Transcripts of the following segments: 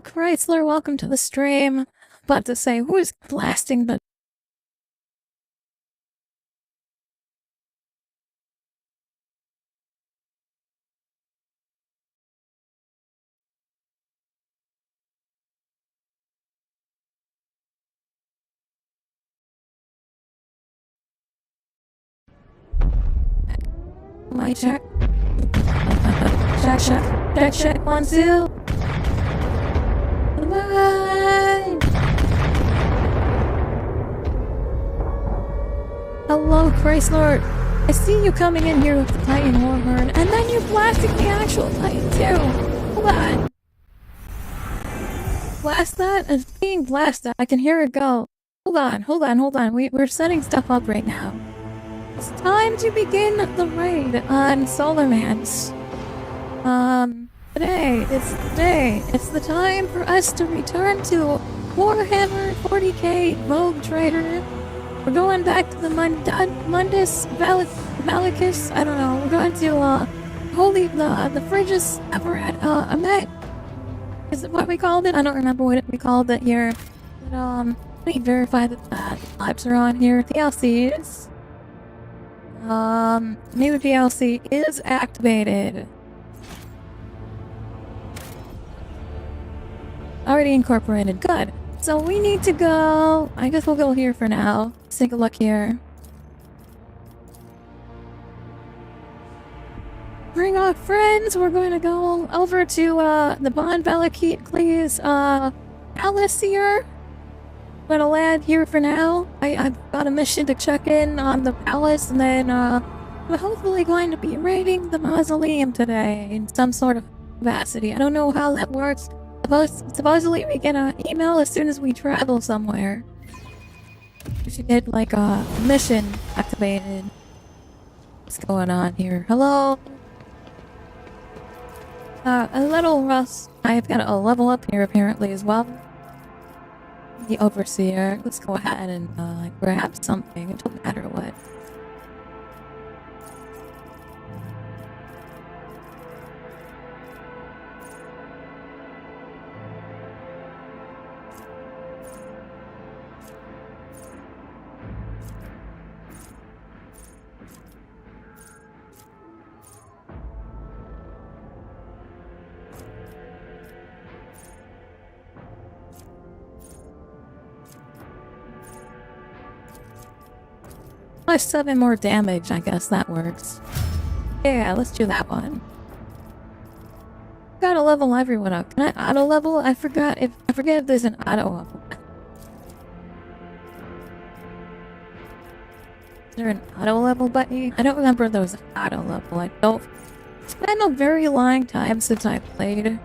Chrysler, welcome to the stream. About to say, who is blasting the... My check. Check, 1, 2. Come on. Hello, Chrysler. I see you coming in here with the Titan Horn, and then you're blasting the actual Titan too. Hold on. Blast that? It's being blasted. I can hear it go. Hold on. We're setting stuff up right now. It's time to begin the raid on Solemnace. Today. It's the time for us to return to Warhammer 40k Vogue Trader. We're going back to the Mundus Valicus. I don't know. We're going to the Fridges Amet. Is it what we called it? I don't remember what we called it here. But let me verify that the lives are on here. DLCs. New DLC is activated. Already incorporated. Good. So we need to go... I guess we'll go here for now. Let's take a look here. Bring our friends. We're going to go over to the Bon Valakit's palace here. I'm gonna land here for now. I've got a mission to check in on the palace, and then we're hopefully going to be raiding the mausoleum today in some sort of capacity. I don't know how that works. Supposedly we get an email as soon as we travel somewhere. We should get like a mission activated. What's going on here? Hello? A little Russ. I've got a level up here apparently as well. The Overseer. Let's go ahead and grab something. It doesn't matter what. Plus 7 more damage, I guess that works. Yeah, let's do that one. Gotta level everyone up. Can I auto level? I forget if there's an auto level. Is there an auto level button? I don't remember if there was an auto level. It's been a very long time since I played.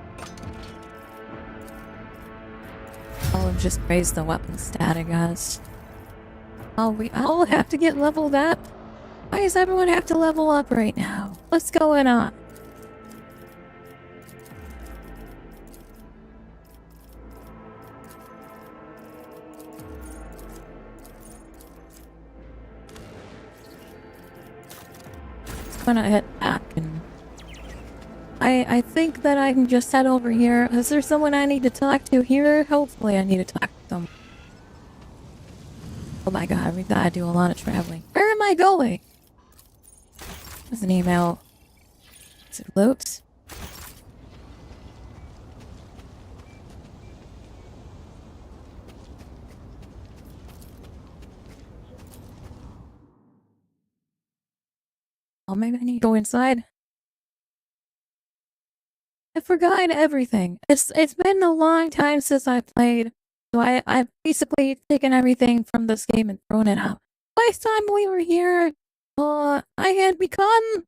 I'll just raise the weapon stat, I guess. Oh, we all have to get leveled up? Why does everyone have to level up right now? What's going on? Just gonna hit back and... I think that I can just head over here. Is there someone I need to talk to here? Hopefully I need to talk to them. Oh my god, we gotta do a lot of traveling. Where am I going? There's an email. Is it loot? Oh, maybe I need to go inside. I forgot everything. It's been a long time since I played. So I've basically taken everything from this game and thrown it out. Last time we were here, I had become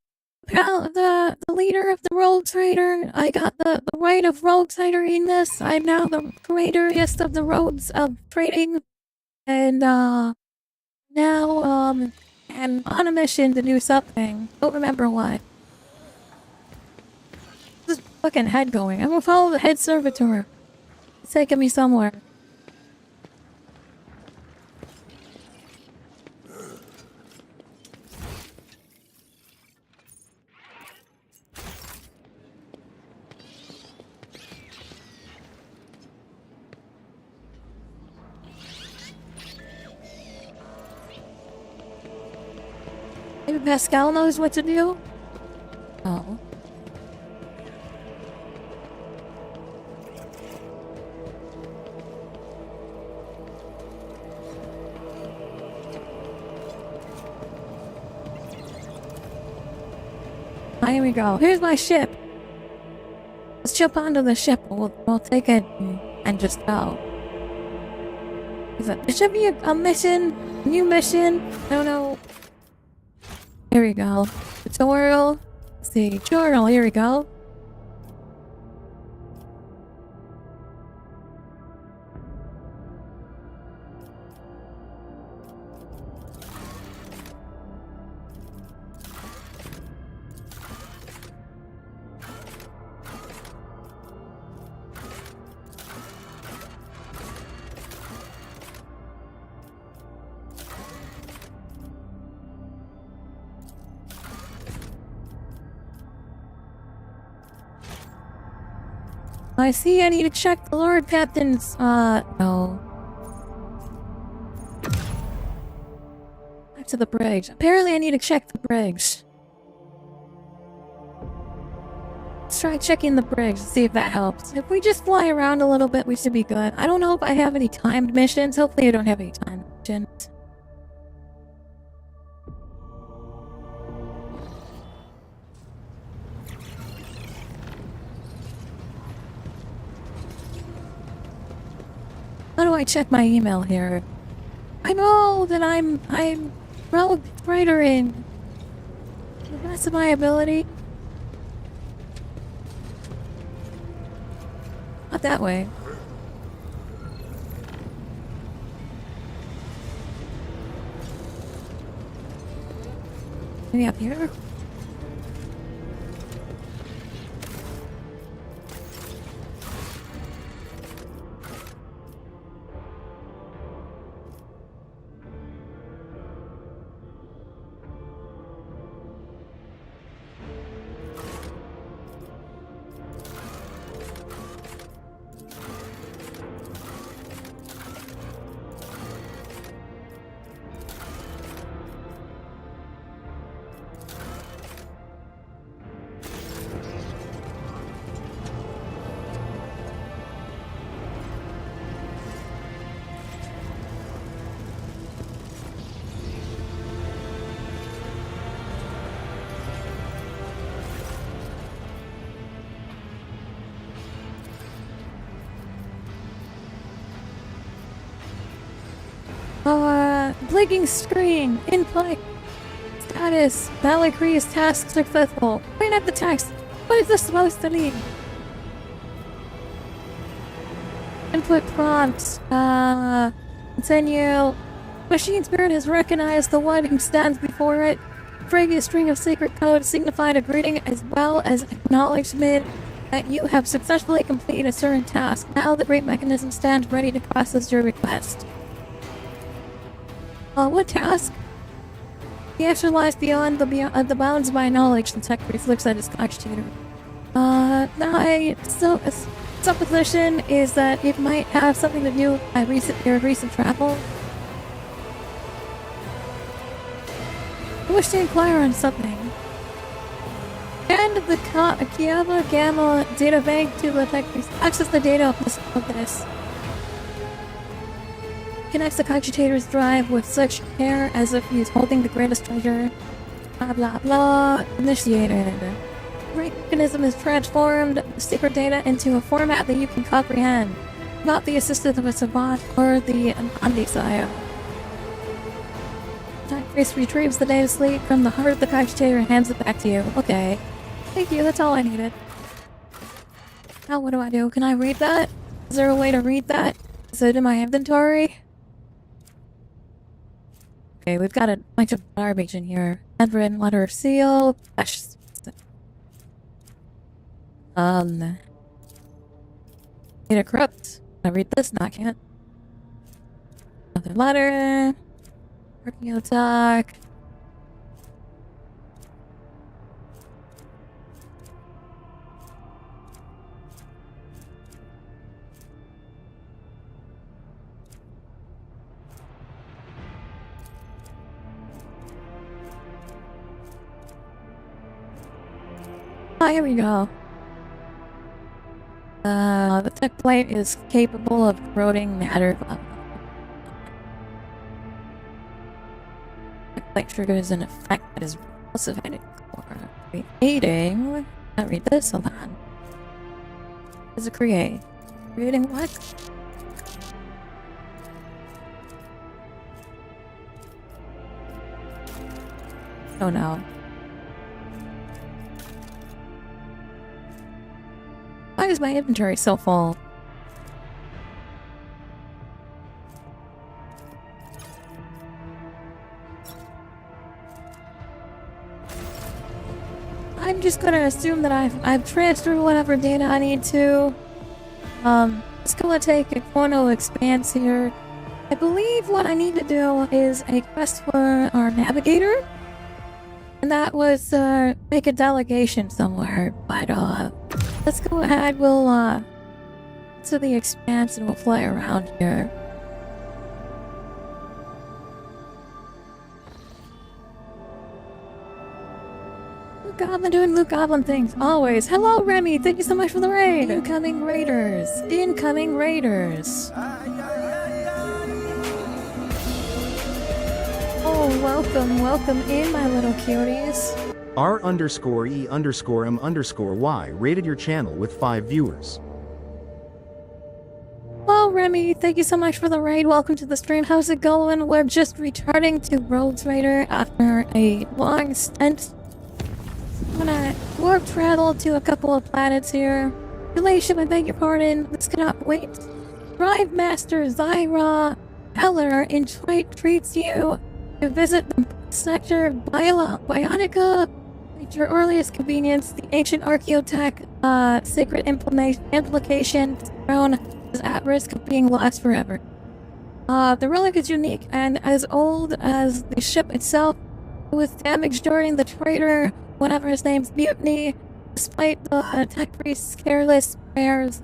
the leader of the Rogue Trader. I got the right of Rogue Trader in this. I'm now the greatest of the roads of trading. And now I'm on a mission to do something. Don't remember what. This fucking head going. I'm gonna follow the head servitor. It's taking me somewhere. Maybe Pascal knows what to do? Oh. Here we go. Here's my ship. Let's jump onto the ship. We'll take it and just go. There should be a mission, new mission. I don't know. Here we go. Tutorial. Let's see. Journal. Here we go. I see I need to check the Lord Captain's, no. Back to the bridge. Apparently I need to check the bridge. Let's try checking the bridge to see if that helps. If we just fly around a little bit, we should be good. I don't know if I have any timed missions. Hopefully I don't have any timed missions. How do I check my email here? I know that I'm well writer in the best of my ability. Not that way. Maybe up here? Blinking screen. Input. Status. Valkyrie's task successful. Wait at the text. What is this supposed to mean? Input prompt. Continue. Machine spirit has recognized the one who stands before it. Bring a string of secret code signifying a greeting as well as acknowledgement that you have successfully completed a certain task. Now the great mechanism stands ready to process your request. What task? The answer lies beyond the bounds of my knowledge, the tech priest looks at his agitator. My supposition is that it might have something to do with your recent travel. I wish to inquire on something. And the Kiava Gamma data bank to the tech priest. Access the data of this. Connects the cogitator's drive with such care as if he is holding the greatest treasure. Blah blah blah. Initiated. The mechanism has transformed the secret data into a format that you can comprehend, without the assistance of a savant or the undesire. The tech priest retrieves the data sleep from the heart of the cogitator and hands it back to you. Okay. Thank you, that's all I needed. Now what do I do? Can I read that? Is there a way to read that? Is it in my inventory? Okay, we've got a bunch of garbage in here. Handwritten letter of seal. Data corrupt. Can I read this? No, I can't. Another letter. Working attack. Ah, here we go. The tech plate is capable of corroding matter. Tech plate triggers an effect that is repulsive for creating. Can't read this. Hold on. What does it create? Creating what? Oh no. Why is my inventory so full? I'm just gonna assume that I've transferred whatever data I need to. It's gonna take a chrono expanse here. I believe what I need to do is a quest for our navigator. And that was, make a delegation somewhere. But, let's go ahead. We'll, to the expanse and we'll fly around here. Blue Goblin doing Blue Goblin things, always. Hello, Remy! Thank you so much for the raid! Incoming raiders! Incoming raiders! Oh, welcome in, my little cuties. R_E_M_Y rated your channel with 5 viewers. Hello, Remy. Thank you so much for the raid. Welcome to the stream. How's it going? We're just returning to Rogues Raider after a long stint. I'm gonna warp travel to a couple of planets here. Relation, I beg your pardon. This cannot wait. Drive Master Zyra Heller treats you to visit the sector Bionica at your earliest convenience. The ancient archaeotech sacred implication throne is at risk of being lost forever. The relic is unique and as old as the ship itself. It was damaged during the traitor, whatever his name's mutiny. Despite the tech priest's careless prayers,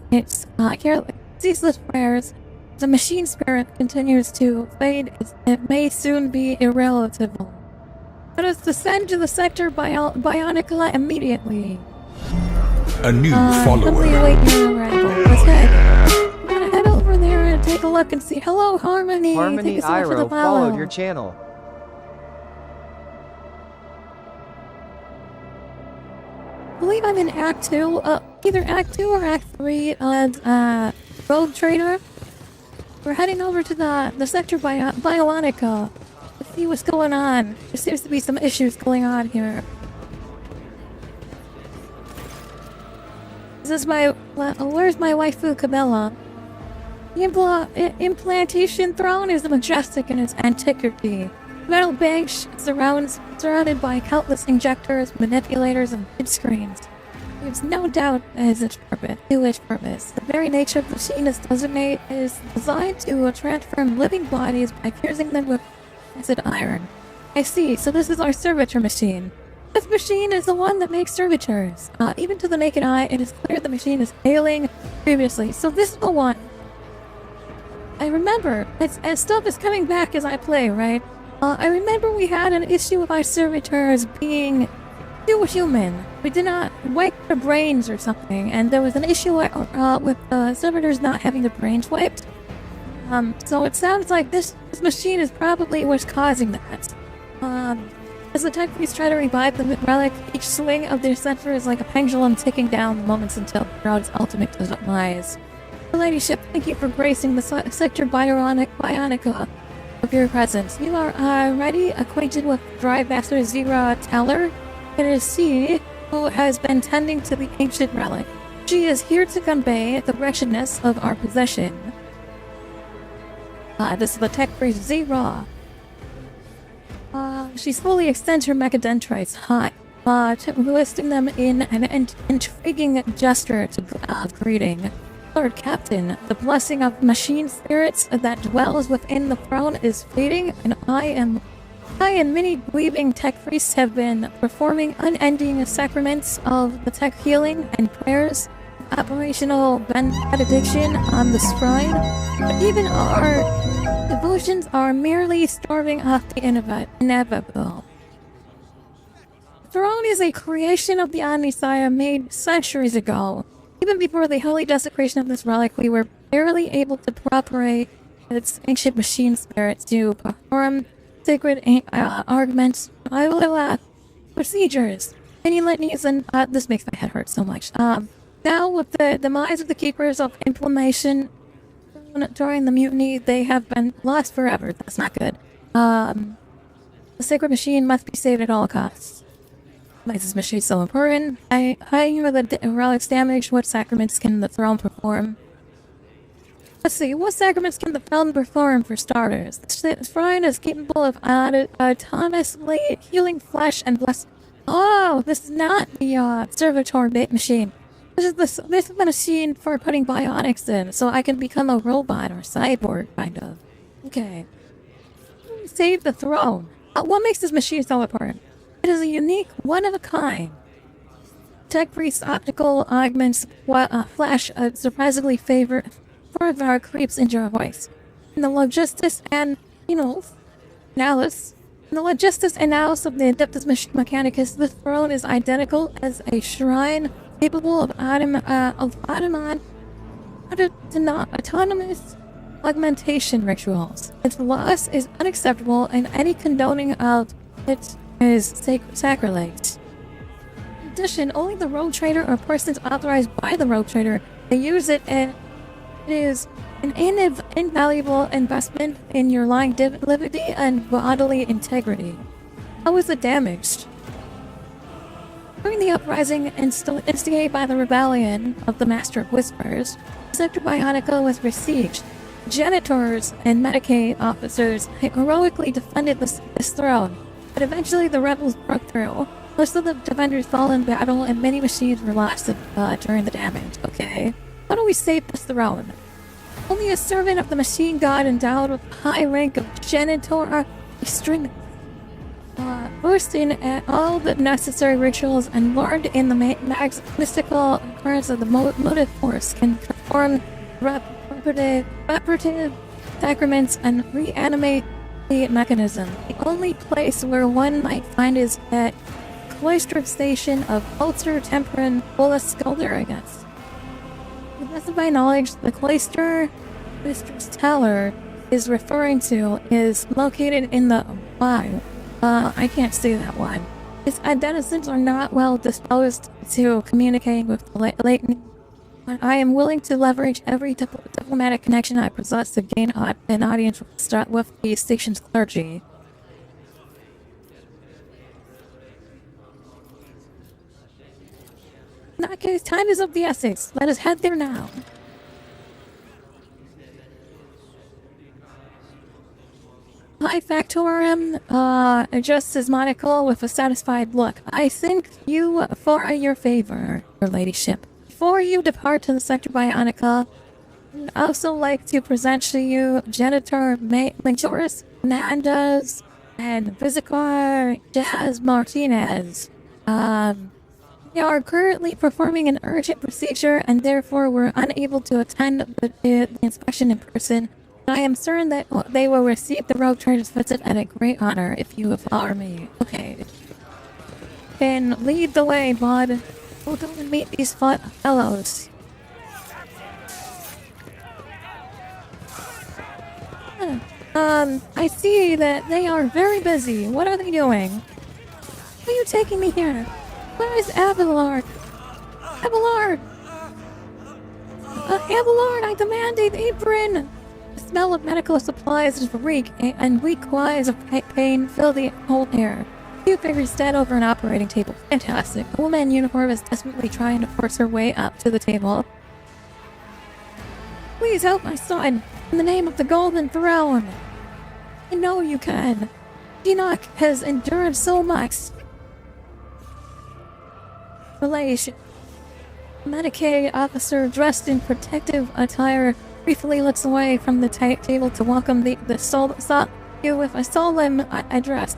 ceaseless prayers, the machine spirit continues to fade. It may soon be irrelevant. Let us descend to the sector Bionica immediately. A new follower. Humbly await your arrival. Let's head. I'm gonna head over there and take a look and see. Hello, Harmony. Harmony Thank you so much for the Iro follow. followed your channel. I believe I'm in Act 2. Either Act 2 or Act 3 on Rogue Trader. We're heading over to the sector Bionica to see what's going on. There seems to be some issues going on here. This is where's my waifu Camilla? The implantation throne is majestic in its antiquity. The metal bench surrounded by countless injectors, manipulators, and mid screens. There's no doubt as its purpose. The very nature of the machine is designed to transform living bodies by fusing them with acid iron. I see, so this is our servitor machine. This machine is the one that makes servitors. Even to the naked eye, it is clear the machine is ailing previously, so this is the one. I remember, as stuff is coming back as I play, right? I remember we had an issue with our servitors being too human. We did not wipe their brains or something, and there was an issue with the servitors not having their brains wiped. So it sounds like this machine is probably what's causing that. As the tech priests try to revive the relic, each swing of their center is like a pendulum ticking down the moments until it brought its ultimate demise. Your ladyship, thank you for gracing the sector Bionica of your presence. You are already acquainted with Drive Master Zira Teller. It is she who has been tending to the ancient relic. She is here to convey the wretchedness of our possession. This is the tech priest Zira. She slowly extends her mechadendrites high, twisting them in an intriguing gesture to greeting. Lord Captain, the blessing of machine spirits that dwells within the throne is fading, and I and many believing tech priests have been performing unending sacraments of the tech healing and prayers, operational benediction on the shrine, but even our devotions are merely starving off the inevitable. throne is a creation of the Omnisire made centuries ago. Even before the holy desecration of this relic, we were barely able to operate its ancient machine spirit to perform sacred arguments, procedures, any litanies, and this makes my head hurt so much. Now, with the demise of the Keepers of Inflammation during the mutiny, they have been lost forever. That's not good. The sacred machine must be saved at all costs. Why is this machine so important? I hear the relic's damage. What sacraments can the throne perform? Let's see, what sacraments can the throne perform for starters? The shrine is capable of autonomously healing flesh and bless. Oh, this is not the servitor bait machine. This is the machine for putting bionics in, so I can become a robot or cyborg, kind of. Okay. Save the throne. What makes this machine so important? It is a unique, one-of-a-kind. Tech Priest's optical augments flash a surprisingly favorite for our creeps into your voice. In the logistics and, analysis. In the logistics analysis of the Adeptus Mechanicus, the throne is identical as a shrine capable of autonomous augmentation rituals. Its loss is unacceptable, and any condoning of it is sacrilege. In addition, only the rogue trader or persons authorized by the rogue trader to use it, and it is an invaluable investment in your lying liberty and bodily integrity. How is it damaged? During the uprising instigated by the rebellion of the Master of Whispers, Sector Bionica was besieged. Janitors and Medicaid officers heroically defended this throne, but eventually the rebels broke through. Most of the defenders fell in battle, and many machines were lost during the damage. Okay. How do we save this throne? Only a servant of the machine god endowed with a high rank of janitor, boasting at all the necessary rituals and learned in the mystical parts of the motive force, can perform reparative sacraments and reanimate the mechanism. The only place where one might find is at cloistered station of Ulcer Temperan Bola Sculder, I guess. To the best of my knowledge, the cloister Mistress Teller is referring to is located in the I can't say that one. Its denizens are not well disposed to communicating with the latent, but I am willing to leverage every diplomatic connection I possess to gain an audience with the station's clergy. In that case, time is of the essence. Let us head there now. Hi, Factorum. Adjusts his monocle with a satisfied look. I thank you for your favor, your ladyship. Before you depart to the Sector Bionica, I'd also like to present to you Janitor Majoris Hernandez and Visicar Jazz Martinez. We are currently performing an urgent procedure, and therefore we're unable to attend the inspection in person. I am certain that they will receive the rogue trader's visit at a great honor if you allow me. Okay. Then lead the way, bud. We'll go and meet these fellows. I see that they are very busy. What are they doing? Why are you taking me here? Where is Abelard? Abelard! Abelard, I demand an apron! The smell of medical supplies is reek, and weak cries of pain fill the whole air. Two figures stand over an operating table. Fantastic. A woman in uniform is desperately trying to force her way up to the table. Please help my son, in the name of the Golden Throne. I know you can. Enoch has endured so much. Relation. Medicaid officer dressed in protective attire briefly looks away from the table to welcome you with a solemn address.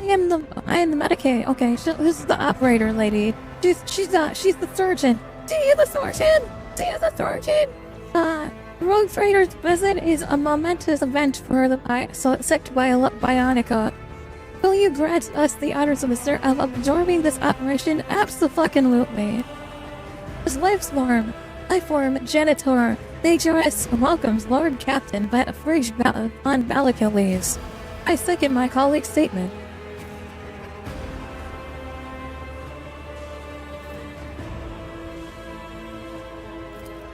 I am the Medicaid. Okay, this is the operator lady. She's the surgeon. She is the surgeon. She is the surgeon. Rogue Trader's visit is a momentous event for the Sector Bionica. Will you grant us the honors of absorbing this operation? Abso-fucking-lutely. This life form, janitor, Natureist welcomes Lord Captain Fridge on Balakiles. I second my colleague's statement.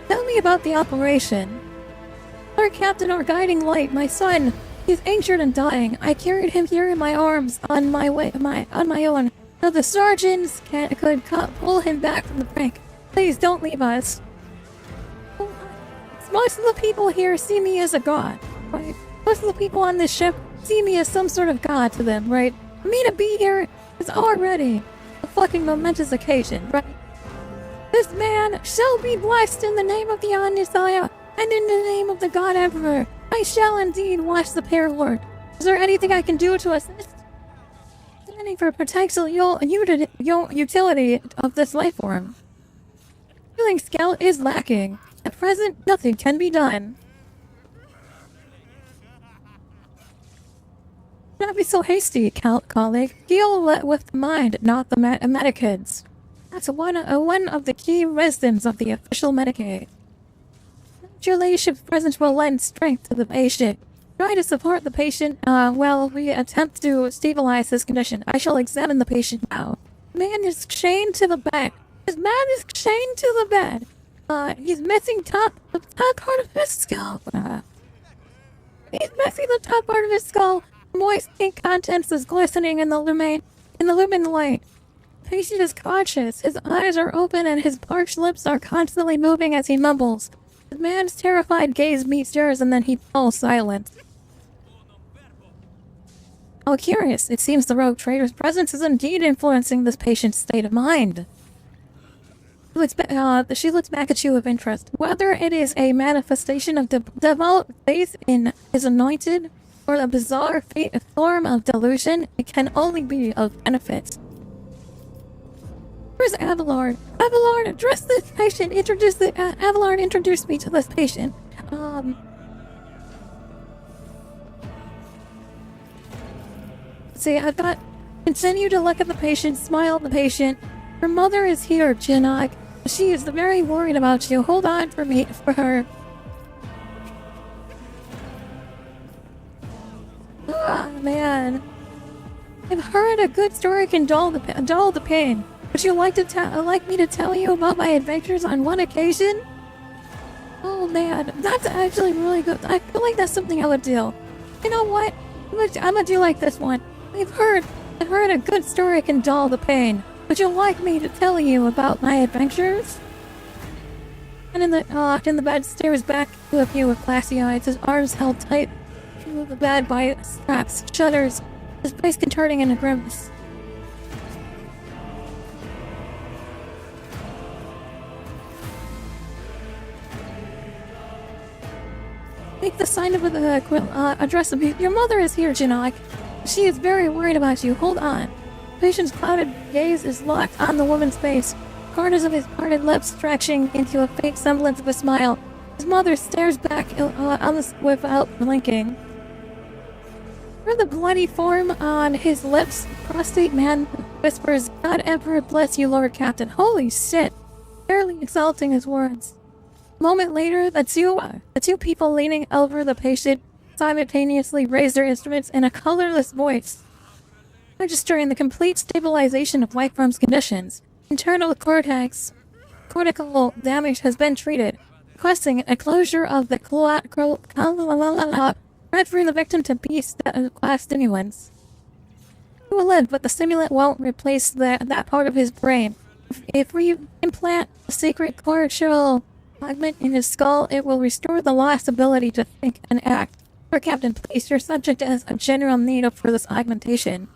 Tell me about the operation. Lord Captain, our guiding light, my son. He's injured and dying. I carried him here in my arms on my own. Now the sergeants could pull him back from the brink. Please don't leave us. Most of the people here see me as a god, right? Most of the people on this ship see me as some sort of god to them, right? For me to be here is already a fucking momentous occasion, right? This man shall be blessed in the name of the Omnissiah and in the name of the God Emperor. I shall indeed watch the pair Lord. Is there anything I can do to assist? Standing for potential utility of this life form. Healing skill is lacking. At present, nothing can be done. Do not be so hasty, colleague. Deal with the mind, not the Medicads. That's one of the key reasons of the official Medicaid. Your ladyship's presence will lend strength to the patient. Try to support the patient while we attempt to stabilize his condition. I shall examine the patient now. The man is chained to the bed. This man is chained to the bed. He's missing the top part of his skull. He's missing the top part of his skull. Moist ink contents is glistening in the lumen light. The patient is conscious. His eyes are open and his parched lips are constantly moving as he mumbles. The man's terrified gaze meets yours and then he falls silent. Oh, curious. It seems the rogue trader's presence is indeed influencing this patient's state of mind. She looks back at you with interest. Whether it is a manifestation of devout faith in his anointed or a bizarre form of delusion, it can only be of benefit. Where's Abelard? Abelard, address this patient. Abelard, introduce me to this patient. See, I've got... Continue to look at the patient, smile at the patient. Her mother is here, Jinog. She is very worried about you. Hold on for her. Ah, man. I've heard a good story can dull the pain. Would you like me to tell you about my adventures on one occasion? Oh man, that's actually really good. I feel like that's something I would do. You know what? I'm gonna do like this one. I've heard a good story can dull the pain. Would you like me to tell you about my adventures? And in the bed stares back to you with glassy eyes, his arms held tight to the bed by straps, shudders, his face contorting in a grimace. Make the sign of the address of your mother is here, Jinog. She is very worried about you. Hold on. The patient's clouded gaze is locked on the woman's face, corners of his parted lips stretching into a faint semblance of a smile. His mother stares back without blinking. For the bloody form on his lips, the prostrate man whispers, God Emperor bless you, Lord Captain. Holy shit! Barely exalting his words. A moment later, the two people leaning over the patient simultaneously raise their instruments in a colorless voice, registering the complete stabilization of Whiteform's conditions. Internal cortical damage has been treated, requesting a closure of the transferring the victim to B-class stimulants. He will live, but the stimulant won't replace that part of his brain. If we implant a secret cortical fragment in his skull, it will restore the lost ability to think and act. Captain, please, your subject has a general need for this augmentation.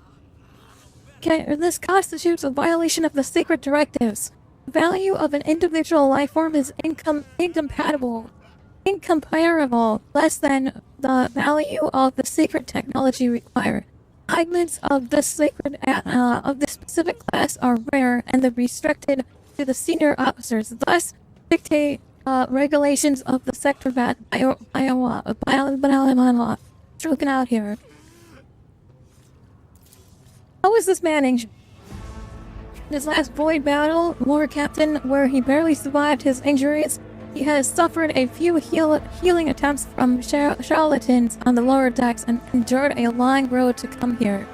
Okay, this constitutes a violation of the secret directives. The value of an individual life form is incomparable, less than the value of the secret technology required. Augments of this specific class are rare and they're restricted to the senior officers, thus dictate regulations of the sector Iowa. Stroking out here. How is this managed? In his last void battle, Lord Captain, where he barely survived his injuries, he has suffered a few healing attempts from charlatans on the lower decks and endured a long road to come here.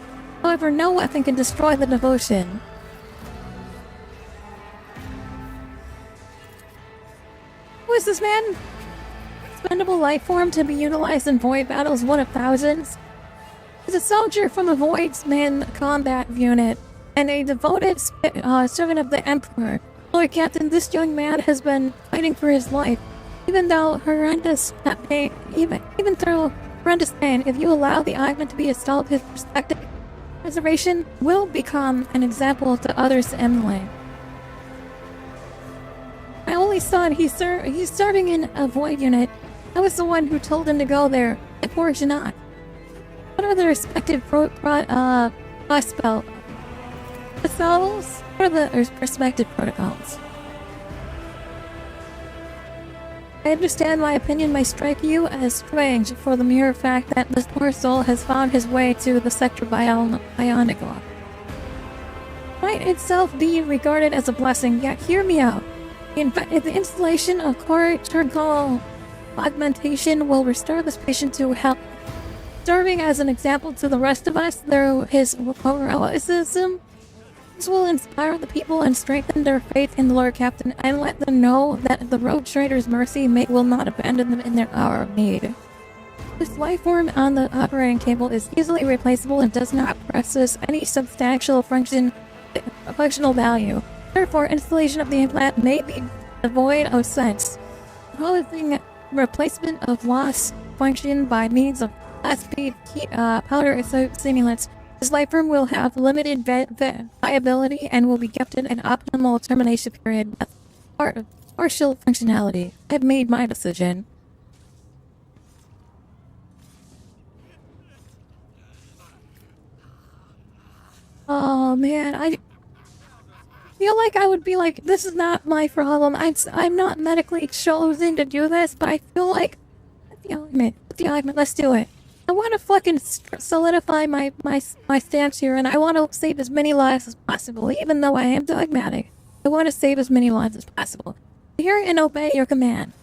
However, no weapon can destroy the devotion. Who is this man? Expendable life form to be utilized in void battles, one of thousands. He's a soldier from the Voidsman combat unit and a devoted servant of the Emperor. Lord Captain, this young man has been fighting for his life, even through horrendous pain. If you allow the argument to be installed, his perspective preservation will become an example to others to emulate. My only son, he's serving in a void unit. I was the one who told him to go there. Of course not. What are the respective respective protocols? I understand my opinion may strike you as strange for the mere fact that this poor soul has found his way to the sector Bionica. Might itself be regarded as a blessing, yet hear me out. The installation of cortical augmentation will restore this patient to health, serving as an example to the rest of us through his heroism. This will inspire the people and strengthen their faith in the Lord Captain, and let them know that the road trader's mercy will not abandon them in their hour of need. This life form on the operating table is easily replaceable and does not possess any substantial functional value. Therefore, installation of the implant may be devoid of sense. Proposing replacement of lost function by means of high-speed powder stimulants. This life form will have limited viability and will be gifted an optimal termination period with partial functionality. I've made my decision. Oh man, I feel like I would be like, this is not my problem. I'm not medically chosen to do this, but I feel like the argument, let's do it. I want to fucking solidify my stance here, and I want to save as many lives as possible, even though I am dogmatic. I want to save as many lives as possible. Hear and obey your command.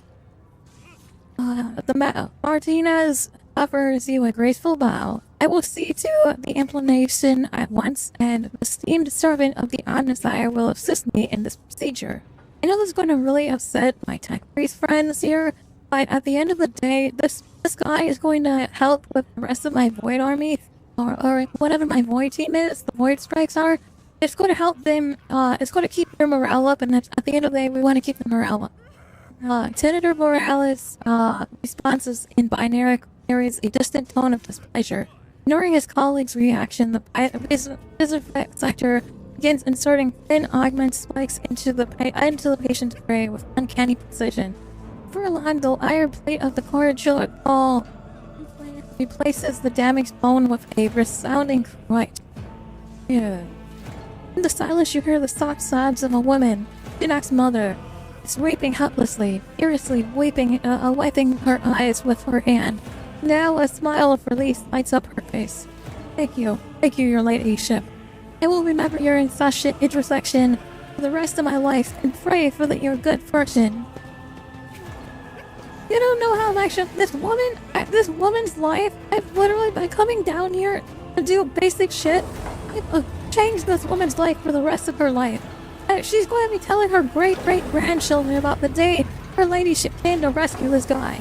Martinez offers you a graceful bow. I will see to the implementation at once, and the esteemed servant of the Omnisire will assist me in this procedure. I know this is going to really upset my tech priest friends here, but at the end of the day, this guy is going to help with the rest of my Void army, or whatever my Void team is, the Void Strikes are. It's going to help them, it's going to keep their morale up, and at the end of the day, we want to keep the morale up. Senator Morales' responses in binary carries a distant tone of displeasure. Ignoring his colleague's reaction, the Physics sector begins inserting thin augment spikes into the patient's brain with uncanny precision. For a line, the iron plate of the cordial ball replaces the damaged bone with a resounding right. Yeah. In the silence, you hear the soft sobs of a woman. Dinak's mother is weeping helplessly, furiously wiping her eyes with her hand. Now a smile of release lights up her face. Thank you, your ladyship. I will remember your intercession for the rest of my life and pray for your good fortune. You don't know how much of this woman's life, I've literally been coming down here to do basic shit. I've changed this woman's life for the rest of her life. She's going to be telling her great-great-grandchildren about the day her ladyship came to rescue this guy.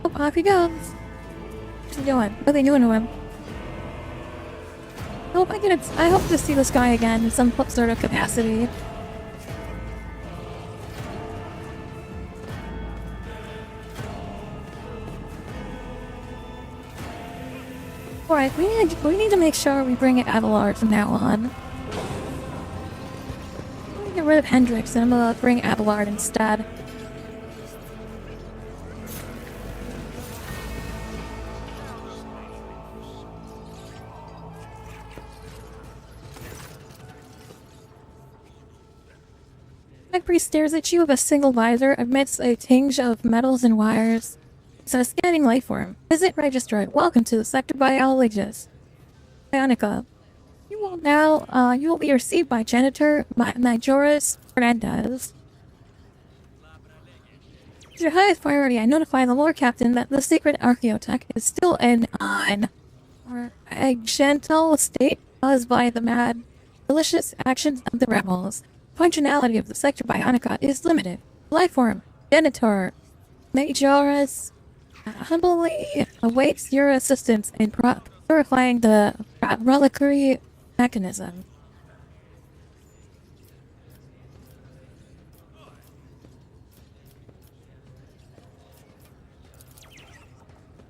Oh, off he goes. What's he doing? What are they doing to him? I hope to see this guy again in some sort of capacity. Alright, we need to make sure we bring it Abelard from now on. I'm gonna get rid of Hendrix and I'm gonna bring Abelard instead. Priest stares at you with a single visor amidst a tinge of metals and wires. So scanning life form. Visit registrar. Welcome to the sector biologist. Bionica. You will be received by janitor Majoris Fernandez. As your highest priority, I notify the lore captain that the secret archaeotech is still in on a gentle state caused by the mad, malicious actions of the rebels. Functionality of the sector Bionica is limited. Life form, janitor Majoris humbly awaits your assistance in purifying the reliquary mechanism.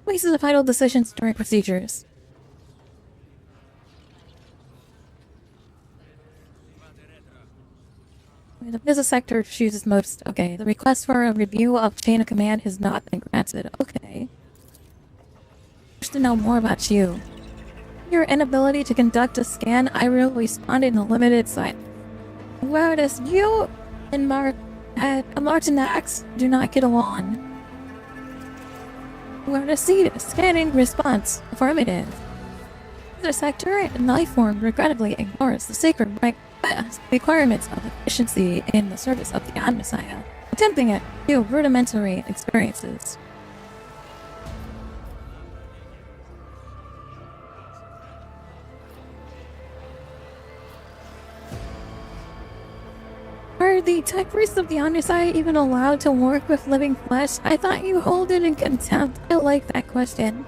Places of vital decisions during procedures. The business sector chooses most. Okay, the request for a review of chain of command has not been granted. Okay. Wish to know more about you. Your inability to conduct a scan, I will respond in a limited site. Whereas you and Martinax do not get along. Where to see scanning response affirmative. The sector and life form regrettably ignores the sacred requirements of efficiency in the service of the God Messiah, attempting at few rudimentary experiences. Are the tech priests of the Omnisci even allowed to work with living flesh? I thought you hold it in contempt. I like that question.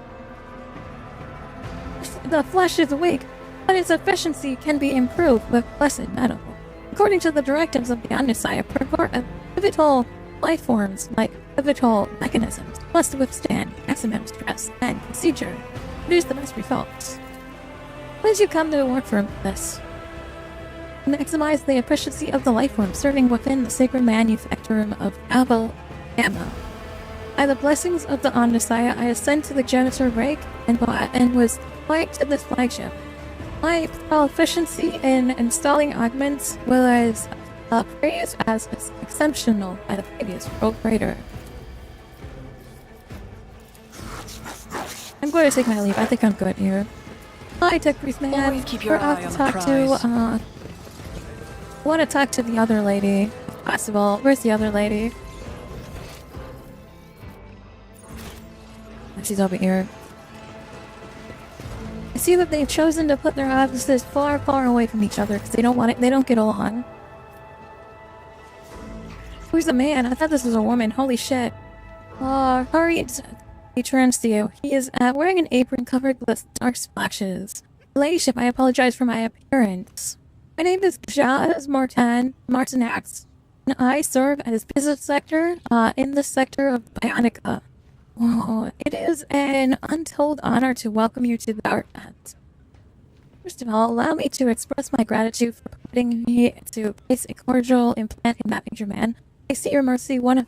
The flesh is weak, but its efficiency can be improved with blessed metal. According to the directives of the Omnisci, pivotal life forms like pivotal mechanisms must withstand maximum stress and procedure produce the best results. When did you come to work for this? Maximize the efficiency of the life form serving within the sacred manufacture of Abel Gamma. By the blessings of the Omnisci, I ascend to the janitor rank and was applied to this flagship. My efficiency in installing augments was praised as exceptional by the previous operator. I'm going to take my leave. I think I'm good here. Hi, Tech Priest Man. Always keep your eye on the prize. I want to talk to the other lady, if possible. Where's the other lady? She's over here. I see that they've chosen to put their offices far, far away from each other because they don't want it. They don't get along. Who's the man? I thought this was a woman. Holy shit. Hurry! He turns to you. He is wearing an apron covered with dark splashes. Ladyship, I apologize for my appearance. My name is Jazz Martinax, and I serve as business sector in the sector of Bionica. Oh, it is an untold honor to welcome you to the art event. First of all, allow me to express my gratitude for permitting me to place a cordial implant in that picture man. I see your mercy. One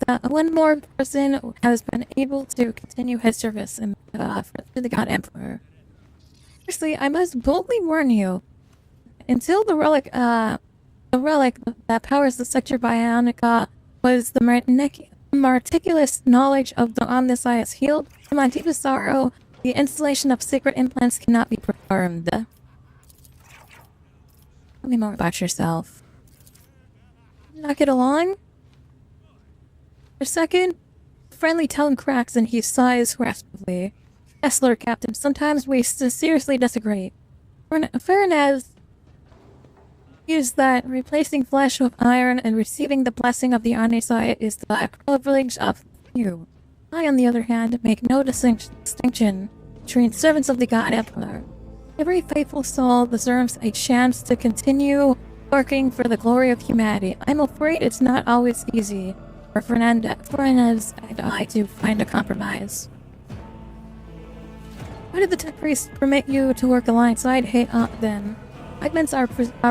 more person has been able to continue his service to the God Emperor. Firstly, I must boldly warn you. Until the relic that powers the sector Bionica was the meticulous knowledge of the Omnisci is healed, to my deepest sorrow, the installation of secret implants cannot be performed. Tell me more about yourself. Not get along? For a second, the friendly tone cracks and he sighs rapidly. Yes, Lord Captain, sometimes we seriously disagree. Fairness is that replacing flesh with iron and receiving the blessing of the Omnisci is the privilege of you. I, on the other hand, make no distinction between servants of the God Emperor. Every faithful soul deserves a chance to continue working for the glory of humanity. I'm afraid it's not always easy for Fernandez and I to find a compromise. Why did the tech priest permit you to work alongside then? Augments are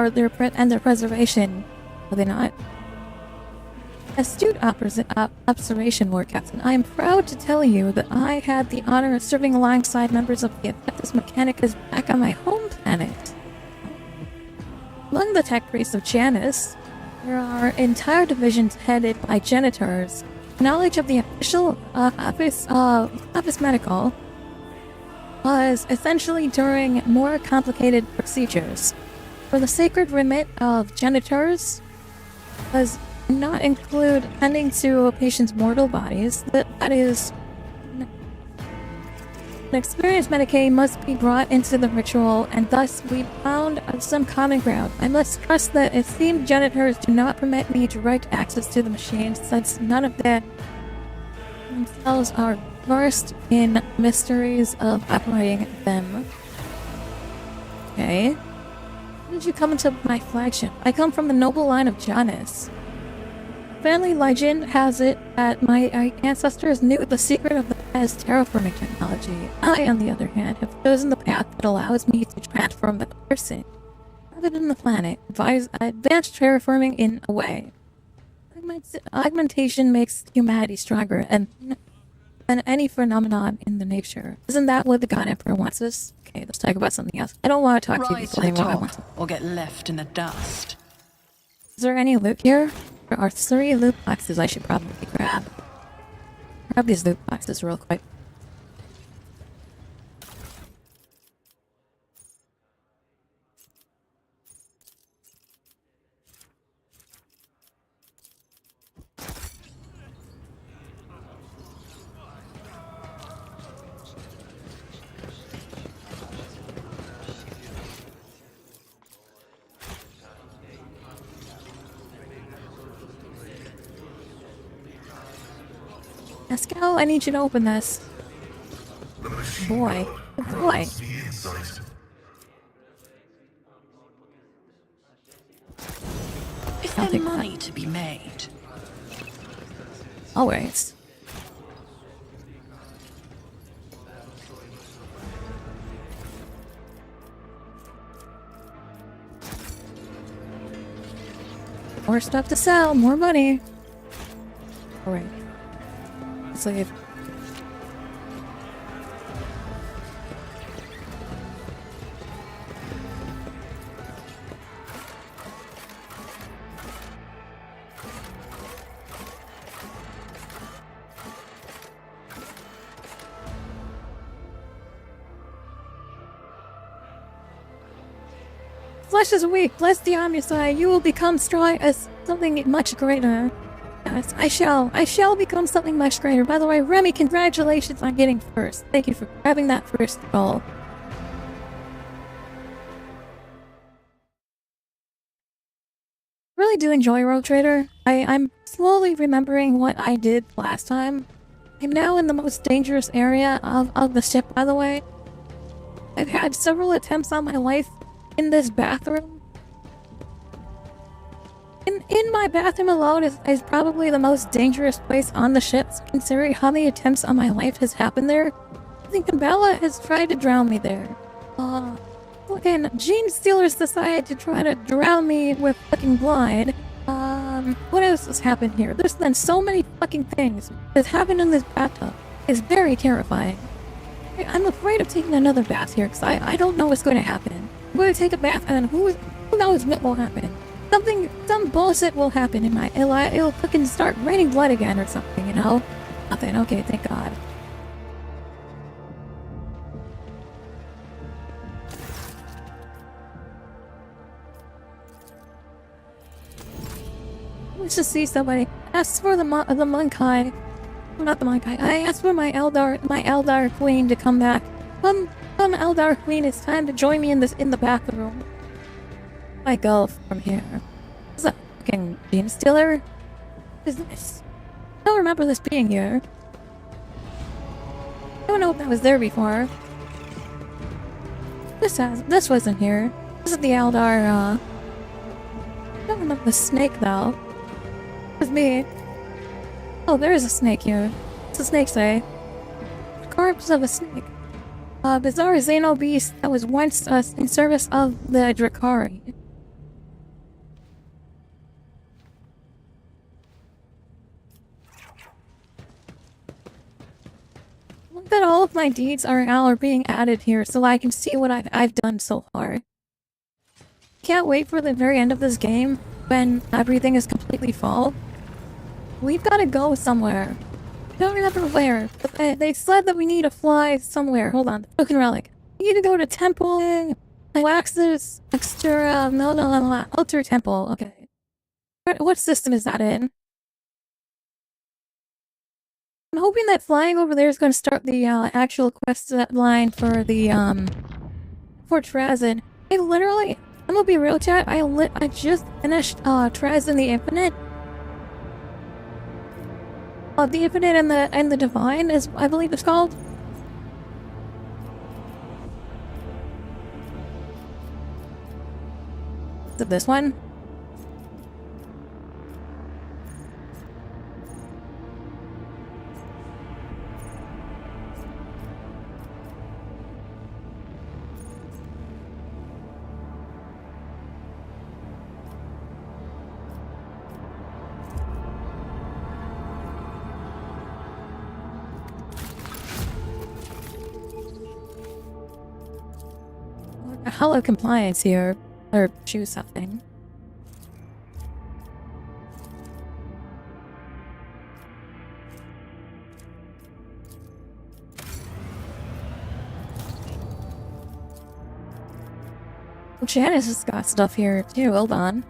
their preservation, are they not? Astute observation, Lord Captain. I am proud to tell you that I had the honor of serving alongside members of the Adeptus Mechanicus back on my home planet. Among the tech priests of Janus, there are entire divisions headed by janitors knowledge of the official office medical was essentially during more complicated procedures. For the sacred remit of genitors does not include tending to a patient's mortal bodies. That is, an experienced Medicaid must be brought into the ritual, and thus we found some common ground. I must stress that esteemed janitors do not permit me direct access to the machines, since none of them themselves are versed in mysteries of operating them. Okay. How did you come into my flagship? I come from the noble line of Janus. Family legend has it that my ancestors knew the secret of the past terraforming technology. I, on the other hand, have chosen the path that allows me to transform the person rather than the planet. Advanced terraforming in a way. Augmentation makes humanity stronger than any phenomenon in the nature. Isn't that what the God Emperor wants us? Okay, let's talk about something else. I don't want to talk to you people anymore. Or get left in the dust. Is there any loot here? There are 3 loot boxes I should probably grab. Grab these loot boxes real quick. Pascal, I need you to open this. Boy. Boy. Is there money to be made? Always. More stuff to sell, more money. Alright. Let's leave. Flesh is weak. Bless the Omnicide. You will become strong as something much greater. Yes, I shall become something much greater. By the way, Remy, congratulations on getting first. Thank you for grabbing that first goal. Really do enjoy Rogue Trader. I'm slowly remembering what I did last time. I'm now in the most dangerous area of the ship, by the way. I've had several attempts on my life in this bathroom. In my bathroom alone is probably the most dangerous place on the ship, considering how many attempts on my life has happened there. I think Bella has tried to drown me there. Fucking Gene Stealers decided to try to drown me with fucking blood. What else has happened here? There's been so many fucking things that's happened in this bathtub. It's very terrifying. I'm afraid of taking another bath here, because I don't know what's going to happen. I'm going to take a bath, and who knows what will happen. Some bullshit will happen in my... It'll fucking start raining blood again or something, you know? Nothing. Okay, thank God. Let's just see somebody. Ask for the Monkai. Well, not the Monkai. I asked for my Eldar Queen to come back. Come Eldar Queen, it's time to join me in the bathroom. I go from here. Is that fucking Gene Stealer? What is this? I don't remember this being here. I don't know if that was there before. This wasn't here. This is the Eldar, I don't remember the snake though. It was me. Oh, there is a snake here. What's the snake say? The corpse of a snake. A bizarre Xeno beast that was once in service of the Drakari. Look that all of my deeds are being added here so I can see what I've done so far. Can't wait for the very end of this game when everything is completely full. we've got to go somewhere. I don't remember where, but they said that we need to fly somewhere. Hold on. Broken relic. We need to go to temple. Wax's extra altar temple. Okay. What system is that in? I'm hoping that flying over there is going to start the actual quest line for the for Trazin. I'm gonna be real, chat. I just finished Trazin the Infinite. The Infinite and the Divine is, I believe it's called. Is it this one? Hollow compliance here, or choose something. Well, Janice has got stuff here too, hold on.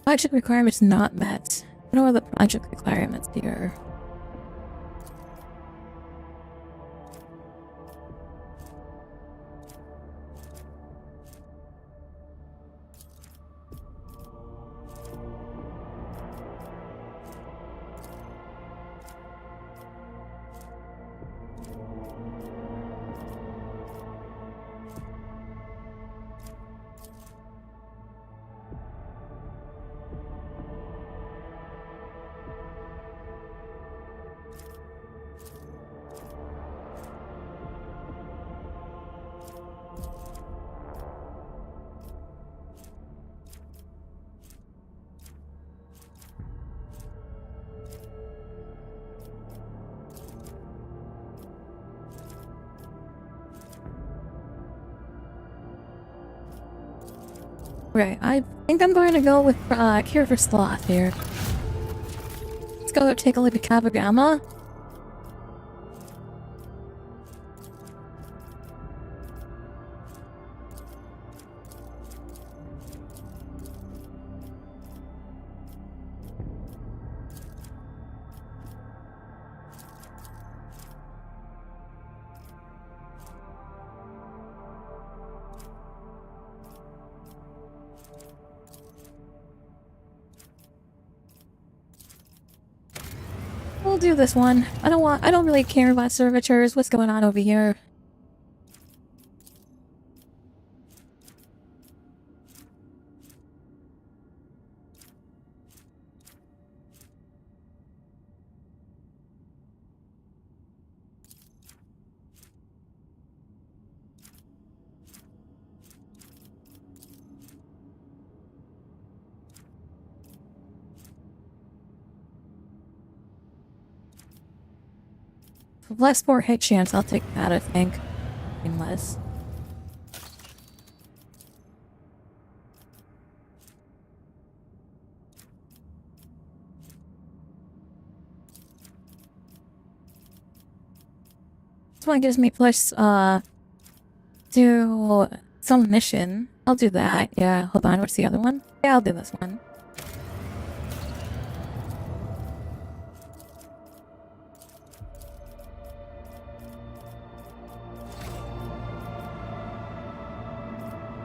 Project requirements not met. What are the project requirements here? Right, I think I'm going to go with Cure for Sloth here. Let's go take a look at Kabagama. We'll do this one. I don't really care about servitors. What's going on over here? Less 4 hit chance, I'll take that, I think. Less. This one gives me plus, do some mission. I'll do that. Yeah, hold on, what's the other one? Yeah, I'll do this one.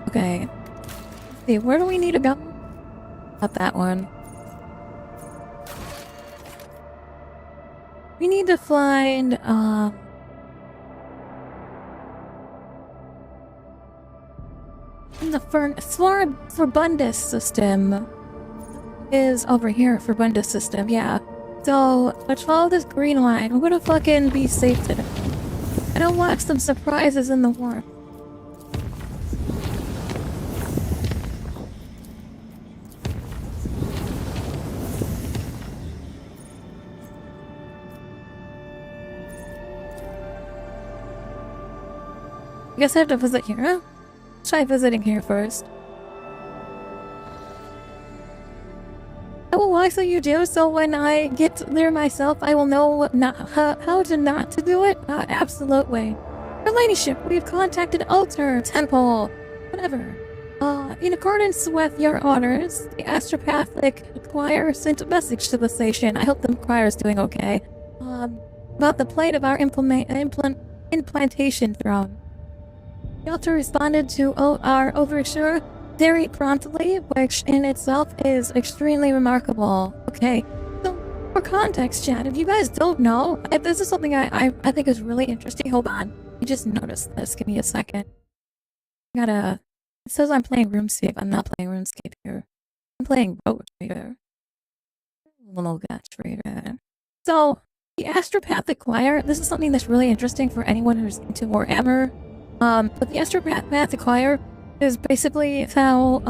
Okay. Let's see, where do we need to go? Not that one. We need to find, the Furbundus system is over here. Furbundus system, yeah. So let's follow this green line. We're gonna fucking be safe today. I don't want some surprises in the warp. I guess I have to visit here, huh? Let's try visiting here first. Oh, why so you do? So when I get there myself, I will know how to not to do it? Absolutely. Your ladyship, we've contacted Altar Temple. Whatever. In accordance with your orders, the astropathic choir sent a message to the station. I hope the choir is doing okay. About the plate of our implantation throne. The altar responded to our overture very promptly, which in itself is extremely remarkable. Okay, so for context, chat, if you guys don't know, if this is something I think is really interesting, hold on. I just noticed this. Give me a second. It says I'm playing RuneScape. I'm not playing RuneScape here. I'm playing Road Trader. Little gut trader. So, the astropathic choir, this is something that's really interesting for anyone who's into Warhammer. But the astropathic choir is basically how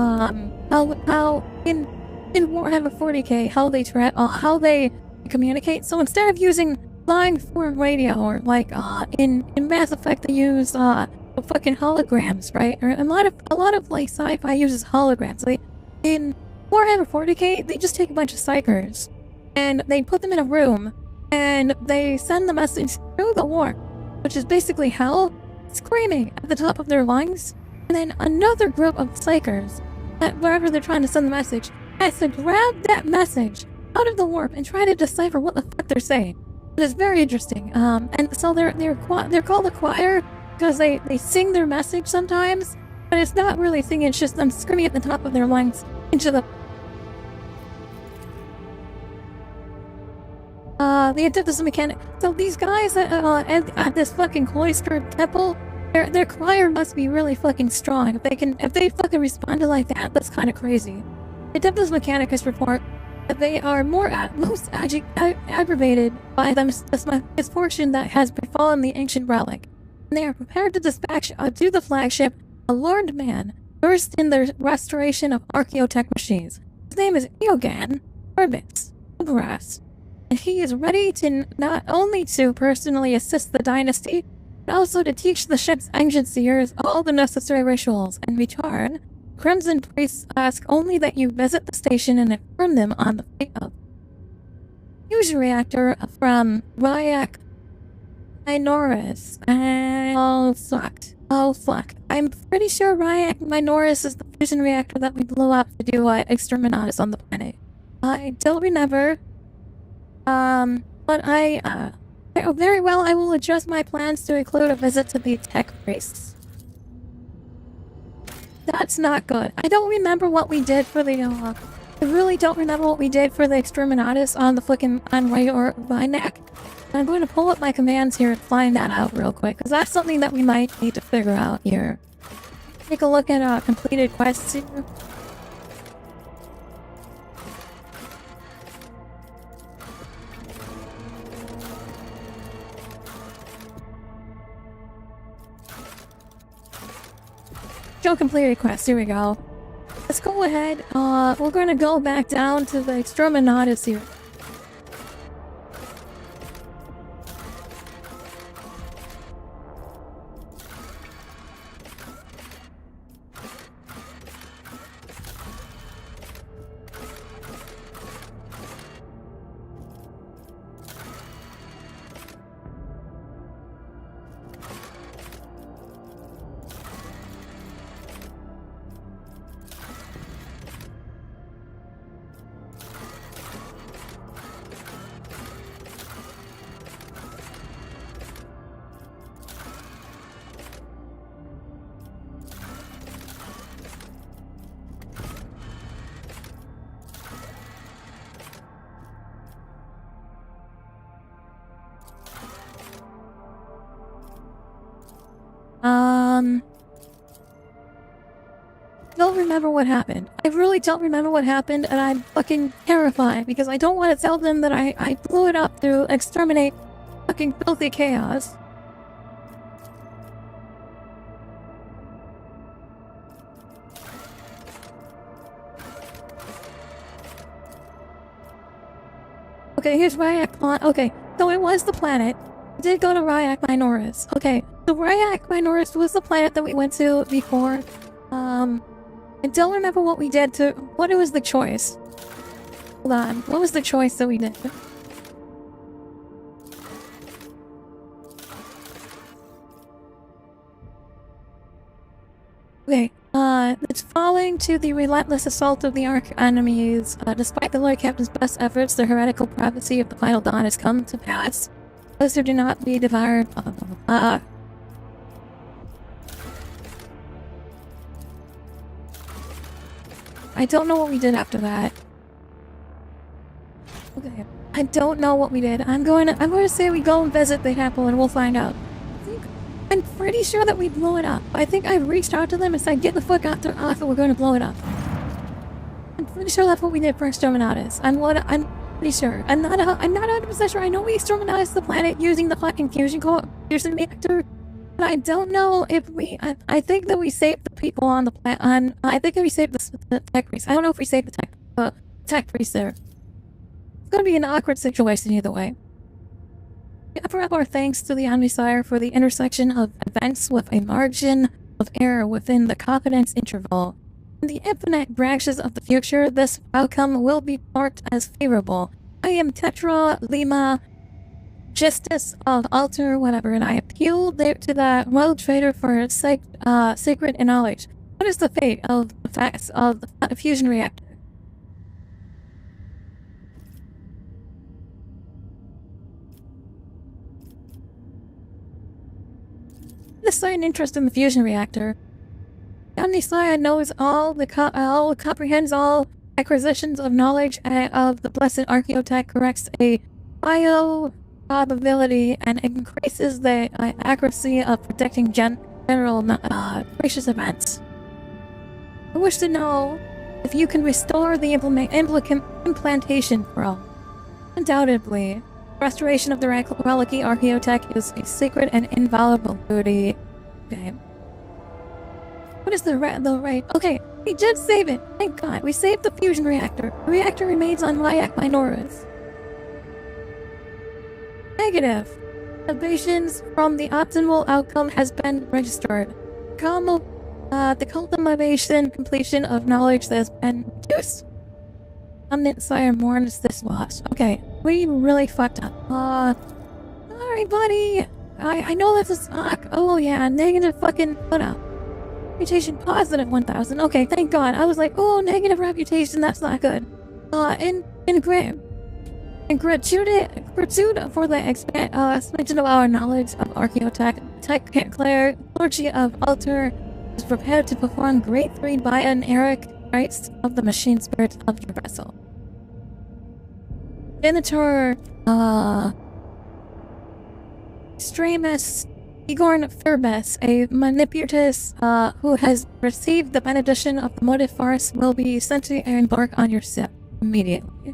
in Warhammer 40k how they communicate. So instead of using line form radio or like in Mass Effect they use fucking holograms, right? Or a lot of like sci-fi uses holograms. Like in Warhammer 40k they just take a bunch of psychers and they put them in a room and they send the message through the warp, which is basically hell, screaming at the top of their lungs. And then another group of psychers, wherever they're trying to send the message, has to grab that message out of the warp and try to decipher what the fuck they're saying. It is very interesting. And so they're called a choir because they sing their message sometimes, but it's not really singing. It's just them screaming at the top of their lungs into the Adeptus Mechanic. So these guys at this fucking cloistered temple. Their choir must be really fucking strong. If they fucking responded like that, that's kind of crazy. The Adeptus Mechanicus report that they are most aggravated by the misfortune that has befallen the ancient relic. And they are prepared to dispatch to the flagship a learned man versed in the restoration of archaeotech machines. His name is Iogan Orbis Brass, and he is ready to not only to personally assist the dynasty, but also to teach the ship's ancient seers all the necessary rituals. In return, Crimson priests ask only that you visit the station and inform them on the fate of fusion reactor from Ryak Minoris. Oh fuck. I'm pretty sure Ryak Minoris is the fusion reactor that we blew up to do Exterminatus on the planet. I don't remember. But very well, I will adjust my plans to include a visit to the tech priests. That's not good. I don't remember what we did for the, I really don't remember what we did for the Exterminatus on the fucking, on Rayor Vinak. I'm going to pull up my commands here and find that out real quick, because that's something that we might need to figure out here. Take a look at, completed quests here. Show completed quest, here we go. Let's go ahead, we're gonna go back down to the Exterminatus here. Don't remember what happened. I really don't remember what happened, and I'm fucking terrified because I don't want to tell them that I blew it up to exterminate fucking filthy chaos. Okay, here's Ryak. Okay, so it was the planet. We did go to Ryak Minoris. Okay, so Ryak Minoris was the planet that we went to before. I don't remember what we did to... What was the choice? Hold on. What was the choice that we did? Okay, it's falling to the relentless assault of the Ark enemies. Despite the Lord Captain's best efforts, the heretical prophecy of the final dawn has come to pass. Those who do not be devoured... I don't know what we did after that. Okay, I don't know what we did. I'm going to say we go and visit the temple and we'll find out. I'm pretty sure that we blew it up. I think I reached out to them and said, get the fuck out there off and we're going to blow it up. I'm pretty sure that's what we did for Solemnace. I'm pretty sure. I'm not 100% sure. I know we exterminated the planet using the fucking fusion reactor. But I don't know if we... I think that we saved the people on the planet. I think that we saved the tech priest. I don't know if we saved the tech priest there. It's going to be an awkward situation either way. We offer up our thanks to the Omnisire for the intersection of events with a margin of error within the confidence interval. In the infinite branches of the future, this outcome will be marked as favorable. I am Tetra Lima Justice of Alter whatever, and I appeal there to the World Trader for secret knowledge. What is the fate of the facts of the fusion reactor? An interest in the fusion reactor. Omnisire knows comprehends all acquisitions of knowledge of the blessed archaeotech, corrects a bio probability, and increases the accuracy of predicting general gracious events. I wish to know if you can restore the implantation pearl. Undoubtedly, restoration of the relic archaeotech is a secret and inviolable duty. Okay. What is the right? Okay, we did save it. Thank God. We saved the fusion reactor. The reactor remains on Ryak Minoris. Negative. Deviations from the optimal outcome has been registered. The cultivation completion of knowledge that has been reduced. Omnisire mourns this loss. Okay, we really fucked up. Alright, buddy. I know this is... oh yeah, negative fucking... What up? Reputation positive 1000. Okay, thank God. I was like, oh, negative reputation, that's not good. In gratitude for the expansion of our knowledge of archaeotech, clergy of Alter is prepared to perform great 3 by an Eric rites of the machine spirit of your vessel. Senator, Extremis Igorn Furbes, a manipulatus who has received the benediction of the motive farce, will be sent to embark on your ship immediately.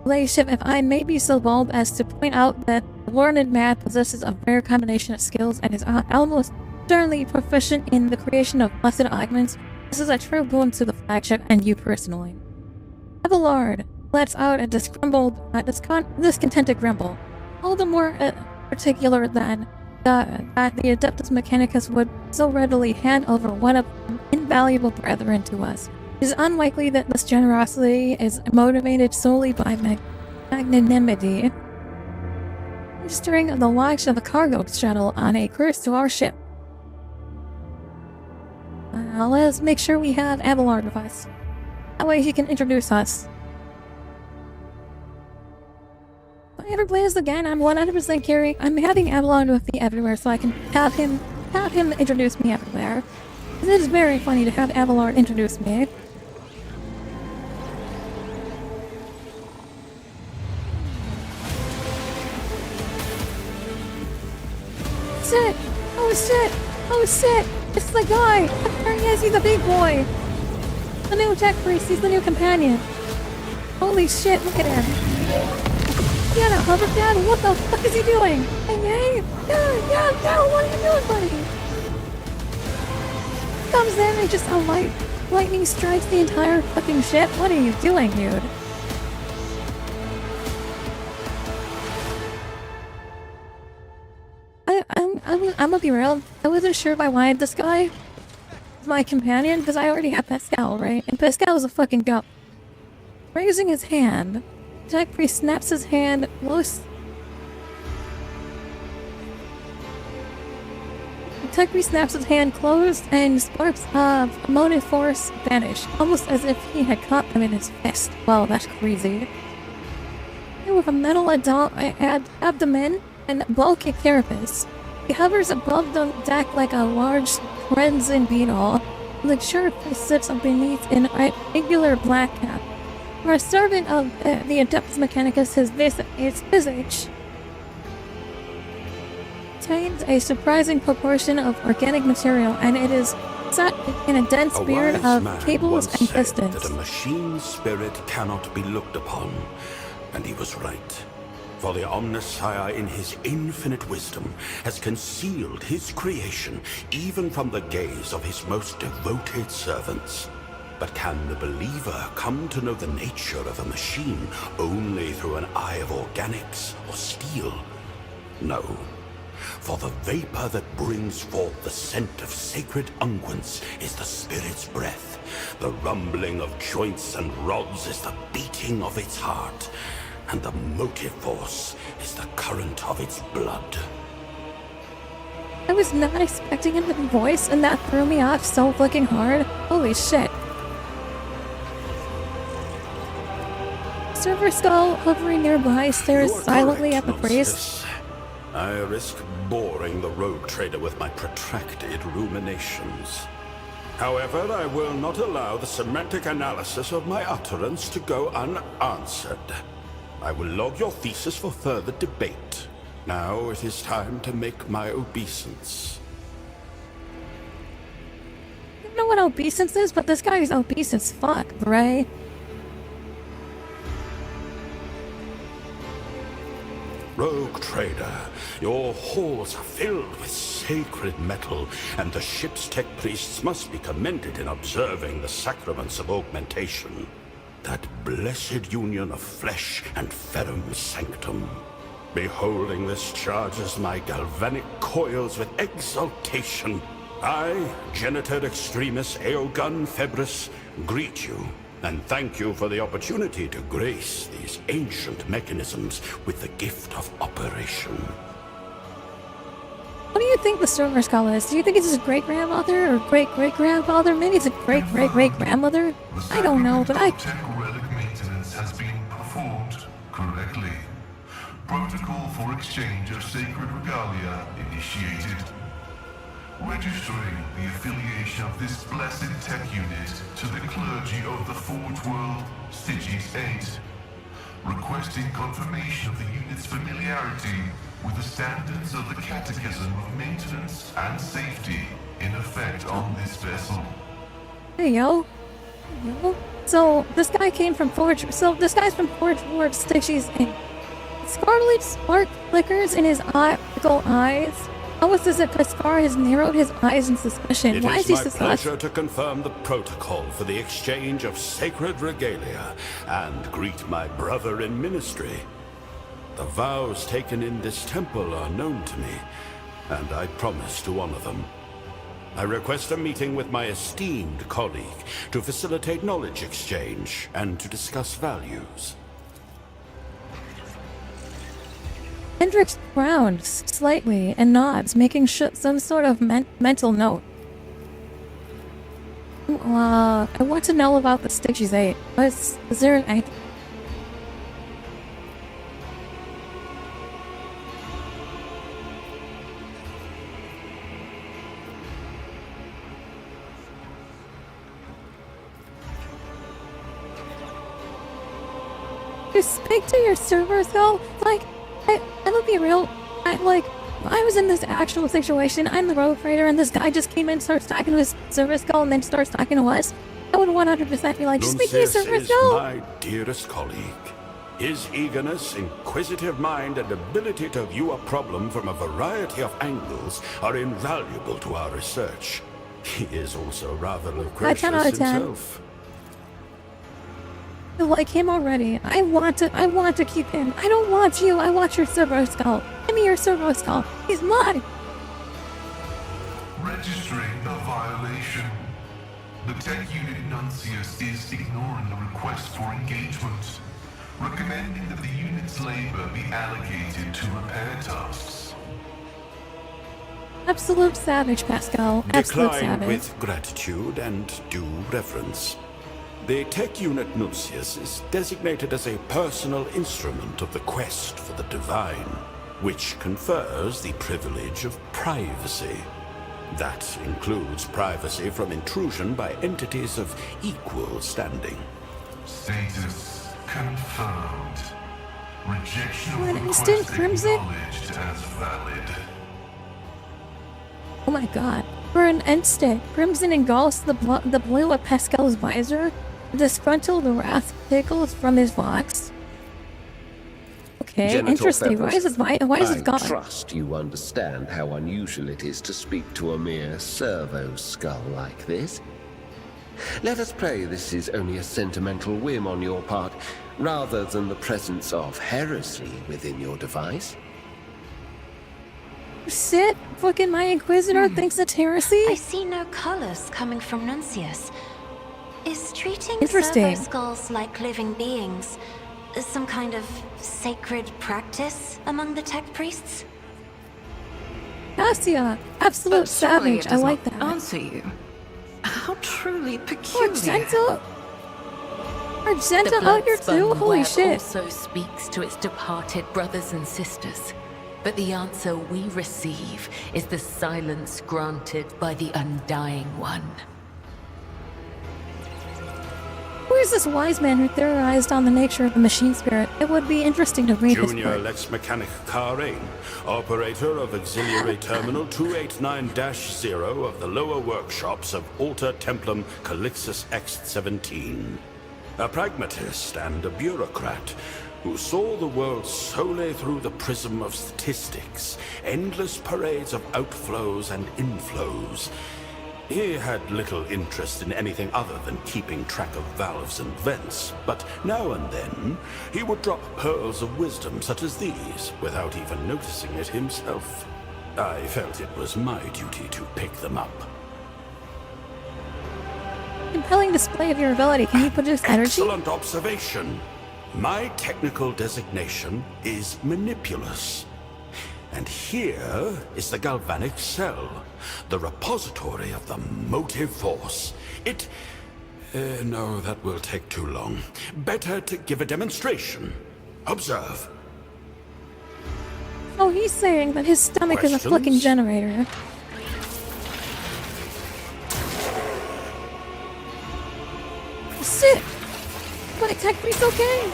Relationship, if I may be so bold as to point out that the learned man possesses a rare combination of skills and is almost certainly proficient in the creation of blessed augments. This is a true boon to the flagship and you personally. Abelard lets out a discontented grumble, all the more particular than that the Adeptus Mechanicus would so readily hand over one of them invaluable brethren to us. It is unlikely that this generosity is motivated solely by magnanimity. Registering the launch of a cargo shuttle on a cruise to our ship. Let's make sure we have Abelard with us. That way he can introduce us. If I ever play this again, I'm 100% carrying. I'm having Abelard with me everywhere, so I can have him introduce me everywhere. It is very funny to have Abelard introduce me. Shit! Oh shit! Oh shit! It's the guy! There he is, he's the big boy! The new tech priest, he's the new companion. Holy shit, look at him. He had a hover pad? What the fuck is he doing? Hey, yeah, what are you doing, buddy? Comes in and just lightning strikes the entire fucking ship? What are you doing, dude? I'm gonna be real. I wasn't sure if I wanted this guy as my companion because I already have Pascal, right? And Pascal is a fucking goat. Raising his hand, Tech Priest snaps his hand close. Tech Priest snaps his hand closed and sparks of emotive force vanish, almost as if he had caught them in his fist. Wow, that's crazy. And with a metal abdomen and bulky carapace, he hovers above the deck like a large crimson beetle. The sharp face sits beneath an irregular black cap. For a servant of the Adeptus Mechanicus, his visage contains a surprising proportion of organic material, and it is set in a dense beard of cables and pistons. That a machine spirit cannot be looked upon, and he was right. For the Omnissiah, in his infinite wisdom, has concealed his creation even from the gaze of his most devoted servants. But can the believer come to know the nature of a machine only through an eye of organics or steel? No. For the vapor that brings forth the scent of sacred unguents is the spirit's breath. The rumbling of joints and rods is the beating of its heart. And the motive force is the current of its blood. I was not expecting a hidden voice, and that threw me off so fucking hard. Holy shit. Server Skull, hovering nearby, stares silently at the priest. I risk boring the rogue trader with my protracted ruminations. However, I will not allow the semantic analysis of my utterance to go unanswered. I will log your thesis for further debate. Now it is time to make my obeisance. I don't know what obeisance is, but this guy is obese as fuck, right? Rogue trader, your halls are filled with sacred metal, and the ship's tech priests must be commended in observing the sacraments of augmentation. That blessed union of flesh and ferrum sanctum. Beholding this charges my galvanic coils with exultation. I, Genitor Extremis Eogun Febris, greet you and thank you for the opportunity to grace these ancient mechanisms with the gift of operation. What do you think the Server Skull is? Do you think it's his great-grandmother or great-great-grandfather? Maybe it's a great-great-great-grandmother? I don't know, but Tech relic maintenance has been performed correctly. Protocol for exchange of sacred regalia initiated. Registering the affiliation of this blessed tech unit to the clergy of the Forge World, Stygies 8. Requesting confirmation of the unit's familiarity with the standards of the Catechism of Maintenance and Safety in effect on this vessel. Hey, yo. So, this guy came from Forge... So, this guy's from Forge World, Stygies 8. Scarlet spark flickers in his optical eyes. How is this that Kaskar has narrowed his eyes in suspicion? Why is he suspicious? It is my pleasure to confirm the protocol for the exchange of sacred regalia and greet my brother in ministry. The vows taken in this temple are known to me, and I promise to honor them. I request a meeting with my esteemed colleague to facilitate knowledge exchange and to discuss values. Hendrix frowns slightly and nods, making some sort of mental note. I want to know about the Stygies 8. Is there an idea? You speak to your servers though? Like, I'll be real. I was in this actual situation. I'm the rogue trader, and this guy just came in, starts talking to his server skull, and then starts talking to us. I would 100% be like, speak to your server skull. My dearest colleague. His eagerness, inquisitive mind, and ability to view a problem from a variety of angles are invaluable to our research. He is also rather loquacious himself. I like him already. I want to keep him. I don't want you. I want your servo skull. Give me your servo skull. He's mine. registering a violation. The Tech Unit Nuncius is ignoring the request for engagement, recommending that the unit's labor be allocated to repair tasks. Absolute savage, Pascal. Absolute Decline savage. with gratitude and due reverence. The Tech Unit Nuncius is designated as a personal instrument of the quest for the divine, which confers the privilege of privacy. That includes privacy from intrusion by entities of equal standing. Status confirmed. Rejection For of an request instant, Crimson? acknowledged as valid. Oh my god. For an instant, Crimson engulfs the blue of Pascal's visor. Disgruntled wrath tickles from his vox. Okay, Genital interesting. Why is it gone? I trust you understand how unusual it is to speak to a mere servo skull like this. Let us pray this is only a sentimental whim on your part, rather than the presence of heresy within your device. Sit, fucking my Inquisitor thinks it's heresy? I see no colors coming from Nuncius. Is treating Interesting. servo skulls like living beings some kind of sacred practice among the tech priests? Cassia, absolute Sorry it savage. I does like not that. answer you. How truly peculiar. Argenta? Argenta The out here blood-spun too? Holy web shit. also speaks to its departed brothers and sisters. But the answer we receive is the silence granted by the Undying One. Who is this wise man who theorized on the nature of the machine spirit? It would be interesting to read his Junior book. Lex Mechanic Karain, operator of Auxiliary Terminal 289-0 of the lower workshops of Alter Templum Calixus X-17. A pragmatist and a bureaucrat who saw the world solely through the prism of statistics, endless parades of outflows and inflows. He had little interest in anything other than keeping track of valves and vents, but now and then he would drop pearls of wisdom such as these without even noticing it himself. I felt it was my duty to pick them up. Compelling display of your ability. Can you produce energy? Excellent observation. My technical designation is manipulous. And here is the galvanic cell, the repository of the motive force. No, that will take too long. Better to give a demonstration. Observe. Oh, he's saying that his stomach is a Questions? fucking generator. Shit! My tech priest okay?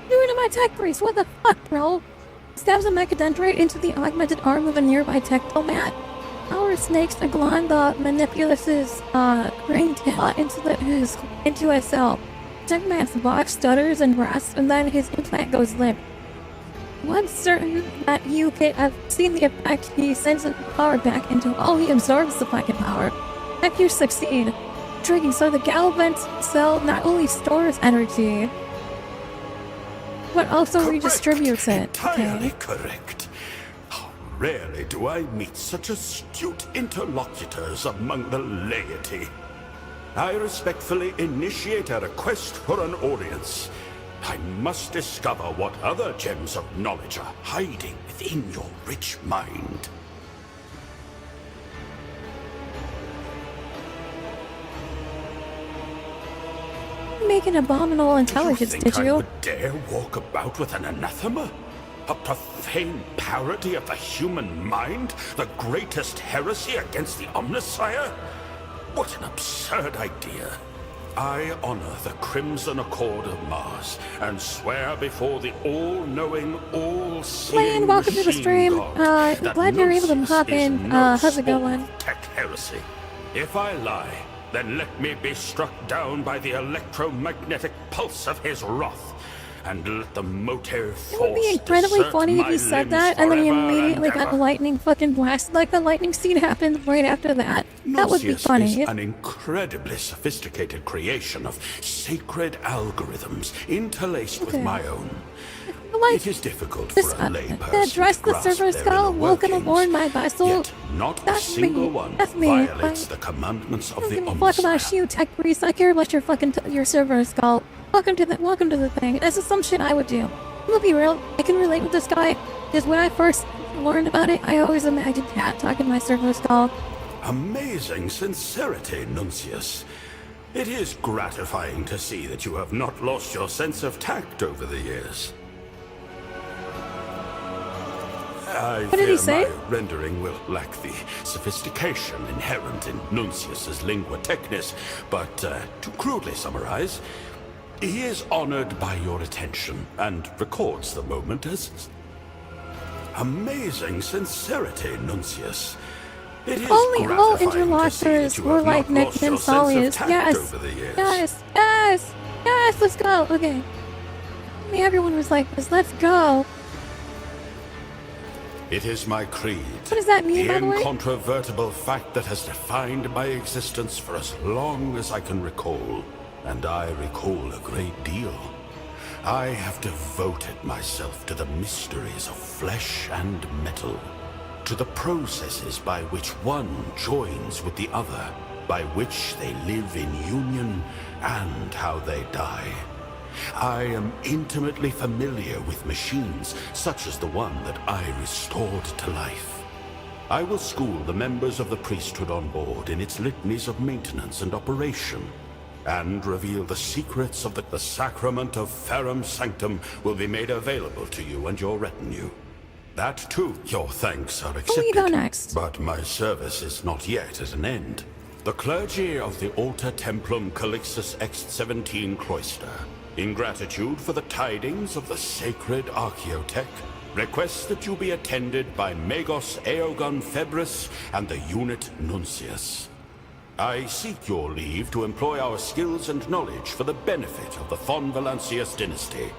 Doing to my tech priest, what the fuck, bro? Stabs a mechadendrite into the augmented arm of a nearby tectomat. Power snakes Aglon the Manipulus's green tail into his cell. Techmat's box stutters and rasts, and then his implant goes limp. Once certain that you have seen the effect, he sends the power back into. Oh, he absorbs the fucking power. Heck, you succeed. Tricky, so the galvanic cell not only stores energy, but also redistributes it. Entirely Okay. correct. How rarely do I meet such astute interlocutors among the laity. I respectfully initiate a request for an audience. I must discover what other gems of knowledge are hiding within your rich mind. Make an abominable intelligence, you think did I you? would dare walk about with an anathema? A profane parody of the human mind? The greatest heresy against the Omnissiah? What an absurd idea. I honor the Crimson Accord of Mars and swear before the all-knowing, all-seeing Lane, welcome to the machine stream. god that Glad you're able to Gnosis hop is in. no How's it sport going? of Tech heresy. If I lie, then let me be struck down by the electromagnetic pulse of his wrath, and let the motive It would be force incredibly desert funny if my he said limbs that and then he forever immediately and got ever. lightning fucking blasted like the lightning scene happened right after that. That would be Gnosis funny. is an incredibly sophisticated creation of sacred algorithms interlaced with Okay. my own. Like, It is difficult this, for a layperson the dress to the grasp server their skull, inner welcome workings, aboard my vessel. Yet not a That's single me. one That's me. violates the commandments I of don't the give a fuck about Omnissiah. you, tech priest. I care about your fucking your server skull. Welcome to the thing. This is some shit I would do. I'm gonna be real. I can relate with this guy because when I first learned about it, I always imagined Cat talking to my server skull. Amazing sincerity, Nuncius. It is gratifying to see that you have not lost your sense of tact over the years. I What did he say? My rendering will lack the sophistication inherent in Nuncius's lingua technis, but to crudely summarize, he is honored by your attention and records the moment as amazing sincerity, Nuncius. It is All gratifying to see that interlocutors you were have like not lost Nick and your sense of Solius. tact Yes, over the years. yes, let's go. Okay. Everyone was like, let's go. It is my creed. What does that mean, the by the way? incontrovertible fact that has defined my existence for as long as I can recall. And I recall a great deal. I have devoted myself to the mysteries of flesh and metal, to the processes by which one joins with the other, by which they live in union, and how they die. I am intimately familiar with machines such as the one that I restored to life. I will school the members of the priesthood on board in its litanies of maintenance and operation, and reveal the secrets of the sacrament of Ferrum Sanctum will be made available to you and your retinue. That too, your thanks are accepted. Where you go next? But my service is not yet at an end. The clergy of the Alta Templum Calixtus X-17 cloister, in gratitude for the tidings of the sacred Archaeotech, request that you be attended by Magos Aeogon Febris and the unit Nuncius. I seek your leave to employ our skills and knowledge for the benefit of the Von Valancius dynasty,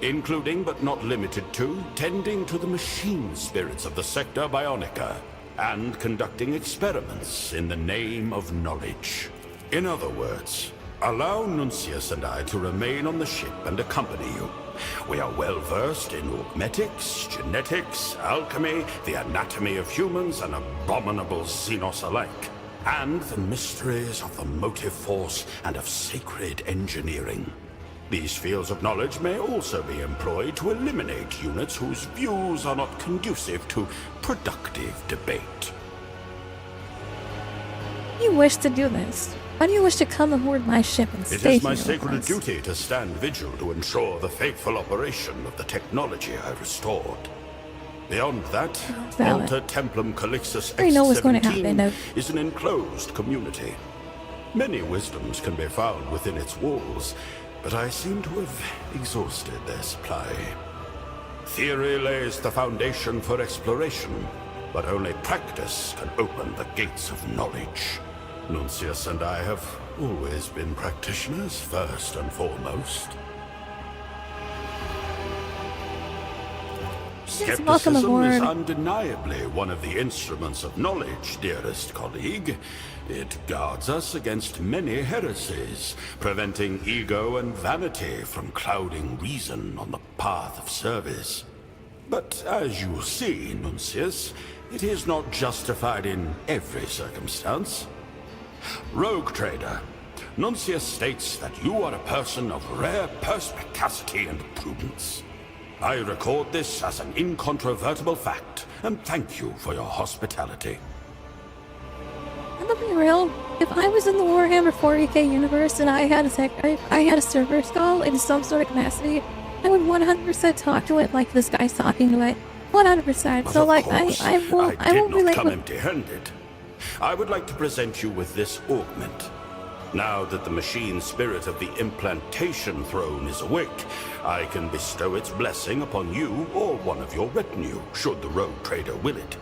including but not limited to tending to the machine spirits of the Sector Bionica and conducting experiments in the name of knowledge. In other words, allow Nuncius and I to remain on the ship and accompany you. We are well versed in augmetics, genetics, alchemy, the anatomy of humans, and abominable xenos alike, and the mysteries of the motive force and of sacred engineering. These fields of knowledge may also be employed to eliminate units whose views are not conducive to productive debate. You wish to do this. Why do you wish to come aboard my ship and It stay is my here with sacred us? duty to stand vigil to ensure the faithful operation of the technology I restored. Beyond that, valid. Alta Templum Calixtus I already know what's going to X-17 happen. is an enclosed community. Many wisdoms can be found within its walls, but I seem to have exhausted their supply. Theory lays the foundation for exploration, but only practice can open the gates of knowledge. Nuncius and I have always been practitioners, first and foremost. Yes, welcome Skepticism is aboard. undeniably one of the instruments of knowledge, dearest colleague. It guards us against many heresies, preventing ego and vanity from clouding reason on the path of service. But as you see, Nuncius, it is not justified in every circumstance. Rogue trader, Nuncius states that you are a person of rare perspicacity and prudence. I record this as an incontrovertible fact, and thank you for your hospitality. And to be real, if I was in the Warhammer 40k universe and I had a server skull in some sort of capacity, I would 100% talk to it like this guy's talking to it. 100%. But So of like course, I will did not relate come with empty-handed. I would like to present you with this augment. Now that the machine spirit of the implantation throne is awake, I can bestow its blessing upon you or one of your retinue, should the rogue trader will it.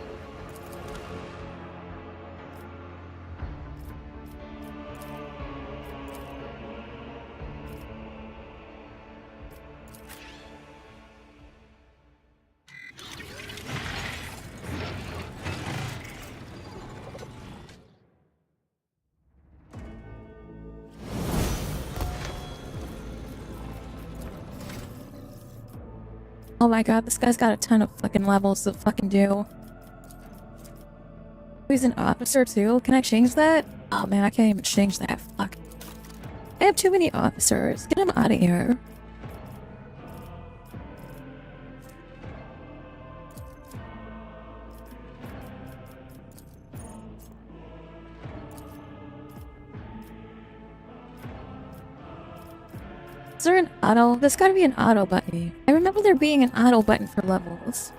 Oh my god, this guy's got a ton of fucking levels to fucking do. He's an officer too? Can I change that? Oh man, I can't even change that. Fuck. I have too many officers. Get him out of here. Is there an auto? There's gotta be an auto button. I remember there being an auto button for levels.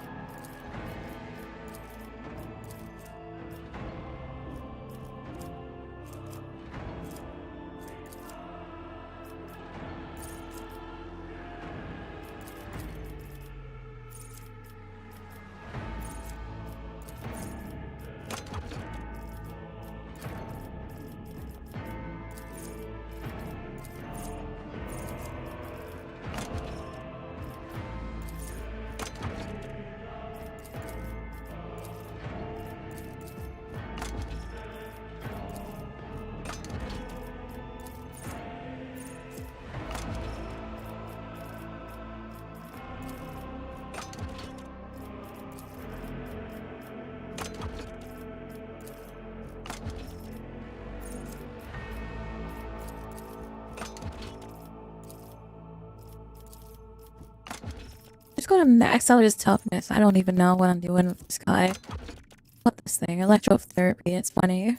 Just gonna max out his toughness. I don't even know what I'm doing with this guy. What this thing? Electrotherapy. It's funny.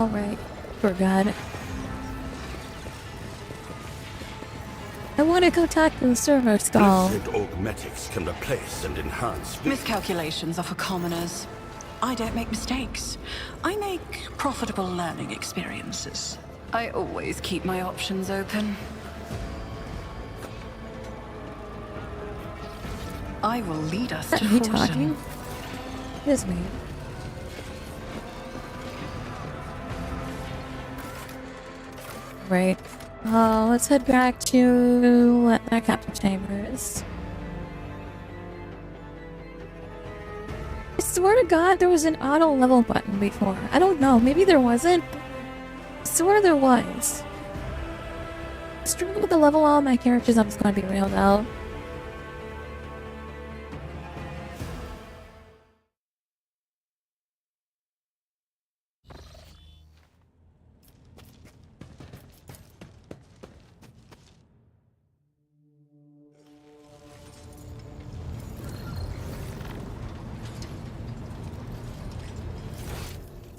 Alright, forgot. I want to go talk to the server skull. Blessed augmetics can replace and enhance... Miscalculations are for commoners. I don't make mistakes. I make profitable learning experiences. I always keep my options open. I will lead us to Is he fortune. talking? It is me. Right. Let's head back to that captain chambers. I swear to God, there was an auto level button before. I don't know. Maybe there wasn't. I swear there was. Struggle with the level all my characters. I'm just gonna be real though.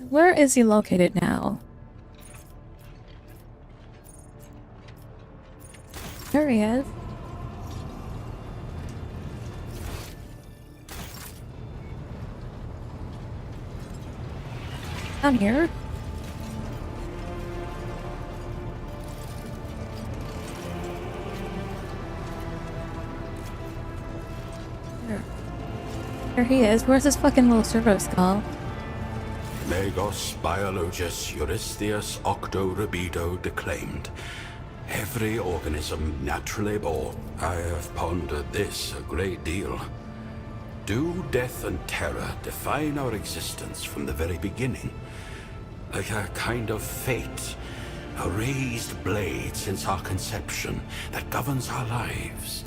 Where is he located now? There he is. Down here. There he is. Where's this fucking little servo skull? Megos biologus Eurystheus octo rebido declaimed. Every organism naturally born. I have pondered this a great deal. Do death and terror define our existence from the very beginning? Like a kind of fate, a raised blade since our conception that governs our lives.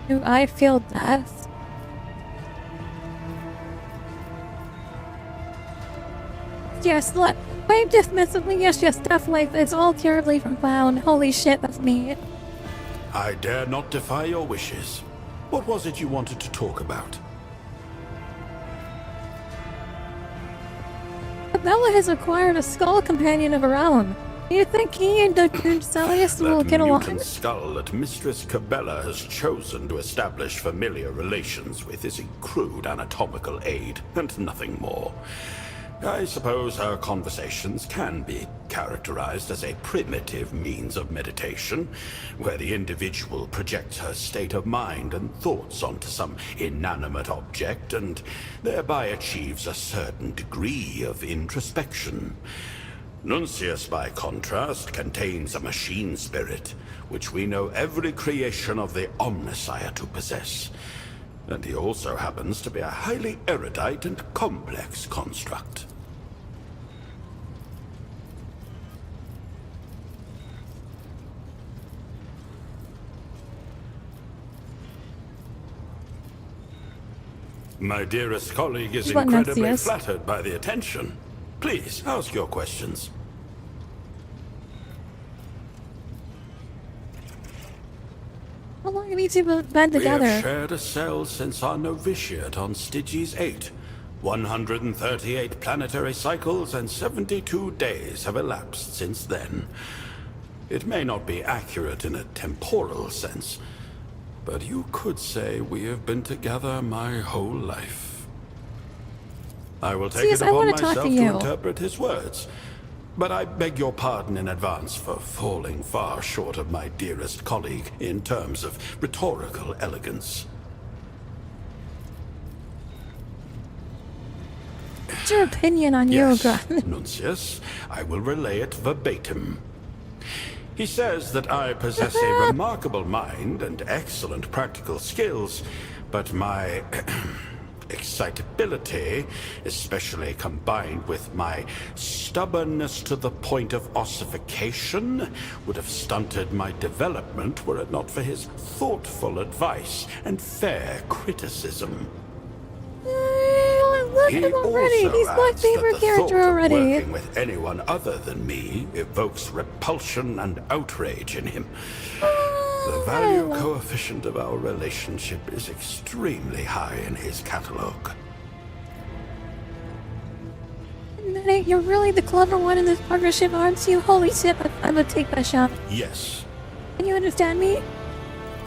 Do I feel death? Yes, look. Wait dismissively, yes, definitely. It's all terribly profound. Holy shit, that's me. I dare not defy your wishes. What was it you wanted to talk about? Bella has acquired a skull companion of her own. Do you think he and Dr. Solemnace will get along? That mutant skull that Mistress Cabela has chosen to establish familiar relations with is a crude anatomical aid, and nothing more. I suppose her conversations can be characterized as a primitive means of meditation, where the individual projects her state of mind and thoughts onto some inanimate object and thereby achieves a certain degree of introspection. Nuncius, by contrast, contains a machine spirit, which we know every creation of the Omnissiah to possess. And he also happens to be a highly erudite and complex construct. My dearest colleague is incredibly flattered by the attention. Please, ask your questions. How long have you two been together? We have shared a cell since our novitiate on Styges 8. 138 planetary cycles and 72 days have elapsed since then. It may not be accurate in a temporal sense, but you could say we have been together my whole life. I will take it upon myself to interpret his words, but I beg your pardon in advance for falling far short of my dearest colleague in terms of rhetorical elegance. What's your opinion on yoga? Nuncius, I will relay it verbatim. He says that I possess a remarkable mind and excellent practical skills, but my excitability, especially combined with my stubbornness to the point of ossification, would have stunted my development were it not for his thoughtful advice and fair criticism. I love him already. He's my favorite character already. Working with anyone other than me evokes repulsion and outrage in him. The value coefficient of our relationship is extremely high in his catalogue. You're really the clever one in this partnership, aren't you? Holy shit, I'm gonna take that shot. Yes. Can you understand me?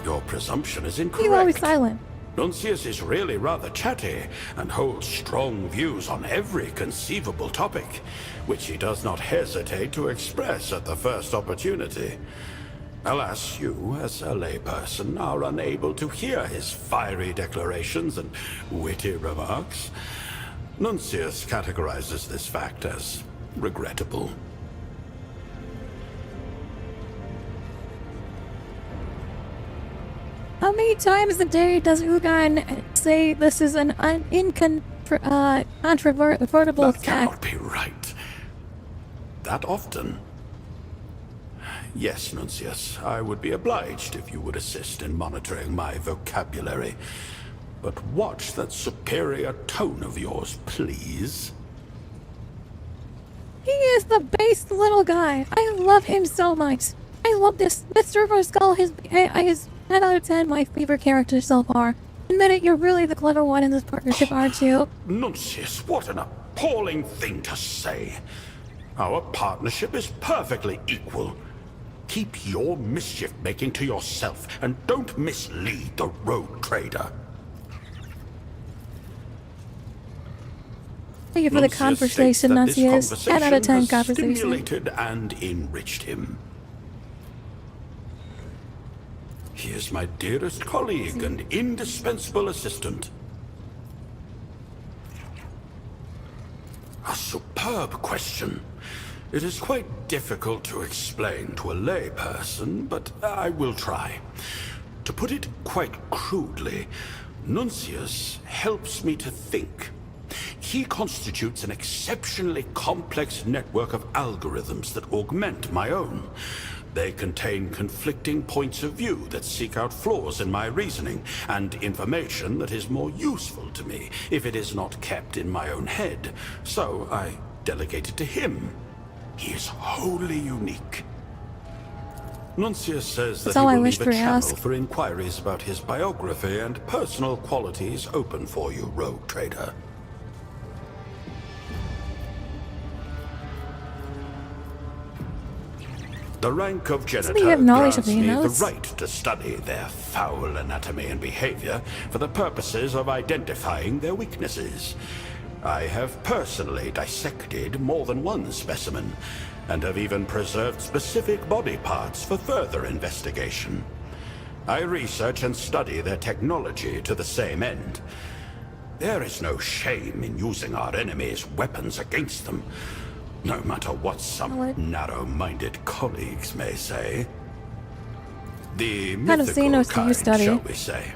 Your presumption is incorrect. You're always silent. Nuncius is really rather chatty and holds strong views on every conceivable topic, which he does not hesitate to express at the first opportunity. Alas, you, as a layperson, are unable to hear his fiery declarations and witty remarks. Nuncius categorizes this fact as regrettable. How many times a day does Ugan say this is an incontrovertible That fact? cannot be right. That often? Yes, Nuncius, I would be obliged if you would assist in monitoring my vocabulary. But watch that superior tone of yours, please. He is the base little guy. I love him so much. I love this. Mr. Skull is 10 out of 10 my favorite character so far. Admit it, you're really the clever one in this partnership, aren't you? Nuncius, what an appalling thing to say. Our partnership is perfectly equal. Keep your mischief-making to yourself, and don't mislead the rogue trader. Thank you for the conversation, Nuncius. 10 out of 10 conversation. Stimulated and enriched him. He is my dearest colleague and indispensable assistant. A superb question. It is quite difficult to explain to a layperson, but I will try. To put it quite crudely, Nuncius helps me to think. He constitutes an exceptionally complex network of algorithms that augment my own. They contain conflicting points of view that seek out flaws in my reasoning, and information that is more useful to me if it is not kept in my own head. So I delegate it to him. He is wholly unique. Nuncius says that he will leave a channel for inquiries about his biography and personal qualities open for you, rogue trader. The rank of janitor grants me the right to study their foul anatomy and behavior for the purposes of identifying their weaknesses. I have personally dissected more than one specimen, and have even preserved specific body parts for further investigation. I research and study their technology to the same end. There is no shame in using our enemies' weapons against them, no matter what some narrow-minded colleagues may say. The mythical kind, shall we say.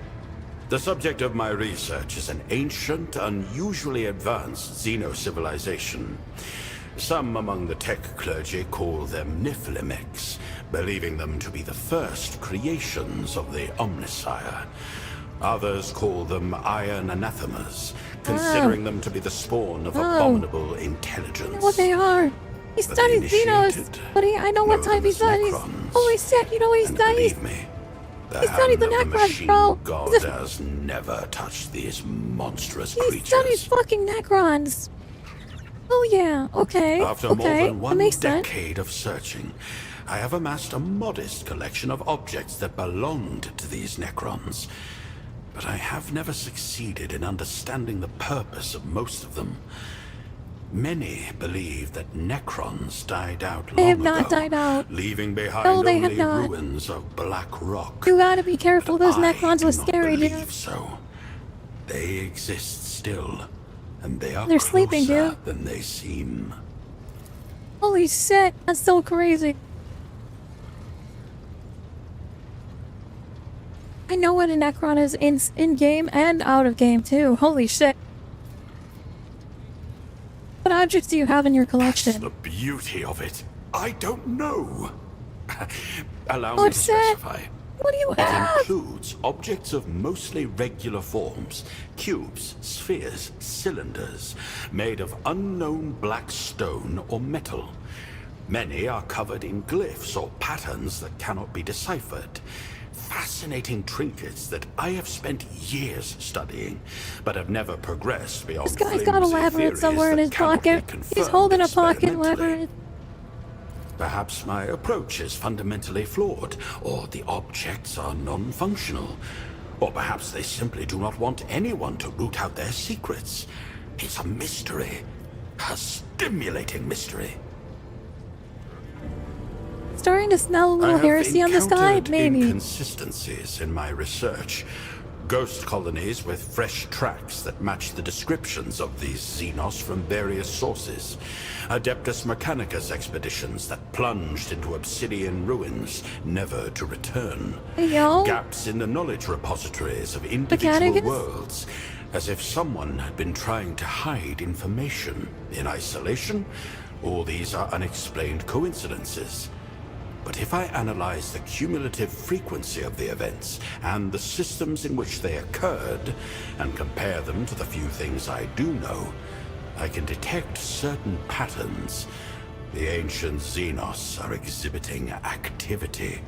The subject of my research is an ancient, unusually advanced xeno-civilization. Some among the tech clergy call them Niflheimics, believing them to be the first creations of the Omnissiah. Others call them iron anathemas, considering them to be the spawn of abominable intelligence. I know what they are. He studied Xenos, but I know what type he studies. Holy shit, you know what he studies? Believe me, He studied the Necrons, bro. God has never touched these monstrous creatures. He studies fucking Necrons. Oh yeah, okay. After more than one decade of searching, I have amassed a modest collection of objects that belonged to these Necrons. But I have never succeeded in understanding the purpose of most of them. Many believe that Necrons died out long ago. They have not died out. Leaving behind only ruins of black rock. You gotta be careful, those Necrons were scary, dude. I believe so. They exist still, and they are They're sleeping, closer dude. than they seem. Holy shit, that's so crazy. I know what a Necron is in-game and out of game, too. Holy shit. What objects do you have in your collection? That's the beauty of it. I don't know. Allow me to specify. What do you have? It includes objects of mostly regular forms, cubes, spheres, cylinders, made of unknown black stone or metal. Many are covered in glyphs or patterns that cannot be deciphered. Fascinating trinkets that I have spent years studying, but have never progressed beyond. This guy's got a labyrinth somewhere in his pocket. He's holding a pocket labyrinth. Perhaps my approach is fundamentally flawed, or the objects are non-functional. Or perhaps they simply do not want anyone to root out their secrets. It's a mystery. A stimulating mystery. Starting to smell a little heresy on this guy, maybe. Inconsistencies in my research. Ghost colonies with fresh tracks that match the descriptions of these Xenos from various sources. Adeptus Mechanicus expeditions that plunged into obsidian ruins, never to return. Gaps in the knowledge repositories of individual worlds, as if someone had been trying to hide information. In isolation, all these are unexplained coincidences. But if I analyze the cumulative frequency of the events and the systems in which they occurred, and compare them to the few things I do know, I can detect certain patterns. The ancient Xenos are exhibiting activity.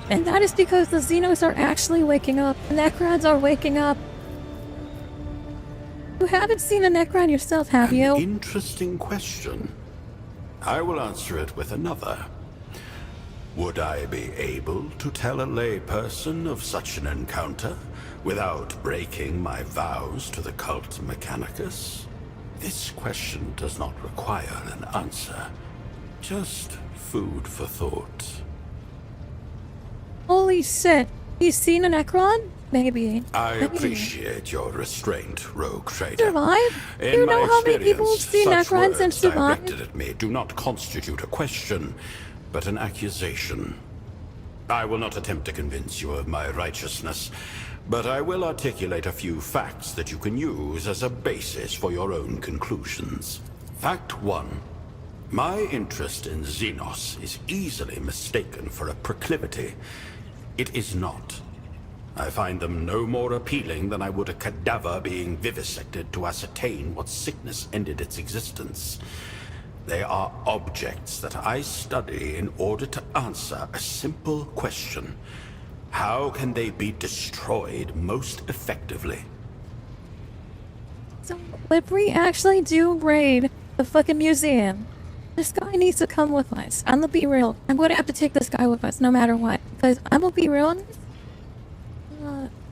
And that is because the Xenos are actually waking up. The Necrons are waking up. You haven't seen a Necron yourself, have you? An interesting question. I will answer it with another. Would I be able to tell a layperson of such an encounter without breaking my vows to the cult Mechanicus? This question does not require an answer. Just food for thought. Holy shit. You've seen a Necron? Maybe. I appreciate your restraint, rogue trader. Survive? In you know my how many people have seen Necrons and survived? Directed at me do not constitute a question, but an accusation. I will not attempt to convince you of my righteousness, but I will articulate a few facts that you can use as a basis for your own conclusions. Fact 1. My interest in Xenos is easily mistaken for a proclivity. It is not. I find them no more appealing than I would a cadaver being vivisected to ascertain what sickness ended its existence. They are objects that I study in order to answer a simple question. How can they be destroyed most effectively? So, if we actually do raid the fucking museum, this guy needs to come with us. I'm gonna be real. I'm gonna have to take this guy with us no matter what. Because I'm gonna be real.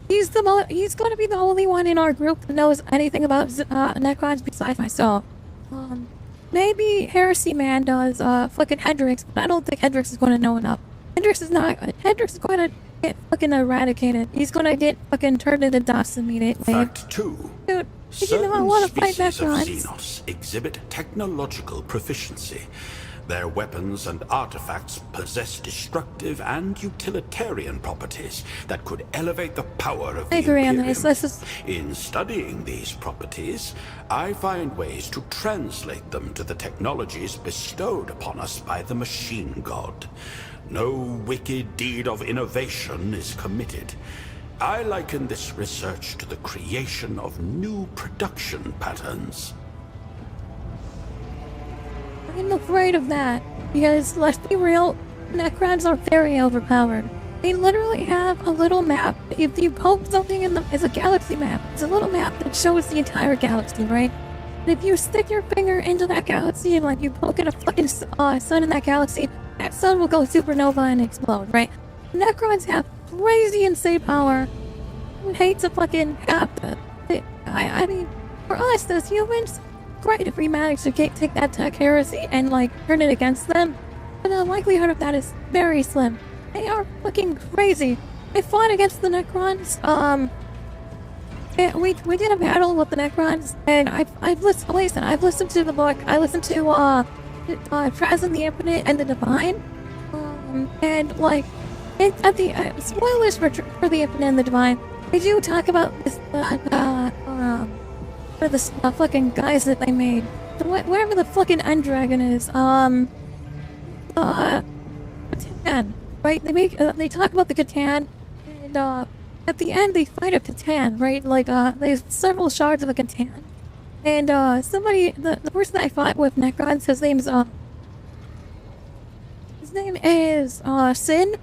He's gonna be the only one in our group that knows anything about Necrons besides myself. Maybe Heresy Man does, fucking Hendrix, but I don't think Hendrix is gonna know enough. Hendrix is gonna get fucking eradicated. He's gonna get fucking turned into dust immediately. Fact 2. Dude, did you know I want to fight Certain Necrons? species of Xenos exhibit technological proficiency. Their weapons and artifacts possess destructive and utilitarian properties that could elevate the power of the I agree on Imperium. this. In studying these properties, I find ways to translate them to the technologies bestowed upon us by the Machine God. No wicked deed of innovation is committed. I liken this research to the creation of new production patterns. I'm afraid of that, because let's be real, Necrons are very overpowered. They literally have a little map. If you poke something in it's a galaxy map. It's a little map that shows the entire galaxy, right? And if you stick your finger into that galaxy and like you poke at a fucking sun in that galaxy, that sun will go supernova and explode, right? Necrons have crazy insane power. I would hate to fucking have to. I mean, for us as humans, great if we manage to take that tech heresy and like turn it against them, but the likelihood of that is very slim. They are fucking crazy. I fought against the Necrons. And we did a battle with the Necrons, and I've listened to the book. I listened to Traz and the Infinite and the Divine, and like at the spoilers for the Infinite and the Divine. They do talk about this for the fucking guys that they made. Whatever the fucking end dragon is. Catan, right? They talk about the Catan, and at the end they fight a Catan, right? Like there's several shards of a Catan, and the person that I fought with Necrons, his name is Sin.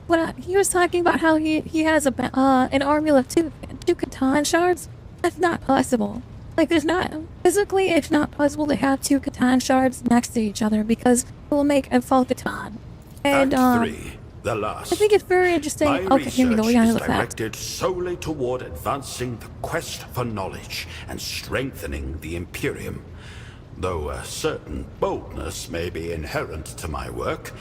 But he was talking about how he has an army of two Catan shards. That's not possible. Like, it's not possible to have two Catan shards next to each other because it will make a full Catan. And, Act 3, the last. I think it's very interesting. My Okay, here we go. We got research the is facts. directed solely toward advancing the quest for knowledge and strengthening the Imperium. Though a certain boldness may be inherent to my work,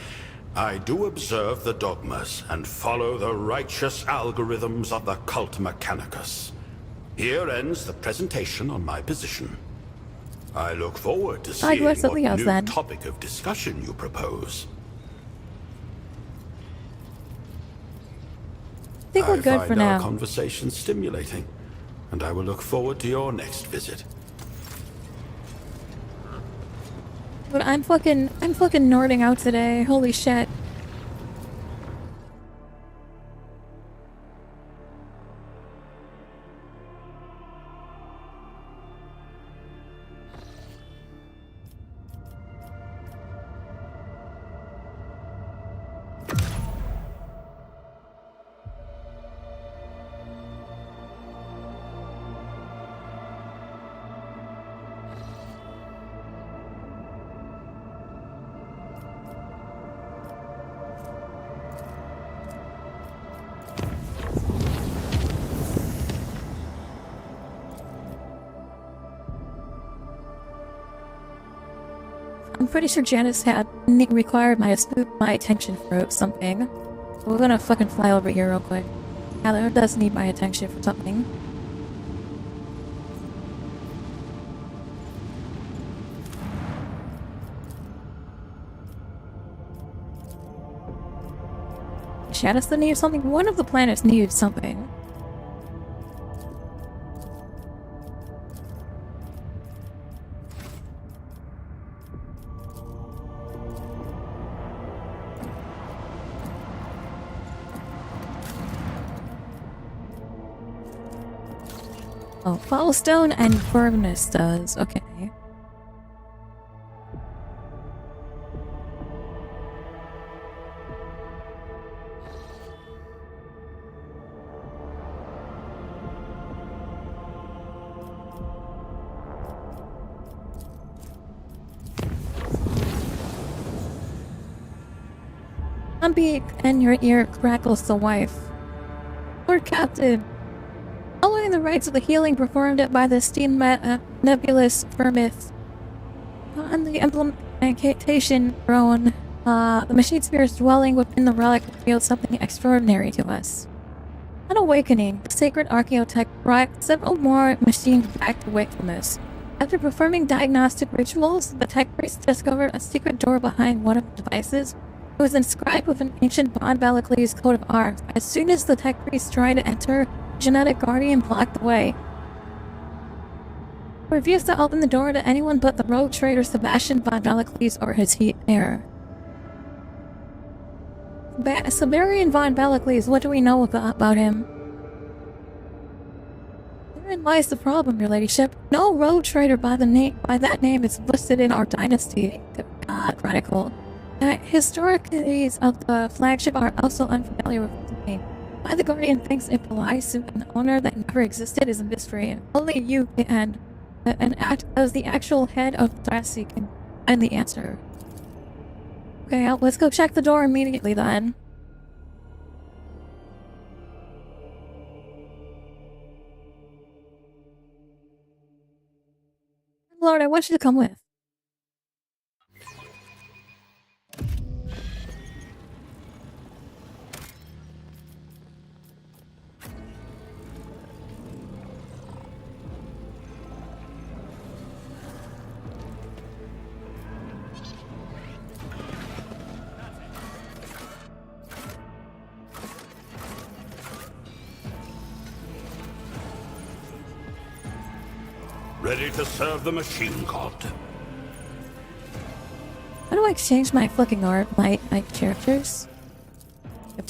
I do observe the dogmas and follow the righteous algorithms of the cult Mechanicus. Here ends the presentation on my position. I look forward to seeing what new topic of discussion you propose. I think we're good for now. I find our conversation stimulating, and I will look forward to your next visit. But I'm fucking nerding out today. Holy shit. I'm pretty sure Janice had required my attention for something. So we're gonna fucking fly over here real quick. Heather does need my attention for something. Shadows that need something? One of the planets needs something. Oh, Foulstone and Firmness does. Okay. Beak and your ear crackles the wife. Lord Captain, following the rites of the healing performed by the steam nebulous Firmith on the implementation throne, the machine spirits dwelling within the relic revealed something extraordinary to us. On awakening, the sacred archaeotech brought several more machines back to wakefulness. After performing diagnostic rituals, the tech priest discovered a secret door behind one of the devices. It was inscribed with an ancient Bond Valaklee's coat of arms. As soon as the tech priest tried to enter, the genetic guardian blocked the way. He refused to open the door to anyone but the rogue traitor Sebastian Von Valaklees or his heir. Siberian Von Valaklees, what do we know about him? Therein lies the problem, your ladyship. No rogue traitor by that name is listed in our dynasty chronicle. Historians of the flagship are also unfamiliar with the name. Why the Guardian thinks it belongs to an owner that never existed is a mystery. Only you and as the actual head of the dynasty can find the answer. Okay, let's go check the door immediately then. Lord, I want you to come with. Ready to serve the machine god. How do I change my fucking art, my characters? I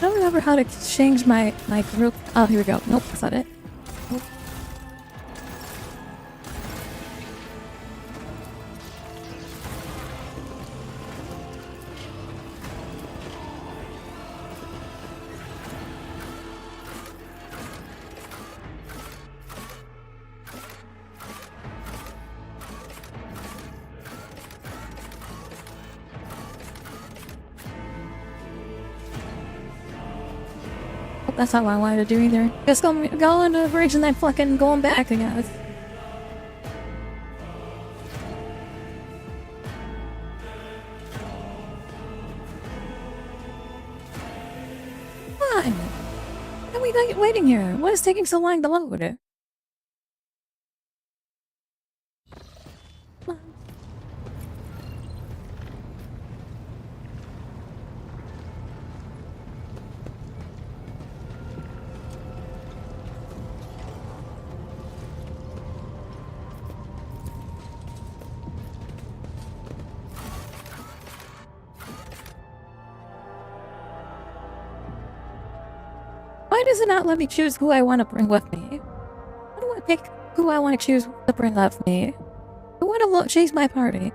don't remember how to change my group. Oh, here we go. Nope, that's not it. Nope. That's not what I wanted to do either. Just go on the bridge and then fucking going back, I guess. Come on! Why are we waiting here? What is taking so long to load? Why does it not let me choose who I want to bring with me? How do I pick who I want to choose to bring with me? I want to change my party.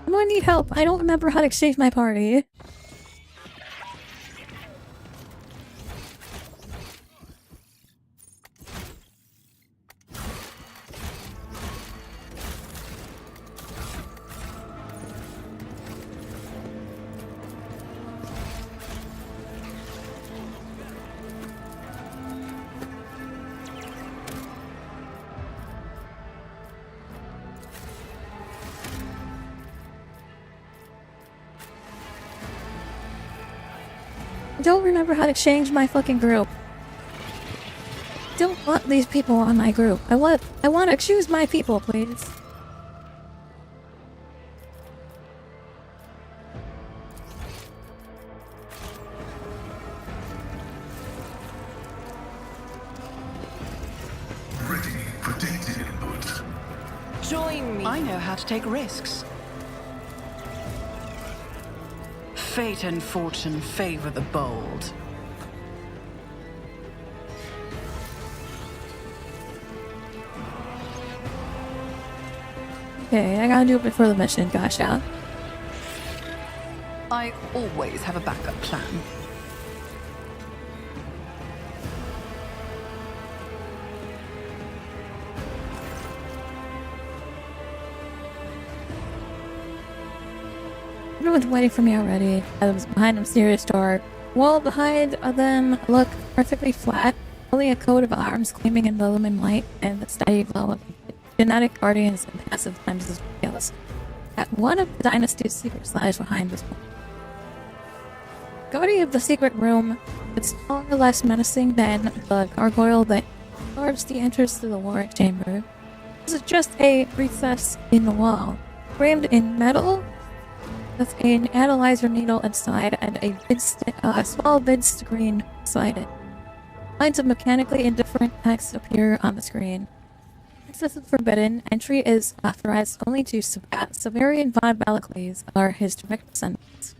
Do I need help? I don't remember how to change my party. I don't remember how to change my fucking group. don't want these people on my group. I want to choose my people, please. Ready for data input. Join me. I know how to take risks. Fate and fortune favor the bold. Okay, I gotta do it before the mission. Gotcha. I always have a backup plan. Everyone's waiting for me already. I was behind a mysterious door. Wall behind them look perfectly flat. Only a coat of arms gleaming in the lumen light and the steady glow of genetic guardians and passive times as reveals. At one of the dynasty's secrets lies behind this wall. Guardian of the secret room, it's far less menacing than the gargoyle that guards the entrance to the war chamber. This is just a recess in the wall, framed in metal, with an analyzer needle inside and a small vid screen beside it. Lines of mechanically indifferent text appear on the screen. Access is forbidden. Entry is authorized only to Severian von Balacles or his direct descendants.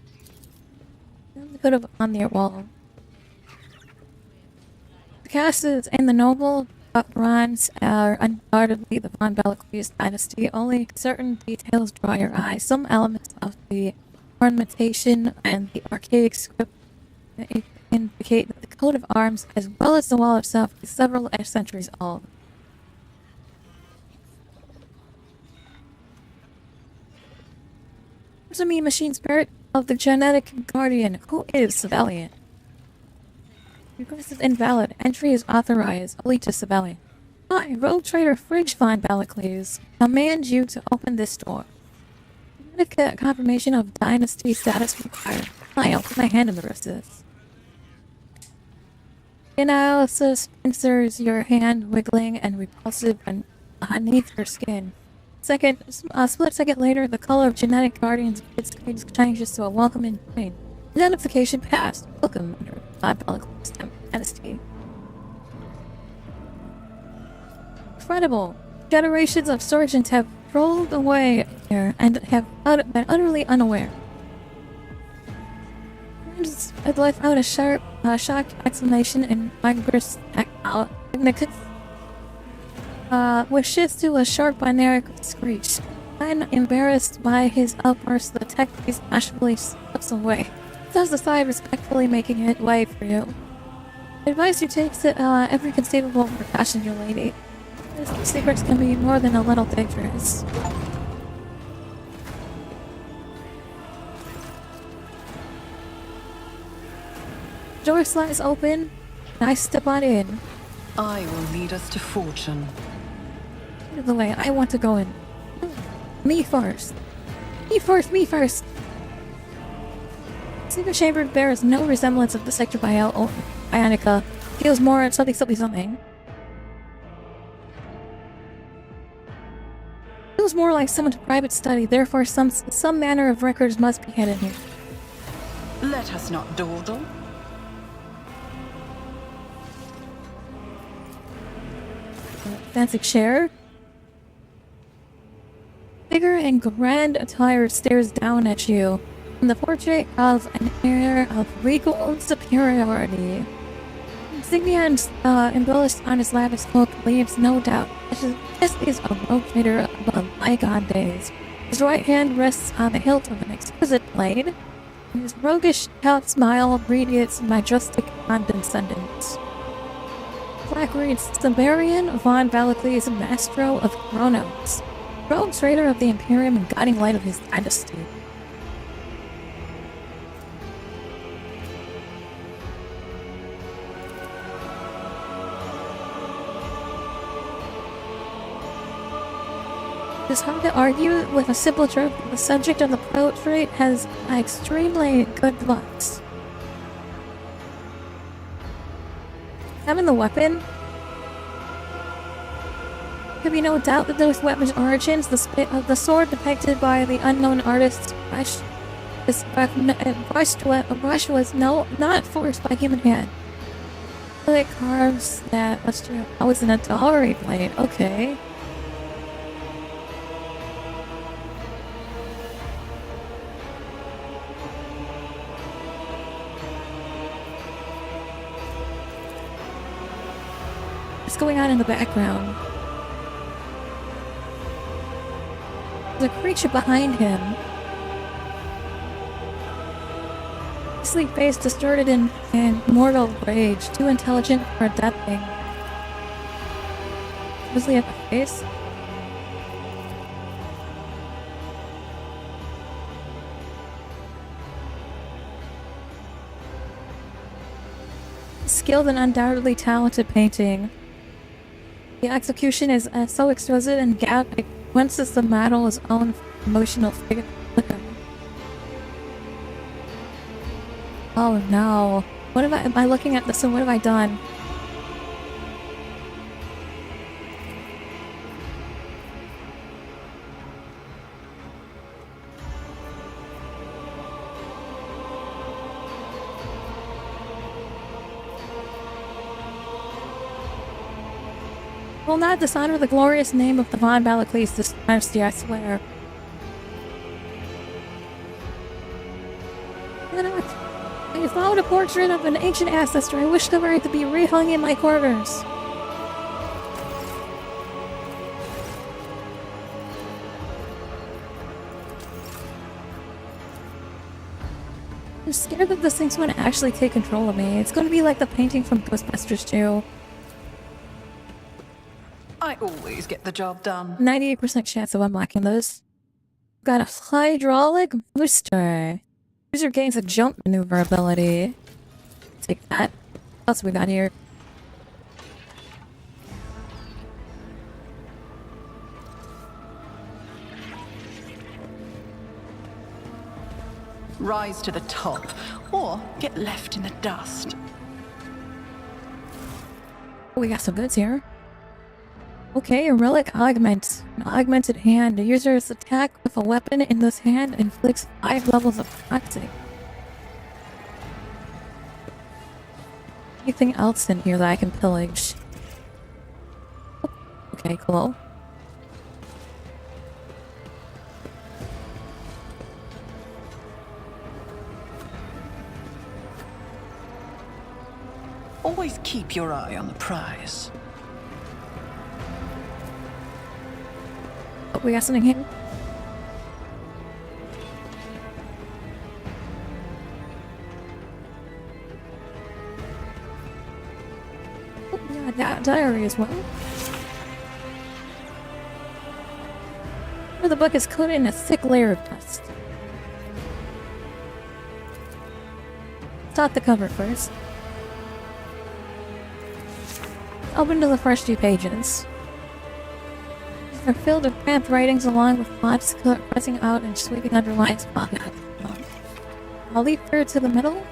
The code on their wall. The castles and the noble bronze are undoubtedly the von Balacles dynasty. Only certain details draw your eye. Some elements of the ornamentation and the archaic script indicate that the coat of arms, as well as the wall itself, is several centuries old. To me, machine spirit of the genetic guardian, who is civilian. Request is invalid. Entry is authorized only to civilian. I, rogue trader Fridge von Balacles, command you to open this door. Genetic confirmation of dynasty status required. I'll put my hand in the rest of this. Analysis pincers your hand wiggling and repulsive beneath your skin. Split second later, the color of genetic guardian's screen changes to a welcoming green. Identification passed. Welcome under Balacles dynasty. Incredible. Generations of surgeons have rolled away here and have been utterly unaware. I let out a sharp, shocked exclamation and Magber's which shifts to a sharp binary screech. Then, embarrassed by his outburst, the tech priest bashfully slips away. Thus aside, respectfully making it way for you. I advise you take every conceivable precaution, your lady. These secrets can be more than a little dangerous. The door slides open, and I step on in. I will lead us to fortune. Out of the way, I want to go in. Me first. Me first, me first! Secret chamber bears no resemblance of the sector or Ionica. Feels more something. Feels more like someone's private study, therefore some manner of records must be hidden here. Let us not dawdle. Fancy chair. Figure in grand attire stares down at you, from the portrait of an air of regal superiority. Insignia embellished on his lavish cloak leaves no doubt. This is a rogue trader of bygone days. His right hand rests on the hilt of an exquisite blade, and his roguish smile radiates majestic condescendence. Black reads Severian von Balacles, Mastro of Chronos, rogue trader of the Imperium and guiding light of his dynasty. It is hard to argue with a simple truth that the subject of the portrait has extremely good looks. Having the weapon, There be no doubt that those weapons' origins, the sword depicted by the unknown artist, brush was not forged by human hand. It carves that. That's true. Oh, it's an Atari blade. Okay. What's going on in the background? There's a creature behind him. Sleep face distorted in mortal rage, too intelligent for a death thing. Mostly at the face. Skilled and undoubtedly talented painting. The execution is so exquisite and it glimpses the model's own emotional figure. Oh no. Am I looking at this and what have I done? Will not dishonor the glorious name of the Von Balakles this dynasty, I swear. I found a portrait of an ancient ancestor. I wish the right to be rehung in my quarters. I'm scared that this thing's going to actually take control of me. It's going to be like the painting from Ghostbusters 2. I always get the job done. 98% chance of unlocking those. Got a hydraulic booster. User gains a jump maneuver ability. Take that. What else we got here? Rise to the top, or get left in the dust. We got some goods here. Okay, a relic augment. An augmented hand. The user's attack with a weapon in this hand inflicts 5 levels of toxic. Anything else in here that I can pillage? Okay, cool. Always keep your eye on the prize. Oh, we got something here. Oh, yeah, that diary as well. The book is coated in a thick layer of dust. Start the cover first. Open to the first few pages. They're filled with cramped writings along with fonts pressing out and sweeping underlines. I'll leap through to the middle.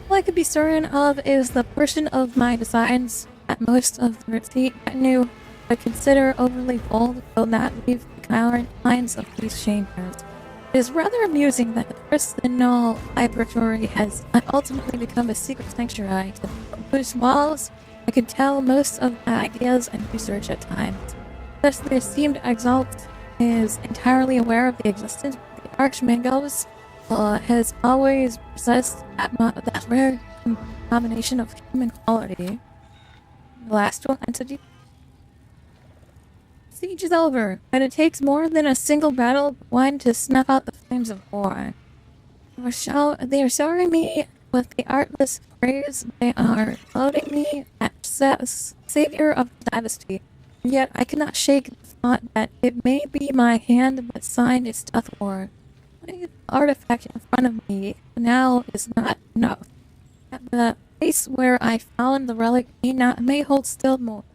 All I could be certain of is the portion of my designs that most of the receipt knew but consider overly bold will not leave the current lines of these chambers. It is rather amusing that the first and all laboratory has ultimately become a secret sanctuary whose walls I could tell most of my ideas and research at times. Thus, the esteemed Exalt is entirely aware of the existence of the Archmangos, has always possessed that rare combination of human quality. The last one, entity. Siege is over, and it takes more than a single battle one to snuff out the flames of war. They are showering me with the artless praise. They are loading me as savior of the dynasty. Yet I cannot shake the thought that it may be my hand that signed its death warrant. The artifact in front of me now is not enough. At the place where I found the relic may hold still more.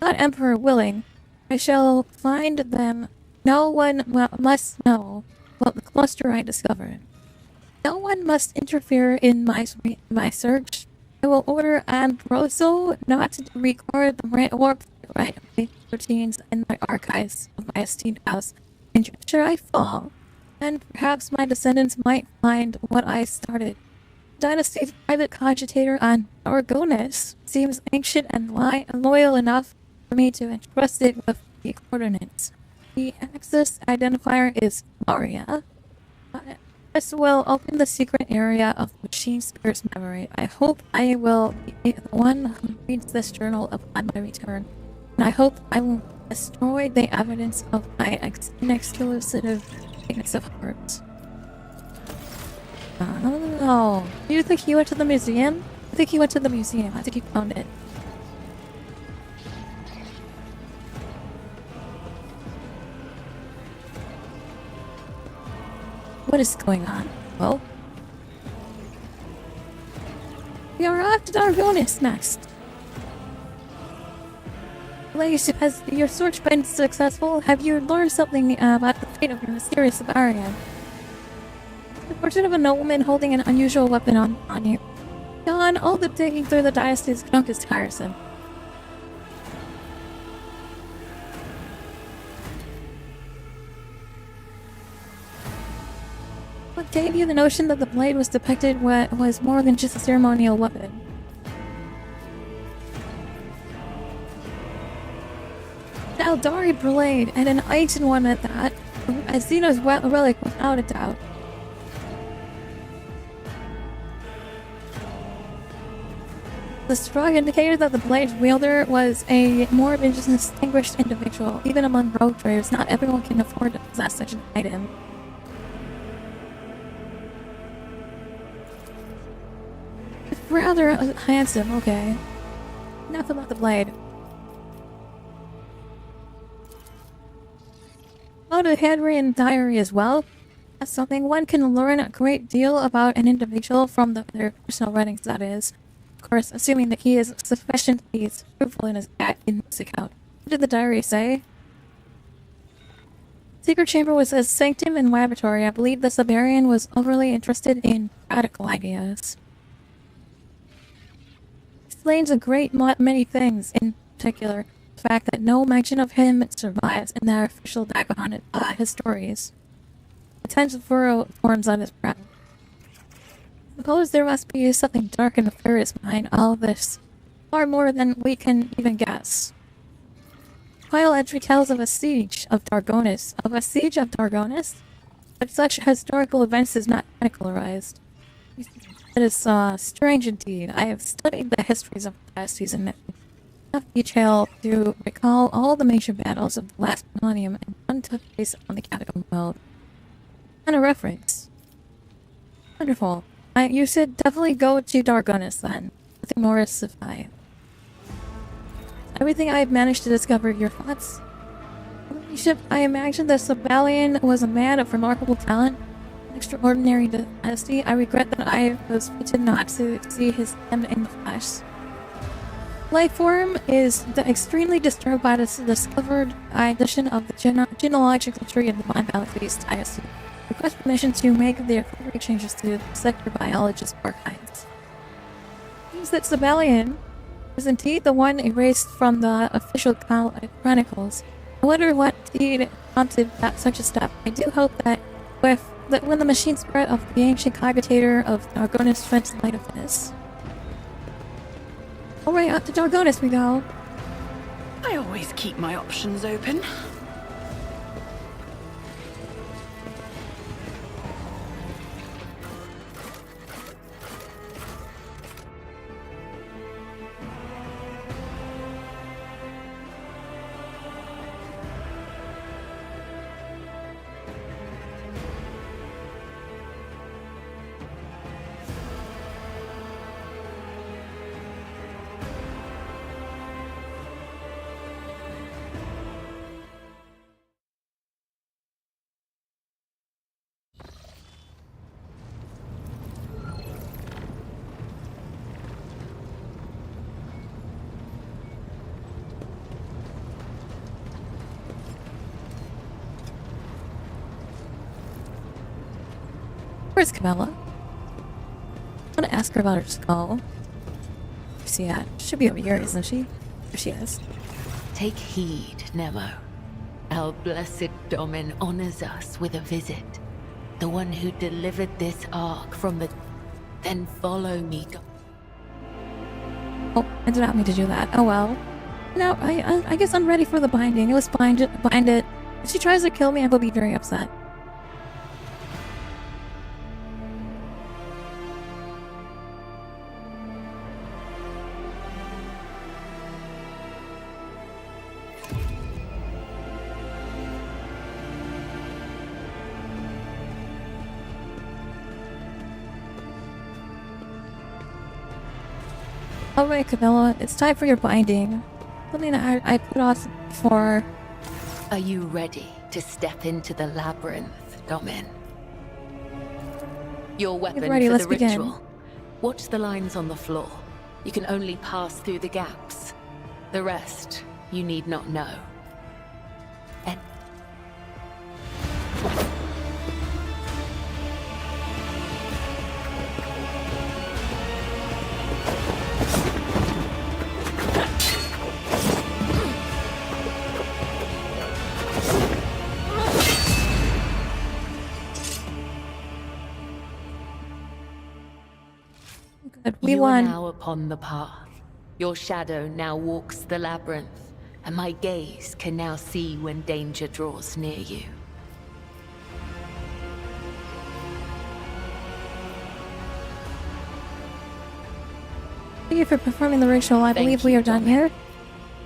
God Emperor willing, I shall find them. No one must know what the cluster I discovered. No one must interfere in my search. I will order Ambroso not to record the warp through. right away routines in my archives of my esteemed house, and should I fall, and perhaps my descendants might find what I started. Dynasty's private cogitator on Argonis seems ancient and loyal enough for me to entrust it with the coordinates. The access identifier is Maria. This will open the secret area of the Machine Spirit's memory. I hope I will be the one who reads this journal upon my return, and I hope I will destroy the evidence of my inexclusive greatness of heart. Oh, do you think he went to the museum? I think he went to the museum. I think he found it. What is going on? Well, we are off to Dargonis next. Ladies, has your search been successful? Have you learned something about the fate of your mysterious Bavarian? The portrait of a nobleman holding an unusual weapon on you. John, all the digging through the dynasty's junk is tiresome. What gave you the notion that the blade was depicted was more than just a ceremonial weapon? The Eldari blade, and an ancient one at that. A Xeno's relic without a doubt. The strong indicator that the blade's wielder was a more than just distinguished individual. Even among rogue traders, not everyone can afford to possess such an item. Rather handsome, okay. Enough about the blade. Oh, the handwritten diary as well. That's something one can learn a great deal about an individual from their personal writings, that is. Of course, assuming that he is sufficiently truthful in his account. What did the diary say? Secret chamber was a sanctum and laboratory. I believe the Siberian was overly interested in radical ideas. Explains a great many things, in particular the fact that no mention of him survives in their official Dagon histories. The tension furrow forms on his brow. Suppose there must be something dark and nefarious behind all this, far more than we can even guess. File entry tells of a siege of Dargonis. Of a siege of Dargonis? But such historical events is not chroniclerized. It is strange indeed. I have studied the histories of the past season in enough detail to recall all the major battles of the last millennium, and one took place on the Catacomb world. And a reference. Wonderful. You should definitely go to Dargonis then. Nothing more is suffice. Everything I have managed to discover, your thoughts? Bishop, I imagine that Sabalian was a man of remarkable talent, extraordinary dynasty. I regret that I was fated not to see his end in the flesh. Life form is extremely disturbed by this discovered addition of the genealogical tree of the Von Valaklees dynasty. Request permission to make the appropriate changes to the sector biologist archives. Seems that Sabalian was indeed the one erased from the official chronicles. I wonder what indeed prompted such a step. I do hope that when the machine spirit of the ancient cogitator of Dargonis sheds light of this. Alright, up to Dargonis we go. I always keep my options open. Where's Camilla? I want to ask her about her skull. Where's she at? She should be over here, isn't she? There she is. Take heed, Nemo. Our blessed Domin honors us with a visit. The one who delivered this ark from the... Then follow me, Oh, I did not mean to do that. Oh well. No, I guess I'm ready for the binding. It was bind it. If she tries to kill me, I will be very upset. Alright, Camilla, it's time for your binding. Something that I put off for... Are you ready to step into the labyrinth, Domin? Your weapon ready, for let's the begin. ritual. Watch the lines on the floor. You can only pass through the gaps. The rest, you need not know. And We you won. are now upon the path. Your shadow now walks the labyrinth, and my gaze can now see when danger draws near you. Thank you for performing the ritual. I Thank believe we you, are done Domin. here.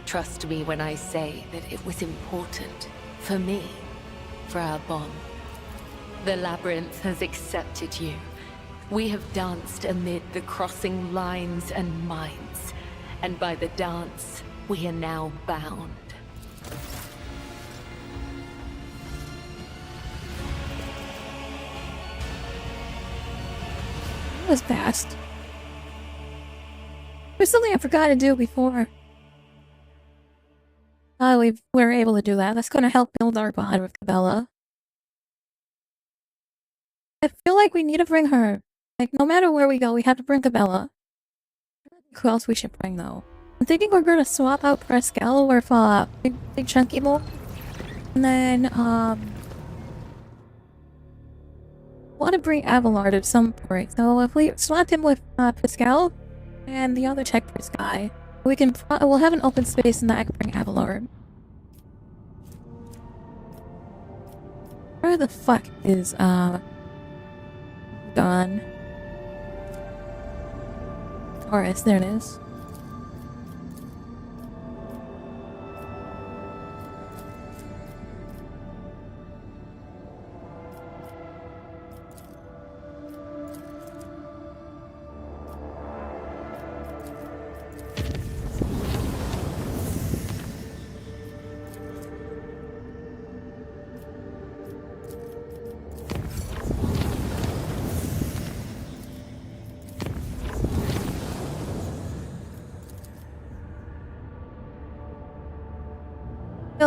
Trust me when I say that it was important for me, for our bond. The labyrinth has accepted you. We have danced amid the crossing lines and minds, and by the dance, we are now bound. That was fast. There's something I forgot to do before. We were able to do that. That's going to help build our bond with Cabela. I feel like we need to bring her. Like, no matter where we go, we have to bring Cabela. Who else we should bring, though? I'm thinking we're going to swap out Prescal with Big Chunky Bull. And then, want to bring Abelard at some point. So if we swap him with Pascal and the other tech priest guy, we can we'll have an open space and then I can bring Abelard. Where the fuck is gone? Taurus, there it is.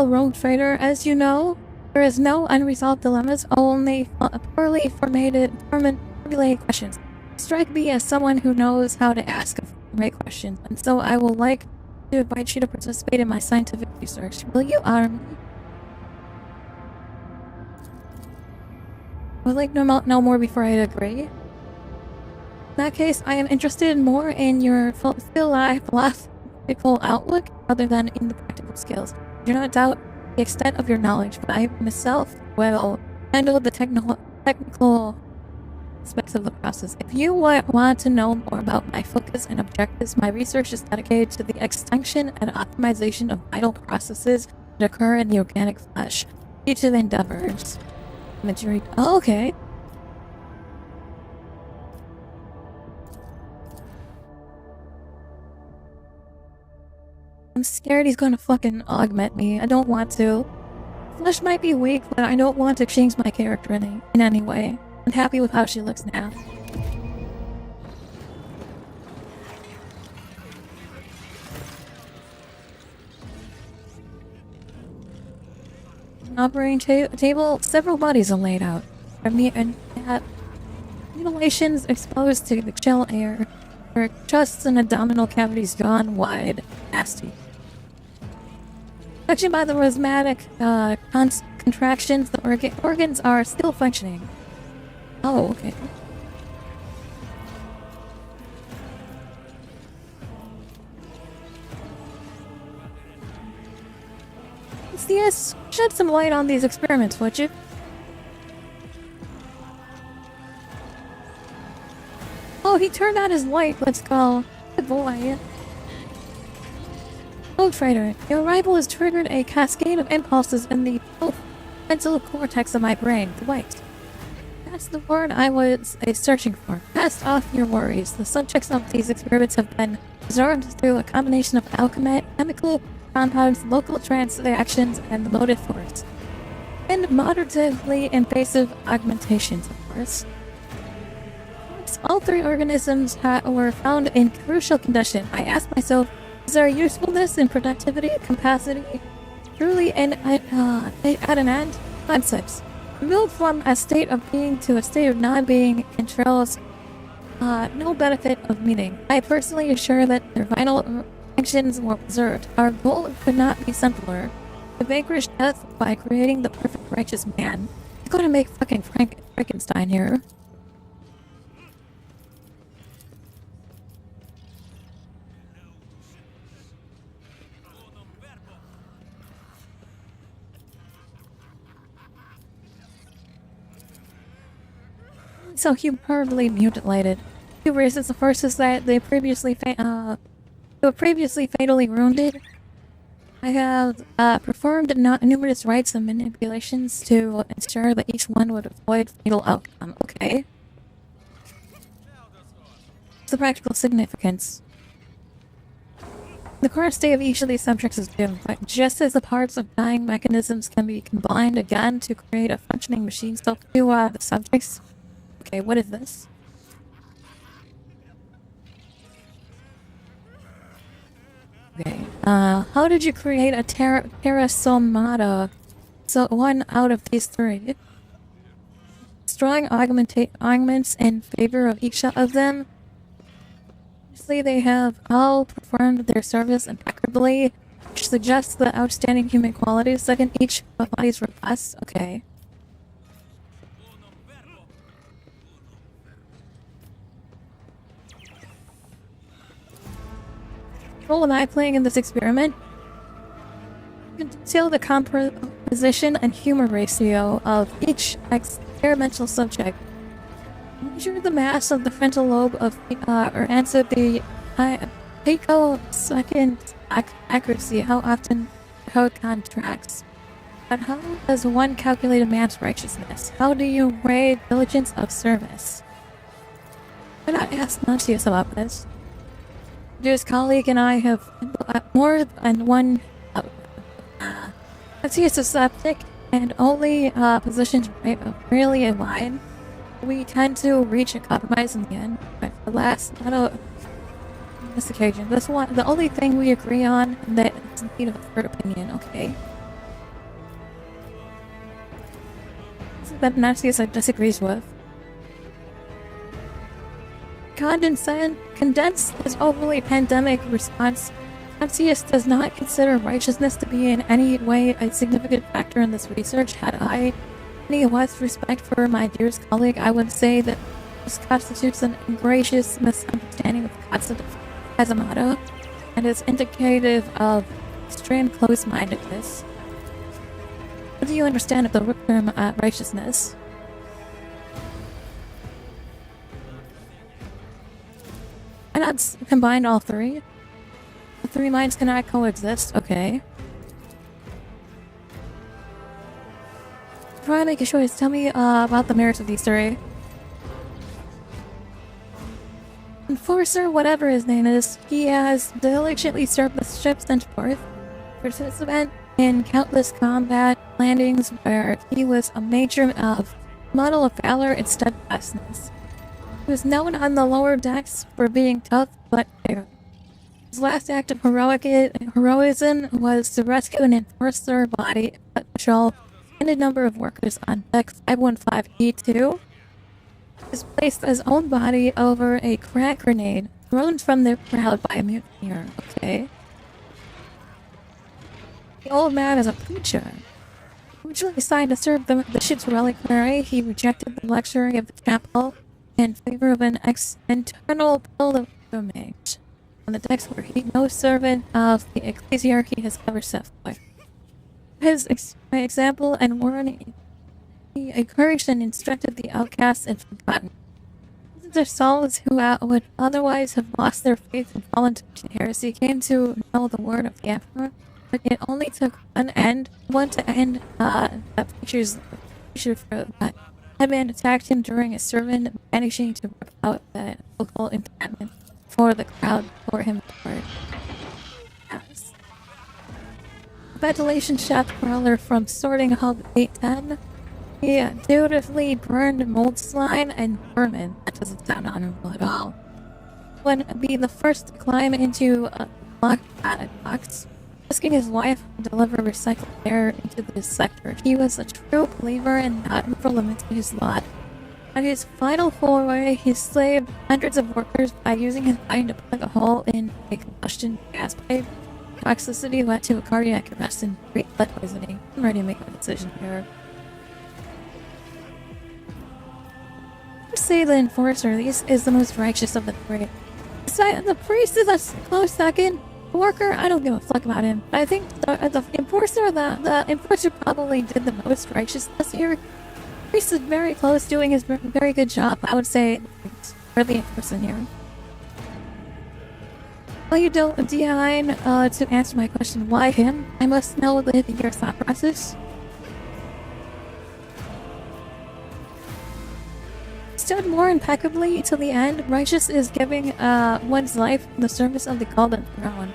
Rogue Trader, as you know, there is no unresolved dilemmas, only poorly formulated questions. Strike me as someone who knows how to ask the right questions, and so I will like to invite you to participate in my scientific research. Will you arm me? I would like to know more before I agree. In that case, I am interested more in your philosophical outlook other than in the practical skills. I do not doubt the extent of your knowledge, but I myself will handle the technical aspects of the process. If you want to know more about my focus and objectives, my research is dedicated to the extension and optimization of vital processes that occur in the organic flesh. Future endeavors. Oh, okay. I'm scared he's gonna fucking augment me. I don't want to. Flesh might be weak, but I don't want to change my character in any way. I'm happy with how she looks now. Operating table, several bodies are laid out. Mutilations exposed to the chill air. Their chests and abdominal cavities gone wide. Nasty. Judging by the rheumatic contractions, the organs are still functioning. Oh, okay. Yes, shed some light on these experiments, would you? Oh, he turned on his light. Let's go. Good boy. Oh, traitor. Your arrival has triggered a cascade of impulses in the mental cortex of my brain. The white. That's the word I was searching for. Cast off your worries. The subjects of these experiments have been observed through a combination of chemical compounds, local trance reactions, and the motive force. And moderatively invasive augmentations, of course. All three organisms were found in crucial condition. I asked myself, is there usefulness and productivity, capacity, truly at an end? Concepts. Moved from a state of being to a state of non-being controls no benefit of meaning. I personally assure that their vital functions were preserved. Our goal could not be simpler. To vanquish death by creating the perfect righteous man. I'm gonna make fucking Frankenstein here. So humorously mutilated. Two reasons. The first is that they were previously fatally wounded. I have performed numerous rites and manipulations to ensure that each one would avoid fatal outcome. Okay. What's the practical significance? The current state of each of these subjects is doomed, but just as the parts of dying mechanisms can be combined again to create a functioning machine, so do the subjects. Okay, what is this? Okay, how did you create a Terra Somata? So one out of these three. Strong augments in favor of each of them. Obviously, they have all performed their service impeccably, which suggests the outstanding human qualities. Second, each body is robust. Okay. Role am I playing in this experiment? You can detail the composition and humor ratio of each experimental subject. Measure the mass of the frontal lobe of, or answer the picosecond accuracy, how it contracts. But how does one calculate a man's righteousness? How do you weigh diligence of service? Why not ask Nautius about this? His colleague and I have more than one. Nautius is septic and only positions really in line. We tend to reach a compromise in the end, but this occasion, this one, the only thing we agree on that is in need of a third opinion. Okay. That Nautius disagrees with. Condense his overly pandemic response. Nautius does not consider righteousness to be in any way a significant factor in this research. Had I any less respect for my dearest colleague, I would say that this constitutes an ingracious misunderstanding of the concept of Kazamata and is indicative of extreme close-mindedness. What do you understand of the term righteousness? Why not combine all three? The three minds cannot coexist. Okay. Try to make a choice. Tell me about the merits of these three. Enforcer, whatever his name is, he has diligently served the ship's forth, participant in countless combat landings where he was a major model of valor and steadfastness. He was known on the lower decks for being tough but fair. His last act of heroism was to rescue and enforce their body patrol and a number of workers on deck 515E2. He placed his own body over a crack grenade thrown from the crowd by a mutineer. Okay. The old man is a preacher. Originally assigned to serve the ship's reliquary, he rejected the luxury of the chapel in favor of an internal pilgrimage on the decks where no servant of the ecclesiarchy has ever set foot. His example and warning, he encouraged and instructed the outcasts and forgotten. Their souls who would otherwise have lost their faith and fallen to heresy came to know the word of the Emperor, but it only took one to end that preacher for that headman attacked him during a sermon, managing to rip out the local encampment for the crowd before him apart. Yes. Ventilation shaft crawler from sorting hub 810. He dutifully burned mold slime and vermin. That doesn't sound honorable at all. Would be the first to climb into a locked box, asking his wife to deliver recycled air into this sector. He was a true believer and not limited to his lot. On his final foray, he slaved hundreds of workers by using his mind to plug a hole in a combustion gas pipe. Toxicity led to a cardiac arrest and great blood poisoning. I'm ready to make a decision here. Say the enforcer is the most righteous of the three. The priest is a close second. The worker, I don't give a fuck about him. But I think the enforcer probably did the most righteousness here. The priest is very close, doing his very good job. I would say for the enforcer here. Well, you don't decline to answer my question, why him? I must know your thought process. Stood more impeccably till the end. Righteous is giving one's life in the service of the Golden Throne.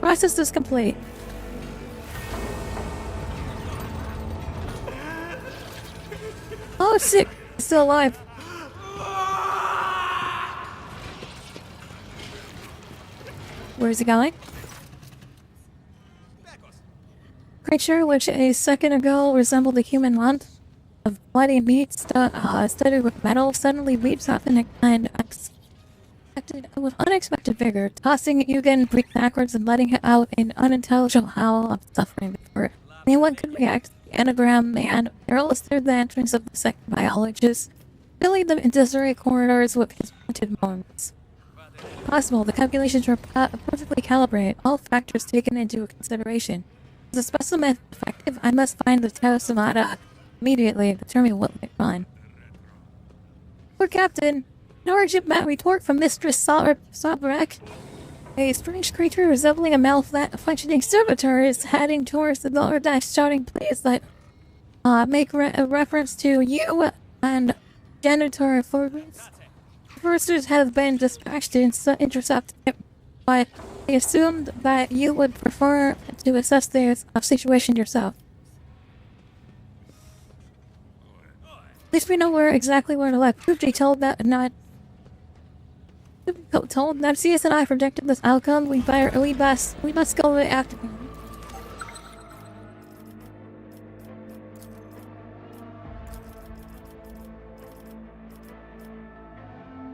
Process is complete. Oh, sick! Still alive. Where's he going? Creature which a second ago resembled a human lump of bloody meat studded with metal suddenly leaps up and acted with unexpected vigor, tossing Eugen backwards and letting out an unintelligible howl of suffering before anyone could react. The anagram man barrels through the entrance of the second biologist, filling the disarray corridors with his pointed moans. Possible, the calculations were perfectly calibrated, all factors taken into consideration. Is the specimen effective? I must find the Taosomata immediately, determine what might find. Lord Captain, an urgent retort from Mistress Sabrek. A strange creature resembling a malfunctioning servitor is heading towards the lower deck, shouting please that make a reference to you and janitor Forbes. Foresters have been dispatched to intercept it, but I assumed that you would prefer to assess the situation yourself. At least we know exactly where to look. Pooji told that CS and I predicted this outcome. We must go after him.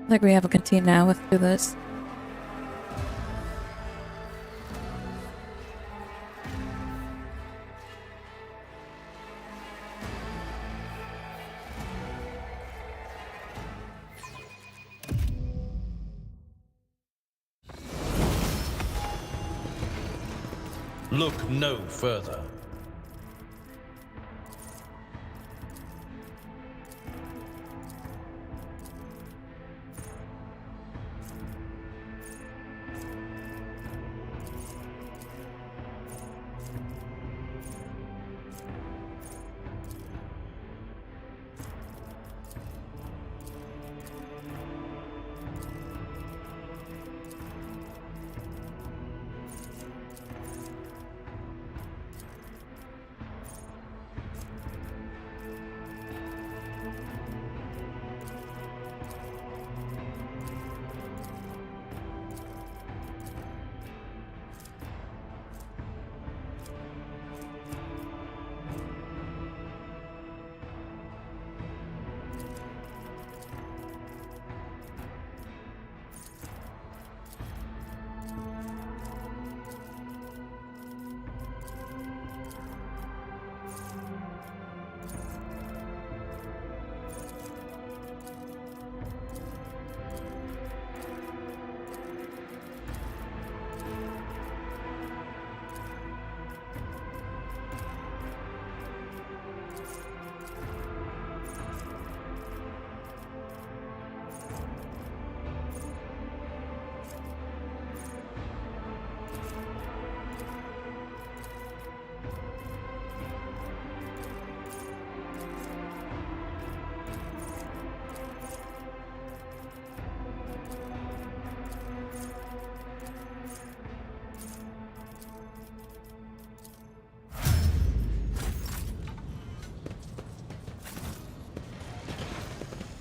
I think we have a canteen now. Let's do this. Look no further.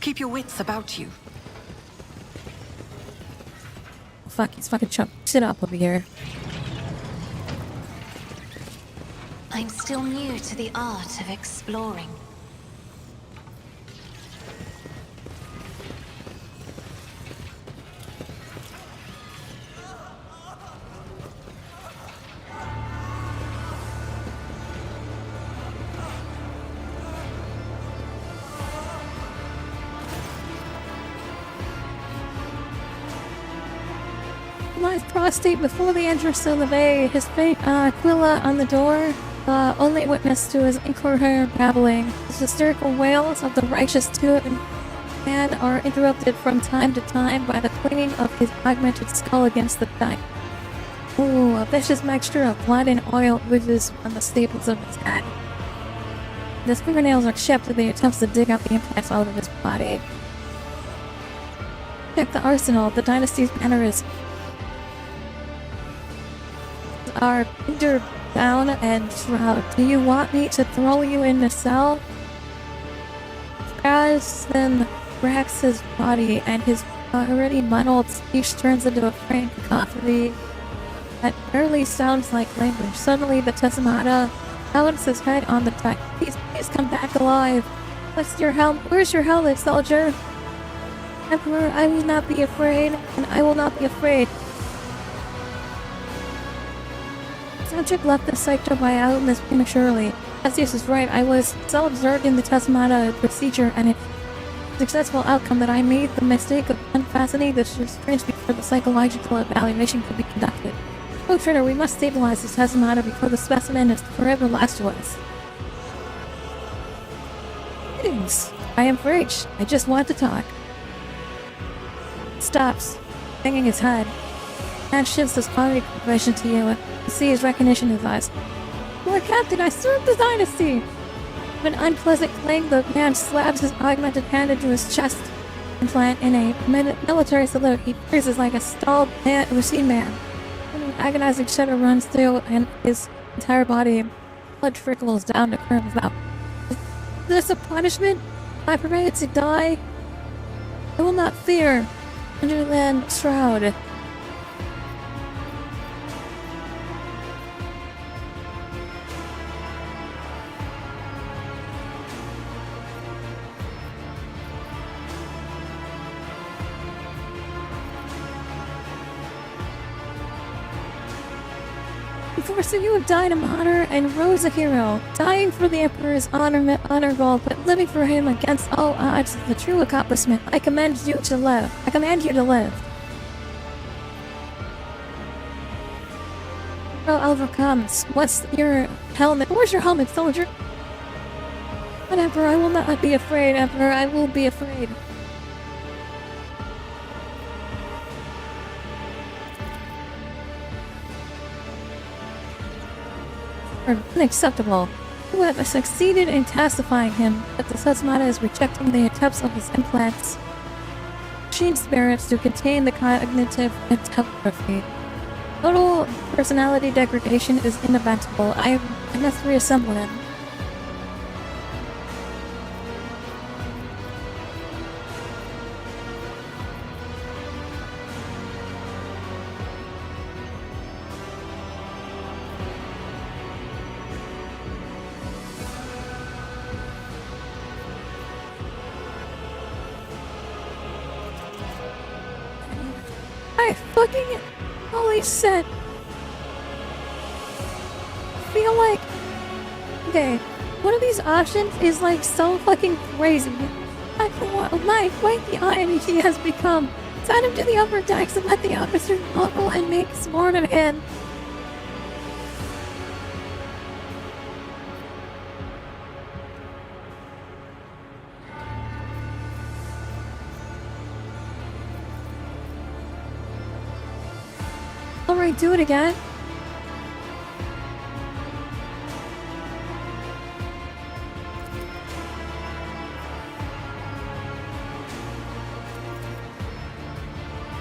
Keep your wits about you. Fuck, he's fucking chump. Sit up over here. I'm still new to the art of exploring. Live prostate before the entrance of the bay. His fate, Aquila on the door. Only witness to his incoherent babbling. The hysterical wails of the righteous two man are interrupted from time to time by the clanging of his augmented skull against the thigh. Ooh, a vicious mixture of blood and oil oozes on the staples of his head. His fingernails are chipped as he attempts to dig out the implants out of his body. Check the arsenal. The dynasty's banner is are pinned down and shroud. Do you want me to throw you in the cell? As then cracks his body and his already muddled speech turns into a frank cacophony that barely sounds like language. Suddenly the Tessamata balances his head on the deck. Please come back alive. Where's your helmet, soldier? Emperor, I will not be afraid, and I will not be afraid. Subject left the sector by illness prematurely. Asius is right, I was so absorbed in the Tessamata procedure and its successful outcome that I made the mistake of unfastening the restraints before the psychological evaluation could be conducted. Oh, Trader, we must stabilize the Tessamata before the specimen is forever lost to us. Greetings. I am Fridge. I just want to talk. Stops, hanging his head. And shifts his body confession to you. You see his recognition in his eyes. Lord Captain, I serve the dynasty! With an unpleasant clang, the man slabs his augmented hand into his chest implant in a military salute. He freezes like a stalled machine man. And an agonizing shudder runs through and his entire body. Blood trickles down the curve of his mouth. Is this a punishment? Am I permitted to die? I will not fear. Underland shroud. So you have died a martyr and rose a hero. Dying for the Emperor's honorable, but living for him against all odds is the true accomplishment. I command you to live. Earl Elver comes. What's your helmet? Where's your helmet, soldier? But Emperor, I will not be afraid. Emperor, I will be afraid. Unacceptable. You have succeeded in pacifying him, but the Tessamata is rejecting the attempts of his implants. Machine spirits to contain the cognitive entropy. Total personality degradation is inevitable. I must reassemble him. Fucking holy shit. I feel like okay, one of these options is like so fucking crazy. I my quite the irony he has become. Send him to the upper decks and let the officers buckle and make smart of him. Alright, do it again.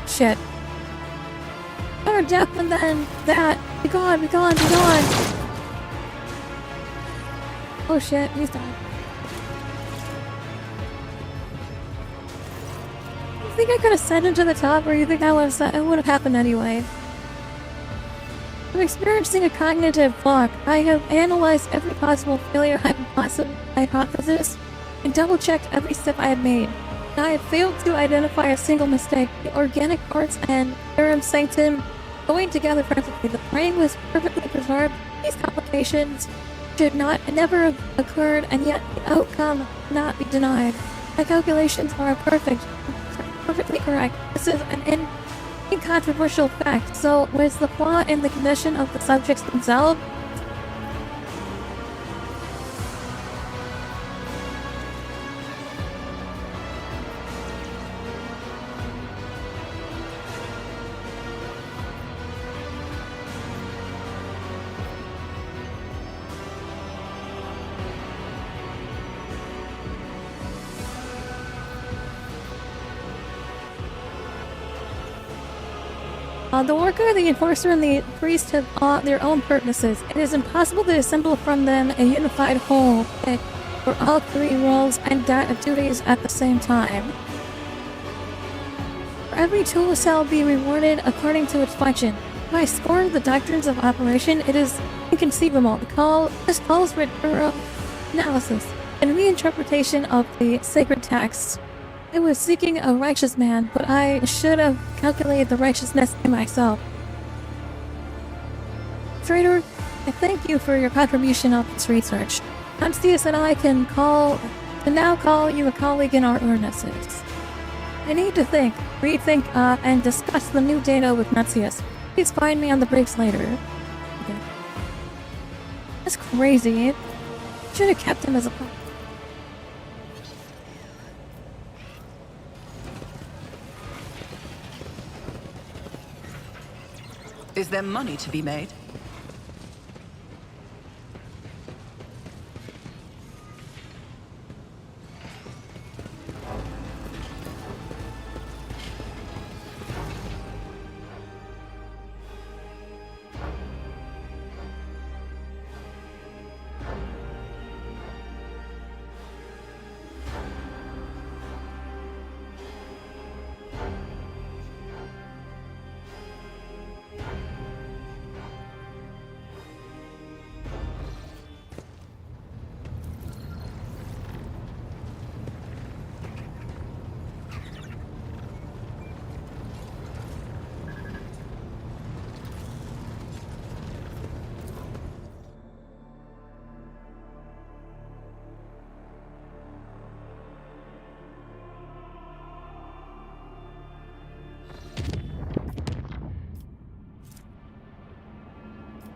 Shit. Better death than that. Be gone, be gone, be gone. Oh shit, he's died. think I could have sent him to the top, or you think it would have happened anyway? I'm experiencing a cognitive block. I have analyzed every possible failure hypothesis and double-checked every step I have made. I have failed to identify a single mistake. The organic parts and Arum Sanctum going together perfectly. The brain was perfectly preserved. These complications should never have occurred, and yet the outcome cannot be denied. My calculations are perfectly correct. This is an incontroversial fact. So, was the flaw in the condition of the subjects themselves? The worker, the enforcer, and the priest have their own purposes. It is impossible to assemble from them a unified whole for all three roles and duties at the same time. For every tool shall be rewarded according to its function. If I scorn the doctrines of operation, it is inconceivable. This calls for thorough analysis and reinterpretation of the sacred texts. I was seeking a righteous man, but I should have calculated the righteousness in myself. Trader, I thank you for your contribution of this research. Constius and I can now call you a colleague in our earnests. I need to rethink, and discuss the new data with Nuncius. Please find me on the breaks later. Okay. That's crazy. Should have kept him as a pup. Is there money to be made?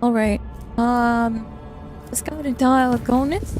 Alright, let's go to Diagonus.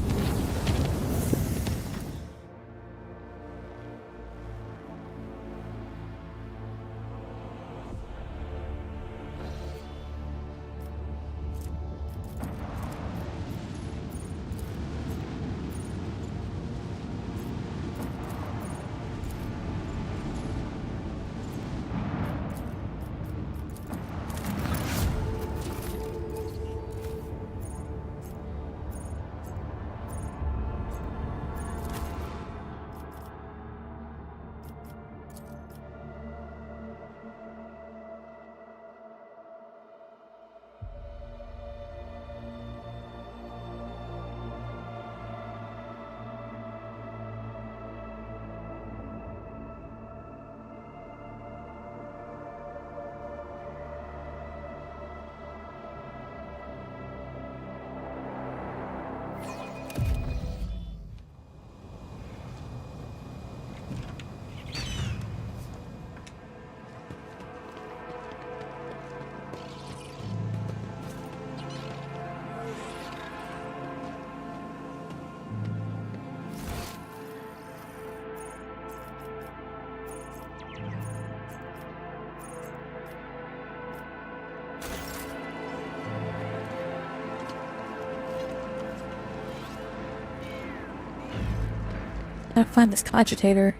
Gotta find this cogitator.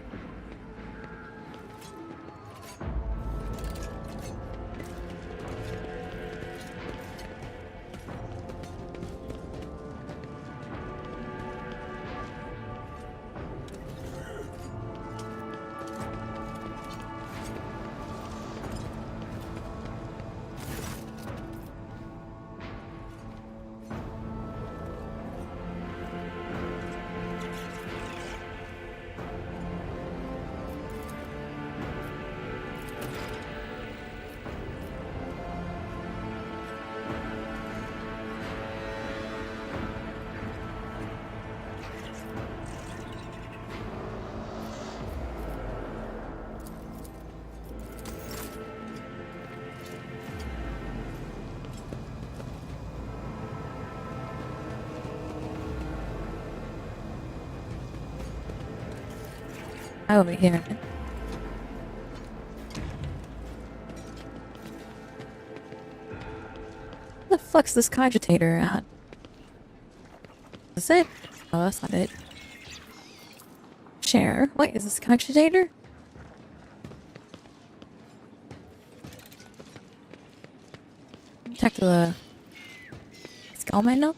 over here. Where the fuck's this cogitator at? Is it? Oh, that's not it. Chair. Wait, is this cogitator? Talk to the skullman now?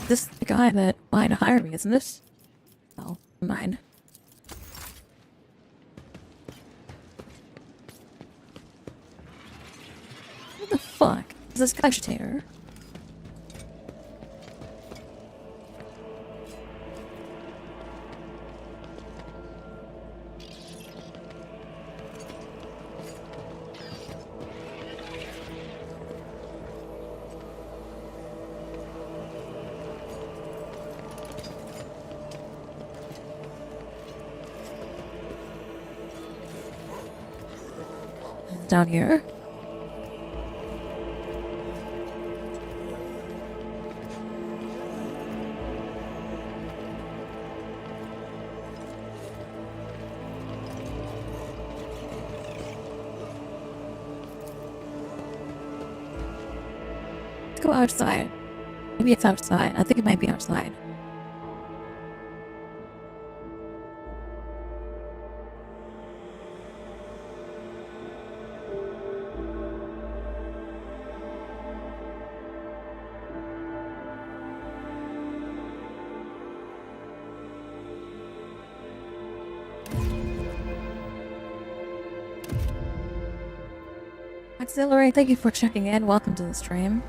This is the guy that wanted to hire me, isn't this? Oh, never mind. What the fuck is this cogitator? Down here. Let's go outside. Maybe it's outside. I think it might be outside. Auxiliary, thank you for checking in. Welcome to the stream.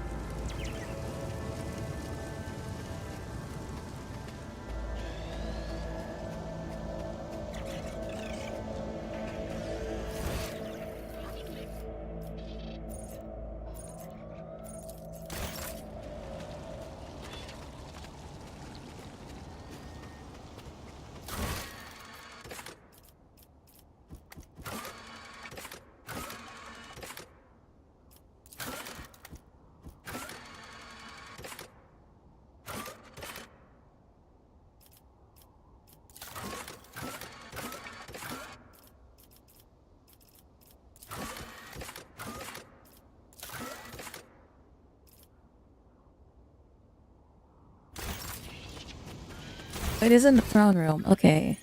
It is in the throne room. Okay.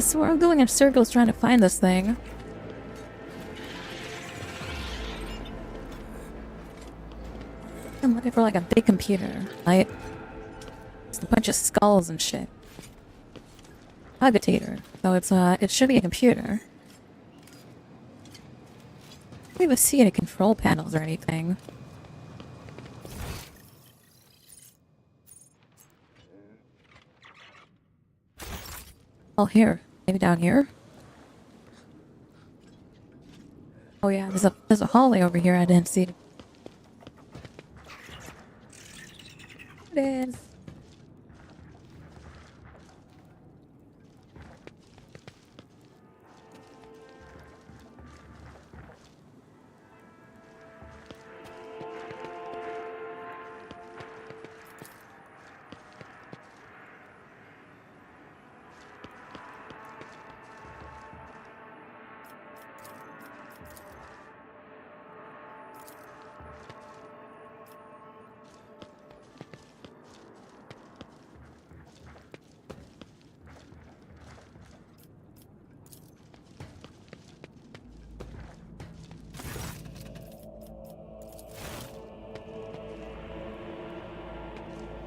So I'm going in circles trying to find this thing. I'm looking for like a big computer, right? Just a bunch of skulls and shit. Agitator. So it should be a computer. I don't even see any control panels or anything. Oh, here. Maybe down here? Oh yeah, there's a hallway over here I didn't see. It is.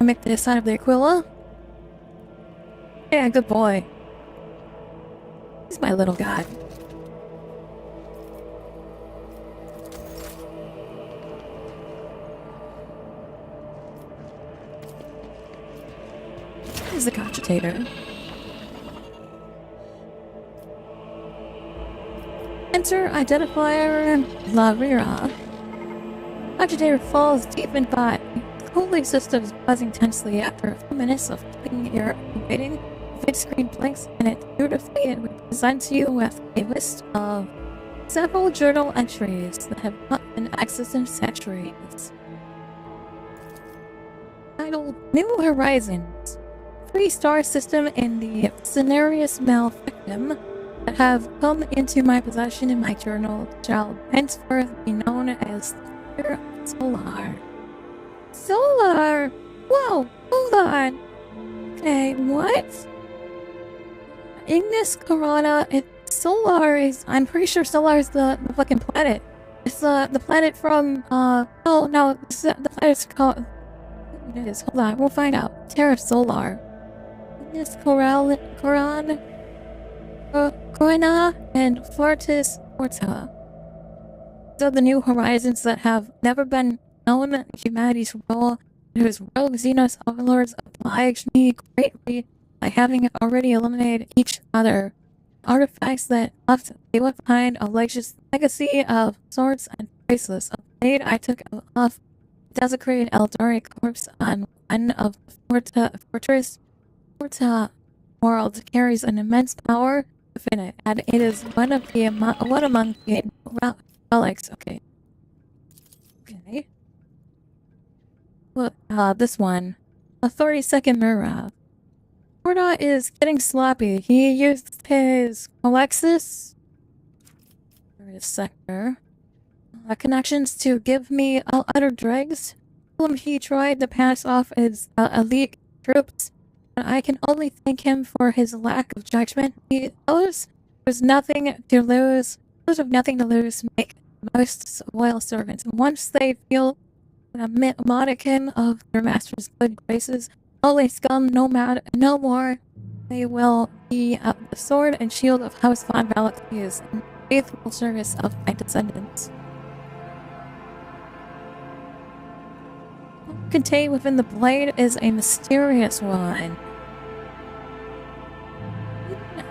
Make this sign of the Aquila. Yeah, good boy. He's my little god. Here's the cogitator. Enter identifier Lavira. Cogitator falls deep in thought. Cooling system is buzzing tensely after a few minutes of keeping your waiting. The vid screen blinks and it beautifully it presents you with a list of several journal entries that have not been accessed in centuries. Titled New Horizons. 3-star system in the Scenarius Malfictum that have come into my possession in my journal shall henceforth be known as the Solar. Solar! Whoa, hold on. Okay, what? Ignis Corona, Solar is, I'm pretty sure Solar is the fucking planet. It's the planet from, oh no, the planet's called, it is, hold on, we'll find out. Terra Solar. Ignis Corona, and Fortis Forta. So the new horizons that have never been known humanity's role, whose rogue Xenos overlords obliged me greatly by having already eliminated each other. Artifacts that they left behind a legacy of swords and bracelets. A blade I took off a desecrated Eldari corpse on one of the Forta worlds carries an immense power within it, and it is one among the relics. Okay. Okay. Look, this one. A 32nd Murav. Porta is getting sloppy. He used his Alexis or his sector connections to give me utter dregs. He tried to pass off his elite troops, but I can only thank him for his lack of judgment. Those have nothing to lose make most loyal servants. Once they feel a modicum of their master's good graces, only scum no more. They will be the sword and shield of House Von Valaklius in faithful service of my descendants. Contained within the blade is a mysterious one.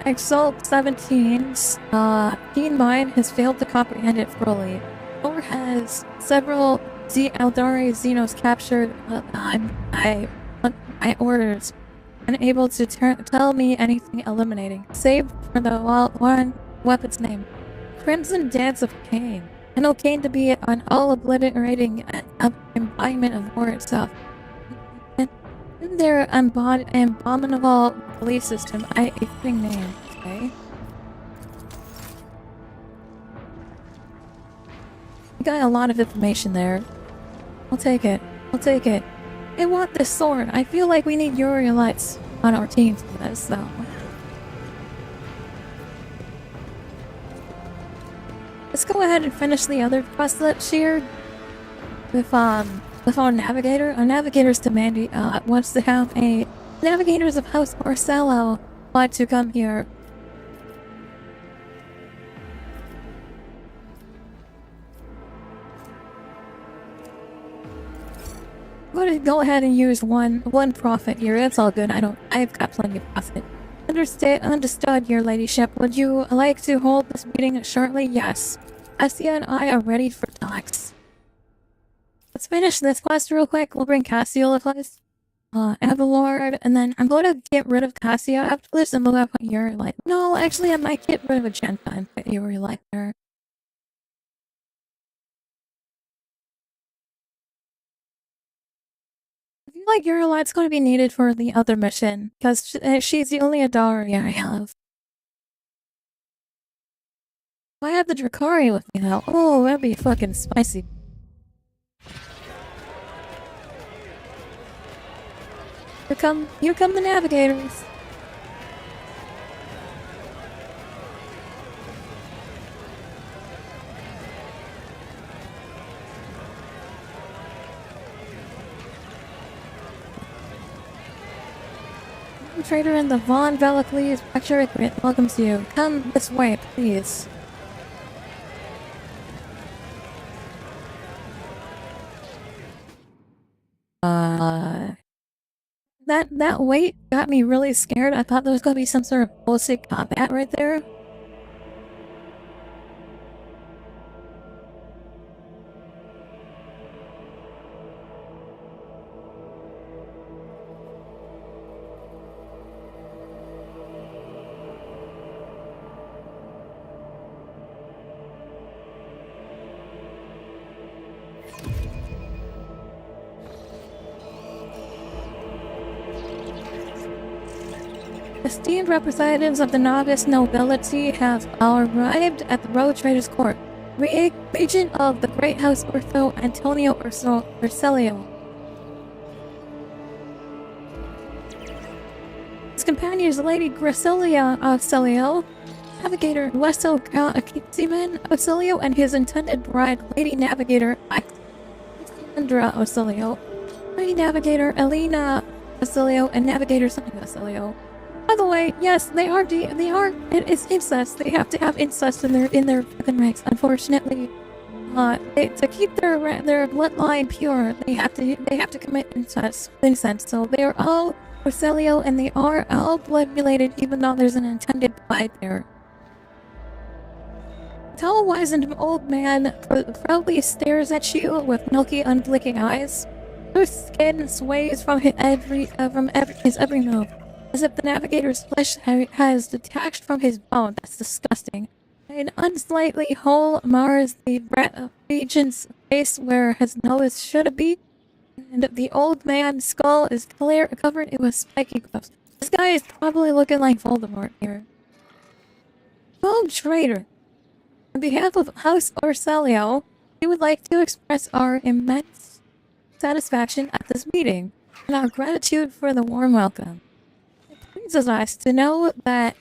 Exalt 17's keen mind has failed to comprehend it fully, or has several Eldari Xenos captured by orders, unable to tell me anything eliminating, save for the one weapon's name, Crimson Dance of Cain. I know Cain to be an all-obliterating embodiment of war itself. And in their abominable belief system, a fitting name, okay? We got a lot of information there. I'll take it. I'll take it. I want this sword. I feel like we need Urielites on our team for this, though. let's go ahead and finish the other questlets here with our navigator. Our navigator's demanding wants to have a navigators of House Orsello want to come here. I'm gonna go ahead and use one profit here. It's all good. I've got plenty of profit. Understood, your ladyship. Would you like to hold this meeting shortly? Yes. Cassia and I are ready for talks. Let's finish this quest real quick. We'll bring Cassia with us. Avalord, and then I'm going to get rid of Cassia after this and we'll have your life. No, actually I might get rid of Agenta and put your life there. I feel like your light's going to be needed for the other mission, because she's the only Adari I have. I have the Drakari with me now. Oh, that'd be fucking spicy. Here come the navigators. Trader in the Von Velocles Patrick welcomes you. Come this way, please. That weight got me really scared. I thought there was gonna be some sort of bullshit combat right there. Esteemed representatives of the novice nobility have arrived at the Road Trader's Court. Regent of the Great House Ortho Antonio Urselio. His companion is Lady Gracilia Urselio, Navigator Westo Kitsiman Urselio, and his intended bride, Lady Navigator Alexandra Urselio, Lady Navigator Elena Urselio, and Navigator Sonia Urselio. By the way, yes, it's incest. They have to have incest in their fucking ranks. Unfortunately, to keep their bloodline pure, they have to commit incest. So they are all Urselio, and they are all blood related, even though there's an intended bride there. A tall, wizened old man proudly stares at you with milky, unblinking eyes. Whose skin sways from his every move, as if the navigator's flesh has detached from his bone. That's disgusting. An unsightly hole mars the regent's face where his nose should be, and the old man's skull is covered with spiky growths. This guy is probably looking like Voldemort here. Oh, traitor! On behalf of House Orselio, we would like to express our immense satisfaction at this meeting, and our gratitude for the warm welcome. It pleases us to know that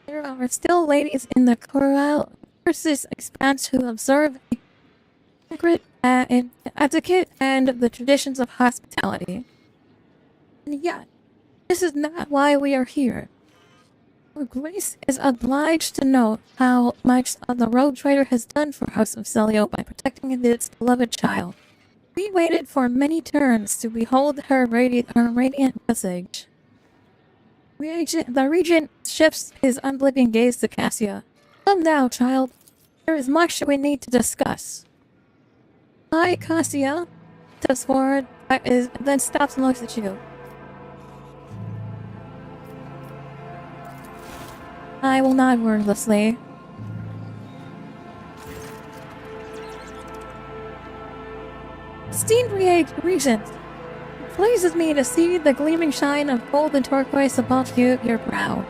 there are still ladies in the Corvallis expanse who observe the sacred etiquette and the traditions of hospitality. And yet, this is not why we are here. Our Grace is obliged to know how much the Road Trader has done for House of Celio by protecting its beloved child. We waited for many turns to behold her radiant visage. The Regent shifts his unblinking gaze to Cassia. Come now, child. There is much we need to discuss. Hi, Cassia. Steps forward, then stops and looks at you. I will nod wordlessly. Esteemed Regent, it pleases me to see the gleaming shine of gold and turquoise above your brow.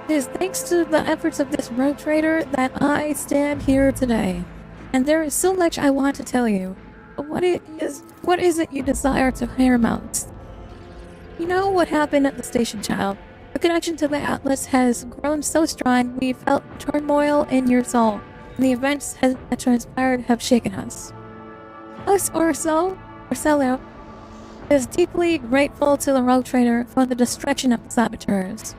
It is thanks to the efforts of this road trader that I stand here today. And there is so much I want to tell you. But what is it you desire to hear most? You know what happened at the station, child. The connection to the Atlas has grown so strong we felt turmoil in your soul. and the events that transpired have shaken us. Us Orsello is deeply grateful to the Rogue Trader for the destruction of the saboteurs,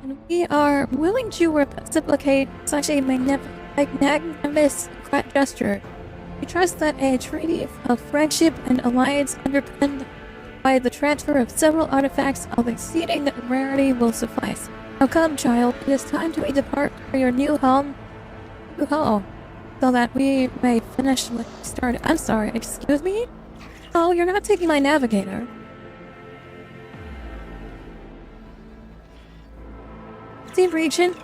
and we are willing to reciprocate such a magnanimous gesture. We trust that a treaty of friendship and alliance underpinned by the transfer of several artifacts of exceeding rarity will suffice. Now come, child, it is time to depart for your new home, so that we may finish what we started. I'm sorry, excuse me? Oh, you're not taking my navigator. See, Regent,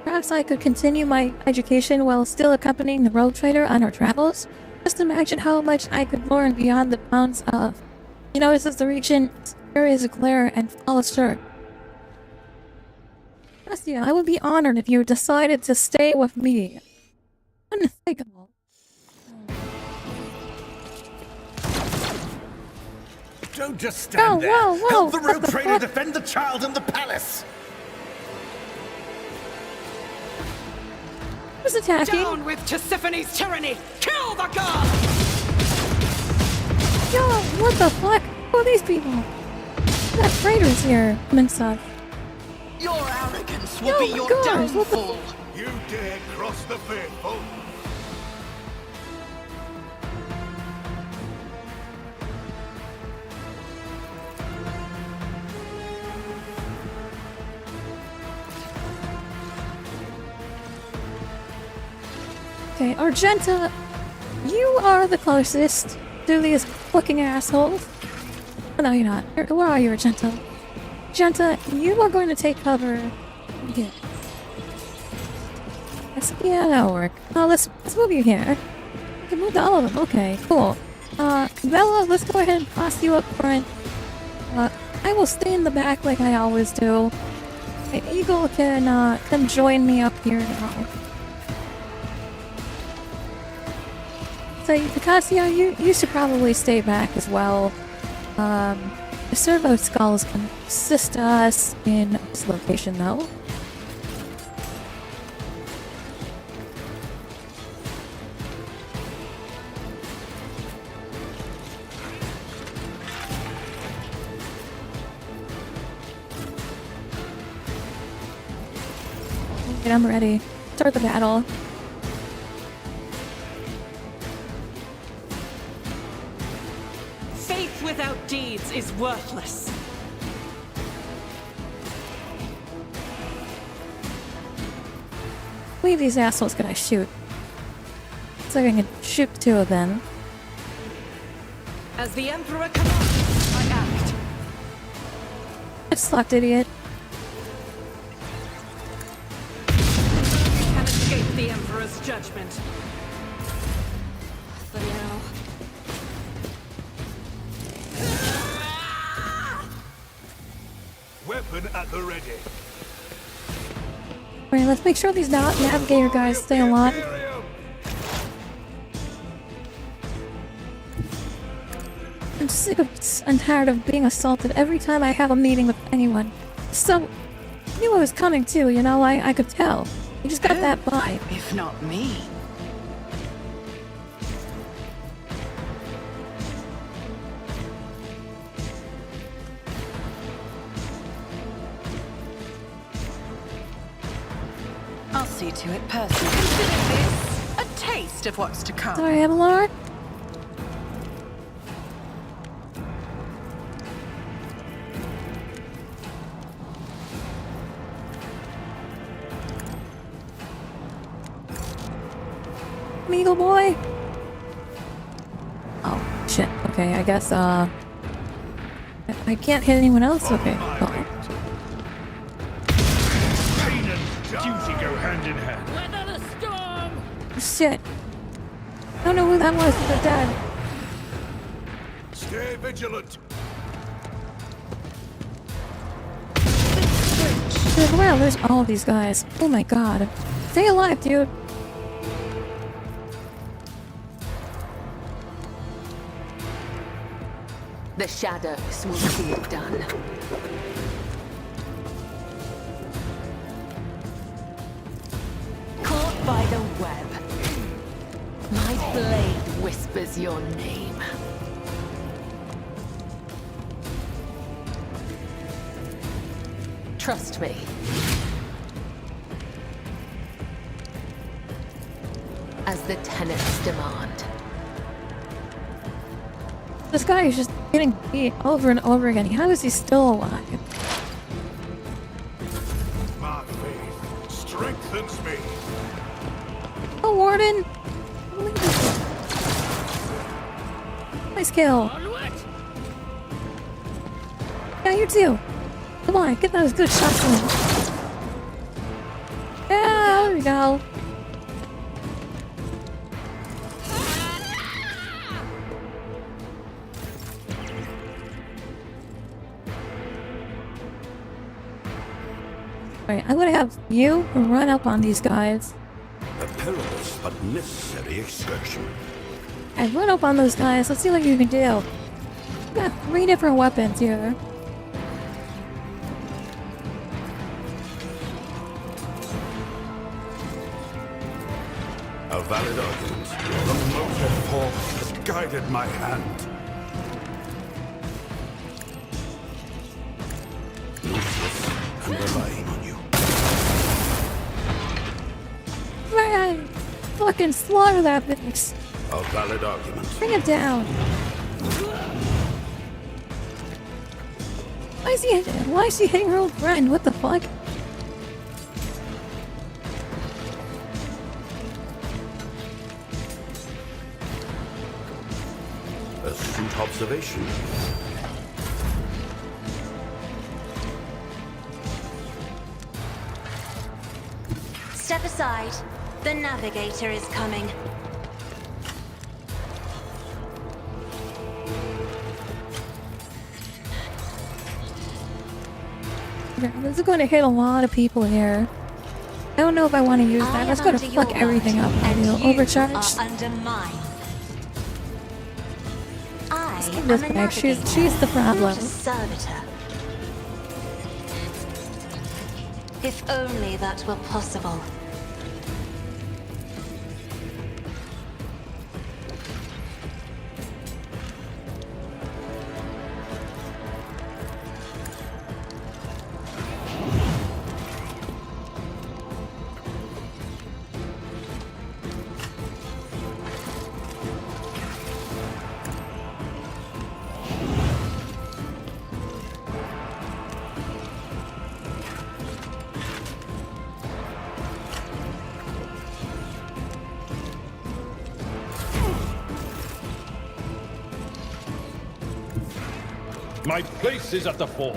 perhaps I could continue my education while still accompanying the Rogue Trader on our travels. Just imagine how much I could learn beyond the bounds of... He notices the Regent's curious glare and follows her. Cassia, I would be honored if you decided to stay with me. Unthinkable. Don't just stand there. Whoa. Help the What Rogue the Trader fuck? defend the child and the palace. Who's attacking? Down with Tisiphone's tyranny! Kill the god! Yo, what the fuck? Who are these people? That traitors here and stuff. Your arrogance will Oh be my your gosh, what the- downfall. You dare cross the faithful? Okay, Argenta, you are the closest to these fucking assholes. Oh, no, you're not. Where are you, Argenta? Argenta, you are going to take cover here. Yeah, that'll work. Let's move you here. We can move to all of them. Okay, cool. Bella, let's go ahead and toss you up front. I will stay in the back like I always do. Okay, Eagle can join me up here now. So, Cassia, you should probably stay back as well. The servo skulls can assist us in this location, though. Okay, I'm ready. Start the battle. Faith without deeds is worthless. How many of these assholes can I shoot? Looks like I can shoot two of them. As the Emperor commands, I act. Get slapped, idiot. You can escape the Emperor's judgment. For now. Weapon at the ready. Alright, let's make sure these navigator guys stay alive. I'm sick of and tired of being assaulted every time I have a meeting with anyone. So, I knew I was coming too, you know, I could tell. You just got that vibe. If not me. I'll see to it personally. Consider this a taste of what's to come. Sorry, Abelard. Eagle boy. Oh, shit. Okay, I guess, I can't hit anyone else? Okay, cool. Pain and duty go hand in hand. Weather the storm! Shit. I don't know who that was, but they're dead. Stay vigilant. Shit, wow, there's all these guys. Oh my god. Stay alive, dude. The shadows will see it done. Caught by the web. My blade whispers your name. Trust me. As the tenets demand. This guy is just getting beat over and over again. How is he still alive? My faith strengthens me. Oh, Warden! Nice kill. Yeah, you too. Come on, get those good shots in. Yeah, there we go. Alright, I'm gonna have you run up on these guys. A perilous but necessary excursion. I run up on those guys. Let's see what you can do. We got 3 different weapons here. A valid argument. The motive force has guided my hand. Useless and relying on you. Man! Fucking slaughter that bitch. A valid argument. Bring it down. Why is she hitting her old friend? What the fuck? Astute observation. Step aside. The navigator is coming. Okay, this is going to hit a lot of people here. I don't know if I want to use that. Let's go to fuck everything up. I do overcharged. Under mine. I am This a back. She's the not problem. a servitor. If only that were possible. My place is at the fore.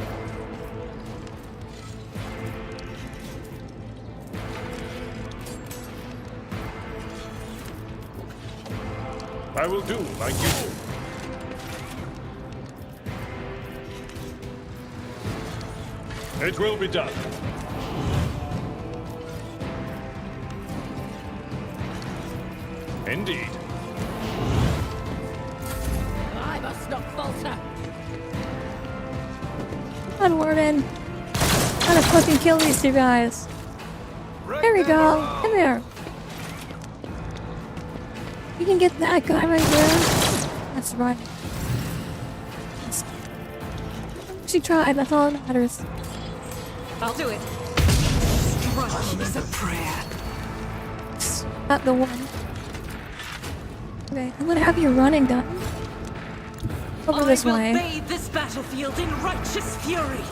I will do like you do. It will be done. Indeed. I must not falter. Come on, Warden. Gotta fucking kill these 2 guys. There we go. Come here. You can get that guy right there. That's right. She tried. That's all that matters. I'll do it. Strike is a prayer. Not the one. Okay, I'm gonna have you running down. Over this way. I will bathe this battlefield in righteous fury.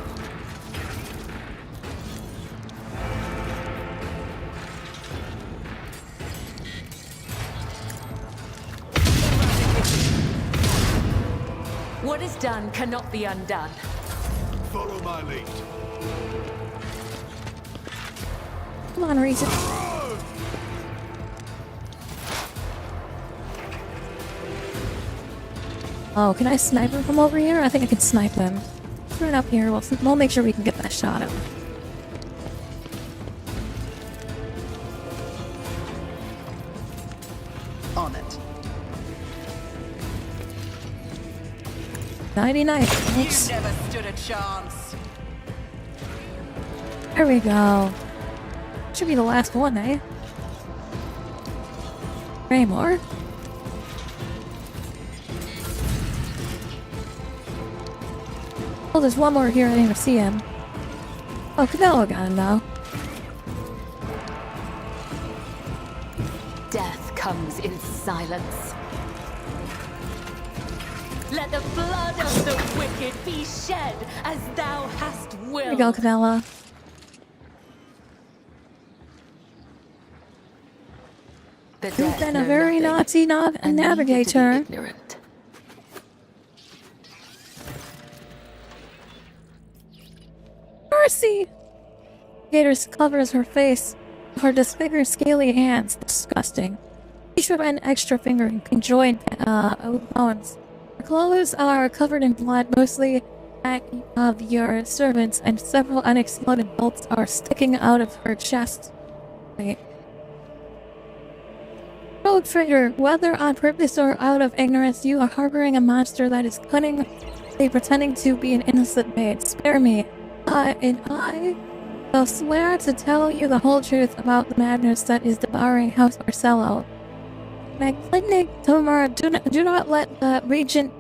What is done cannot be undone. Follow my lead. Come on, Reason. Oh, can I snipe him from over here? I think I can snipe him. Let's run up here. We'll make sure we can get that shot of him. On it. 99. You Thanks. never stood a chance. There we go. Should be the last one, eh? Raymore. Oh, there's one more here. I didn't even see him. Oh, Canelo got him now. Death comes in silence. Let the blood of the wicked be shed as thou hast willed. Here we go, Canelo. You've been a very naughty navigator. Ignorant. Mercy! Gators covers her face with her disfigured scaly hands. Disgusting. Each of an extra finger conjoined bones. Her clothes are covered in blood, mostly that of your servants, and several unexploded bolts are sticking out of her chest. Wait. Rogue trader, whether on purpose or out of ignorance, you are harboring a monster that is cunningly pretending to be an innocent maid. Spare me. And I will swear to tell you the whole truth about the madness that is devouring House Marcello. Magnific Tomar, do not let the regent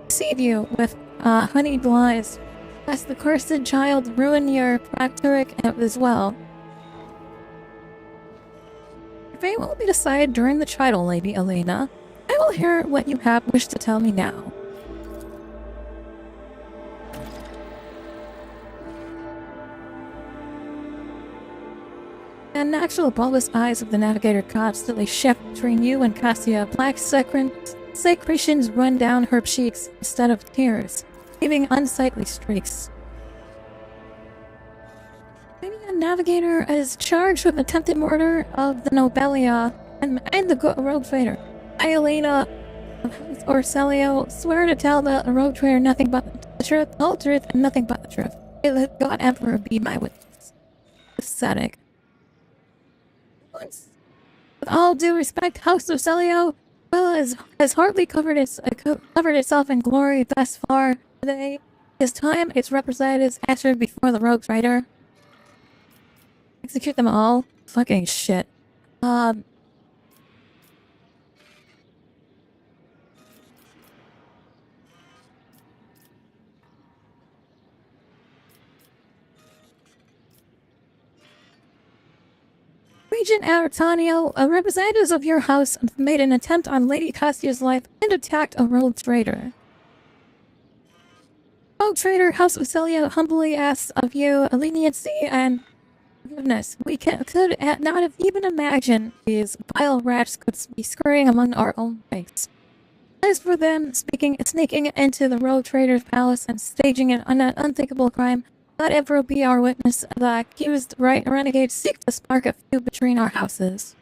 deceive you with honeyed lies, lest the cursed child ruin your practoric as well. Your fate will be decided during the trial, Lady Elena. I will hear what you wish to tell me now. The natural bulbous eyes of the navigator constantly shift between you and Cassia. Black secretions run down her cheeks instead of tears, leaving unsightly streaks. Maybe a navigator is charged with attempted murder of the Nobelia and the rogue trader. I, Elena Orcelio, swear to tell the rogue trader nothing but the truth, the whole truth, and nothing but the truth. May the God Emperor be my witness. Pathetic. With all due respect, House Orcelio, has hardly covered itself in glory thus far today. It's time its representatives answered before the rogue trader. Execute them all. Fucking shit. Regent Aritanio, representatives of your house made an attempt on Lady Cassia's life and attacked a rogue trader. Rogue trader House Orcelio humbly asks of you a leniency and forgiveness. We could not have even imagined these vile rats could be scurrying among our own ranks. As for them sneaking into the rogue trader's palace and staging an unthinkable crime, let Emperor be our witness. The accused renegades seek to spark a feud between our houses.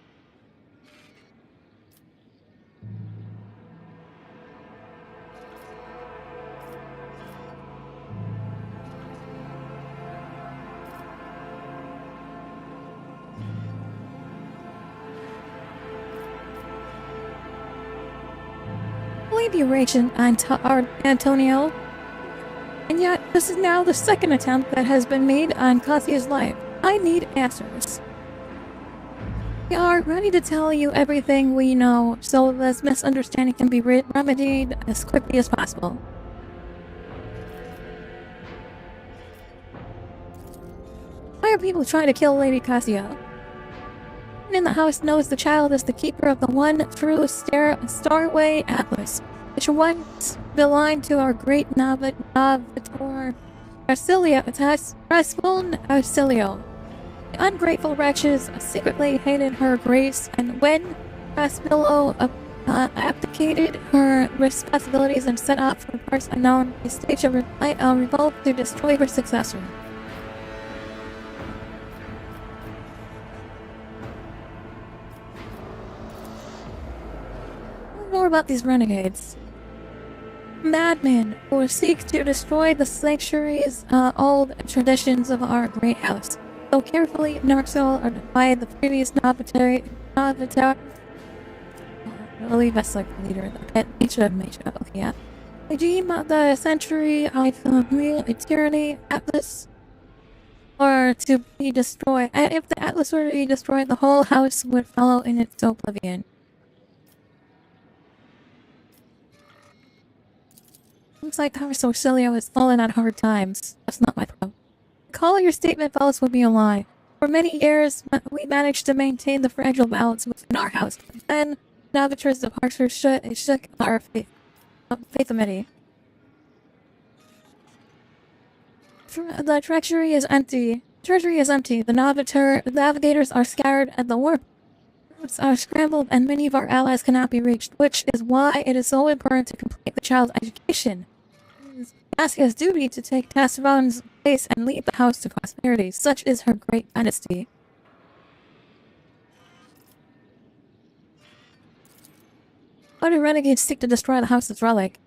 Believe you, Regent Antonio. And yet, this is now the second attempt that has been made on Cassia's life. I need answers. We are ready to tell you everything we know, so this misunderstanding can be remedied as quickly as possible. Why are people trying to kill Lady Cassia? Everyone in the house knows the child is the keeper of the one true Starway Atlas, which once belonged to our great navigator Arcilio. The ungrateful wretches secretly hated her grace, and when Arcilio abdicated her responsibilities and set out for parts unknown, they staged a revolt to destroy her successor. More about these renegades. Madmen who seek to destroy the sanctuary's old traditions of our great house. So carefully, Narxel or defied the previous Navitar. I believe that's like the leader of the pet. Okay, yeah. Regime of the century, I feel a tyranny, Atlas, or to be destroyed. And if the Atlas were to be destroyed, the whole house would follow in its oblivion. Looks like our Socelio has fallen on hard times. That's not my problem. Call your statement false would be a lie. For many years, we managed to maintain the fragile balance within our house. Then, Navitor's departure shook our faith amity. The treasury is empty. The navigators are scattered at the warp. Routes are scrambled and many of our allies cannot be reached, which is why it is so important to complete the child's education. It is Cassia's duty to take Tassaron's place and lead the house to prosperity. Such is her great dynasty. Why do renegades seek to destroy the house's relic?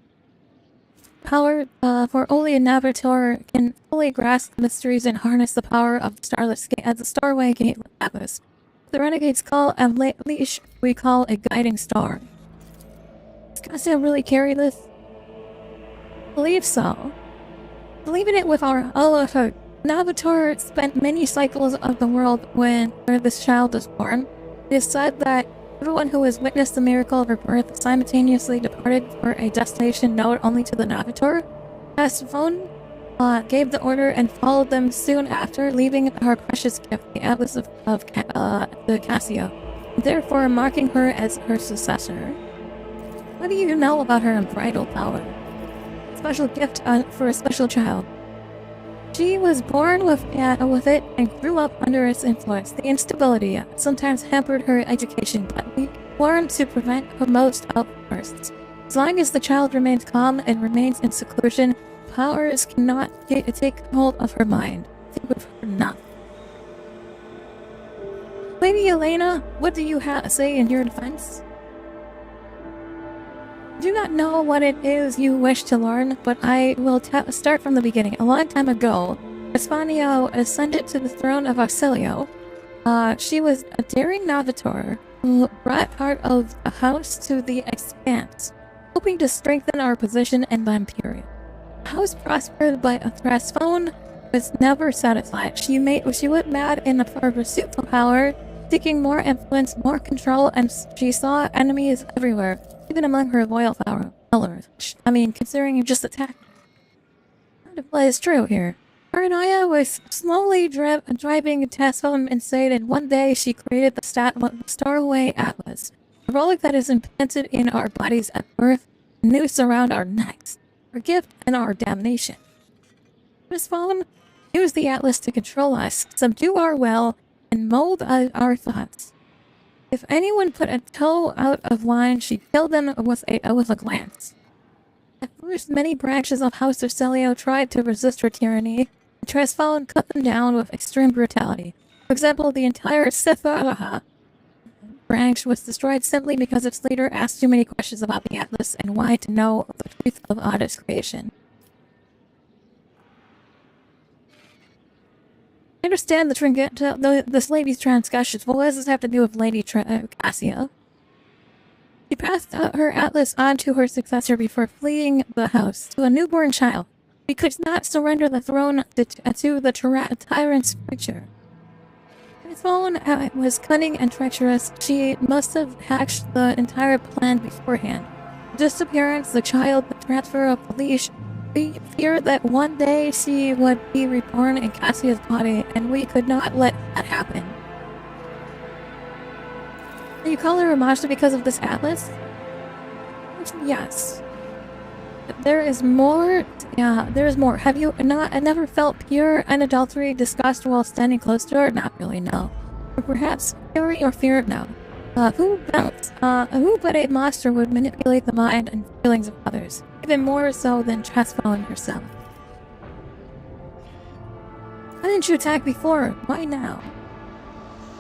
Power, for only a navigator can fully grasp the mysteries and harness the power of the starless gate as the starway gate Atlas. The renegades call a leash, we call a guiding star. Does Cassia really carry this? Believe so. Believing it with our heart. Navitor spent many cycles of the world where this child was born. It is said that everyone who has witnessed the miracle of her birth simultaneously departed for a destination known only to the Navitor. Tassaron gave the order and followed them soon after, leaving her precious gift, the Atlas of the Cassia, therefore marking her as her successor. What do you know about her unbridled power? Special gift for a special child. She was born with it and grew up under its influence. The instability sometimes hampered her education, but we learned to prevent her most outbursts. As long as the child remains calm and remains in seclusion, powers cannot take hold of her mind. Think of her nothing. Lady Elena, what do you say in your defense? I do not know what it is you wish to learn, but I will start from the beginning. A long time ago, Espanio ascended to the throne of Auxilio. She was a daring navigator who brought part of the house to the expanse, hoping to strengthen our position in the Imperium. The house prospered, but Thrasphone was never satisfied. She went mad in her pursuit for power, seeking more influence, more control, and she saw enemies everywhere, even among her loyal followers. I mean, considering you just attacked. What is true here? Aranaya was slowly driving Tassaron insane, and one day she created the Starway Atlas, a relic that is implanted in our bodies at birth, a noose around our necks, our gift and our damnation. Miss Fallen used the Atlas to control us, subdue our will, and mold our thoughts. If anyone put a toe out of line, she killed them with a glance. At first, many branches of House Urselio tried to resist her tyranny, and Thrasphone cut them down with extreme brutality. For example, the entire Sitharaha branch was destroyed simply because its leader asked too many questions about the Atlas and wanted to know the truth of Ada's creation. I understand the trinket, this lady's transgressions. What does this have to do with Lady Cassia? She passed her Atlas on to her successor before fleeing the house to a newborn child. We could not surrender the throne to the tyrant's creature. His phone was cunning and treacherous. She must have hatched the entire plan beforehand. The disappearance, the child, the transfer of the leash. We feared that one day she would be reborn in Cassia's body, and we could not let that happen. You call her a monster because of this Atlas? Yes. There is more. Yeah, there is more. Have you not? I never felt pure, unadulterated disgust while standing close to her. Not really, no. Or perhaps fury or fear. No. Who but a monster would manipulate the mind and feelings of others, even more so than Thrasphone herself? Why didn't you attack before? Why now?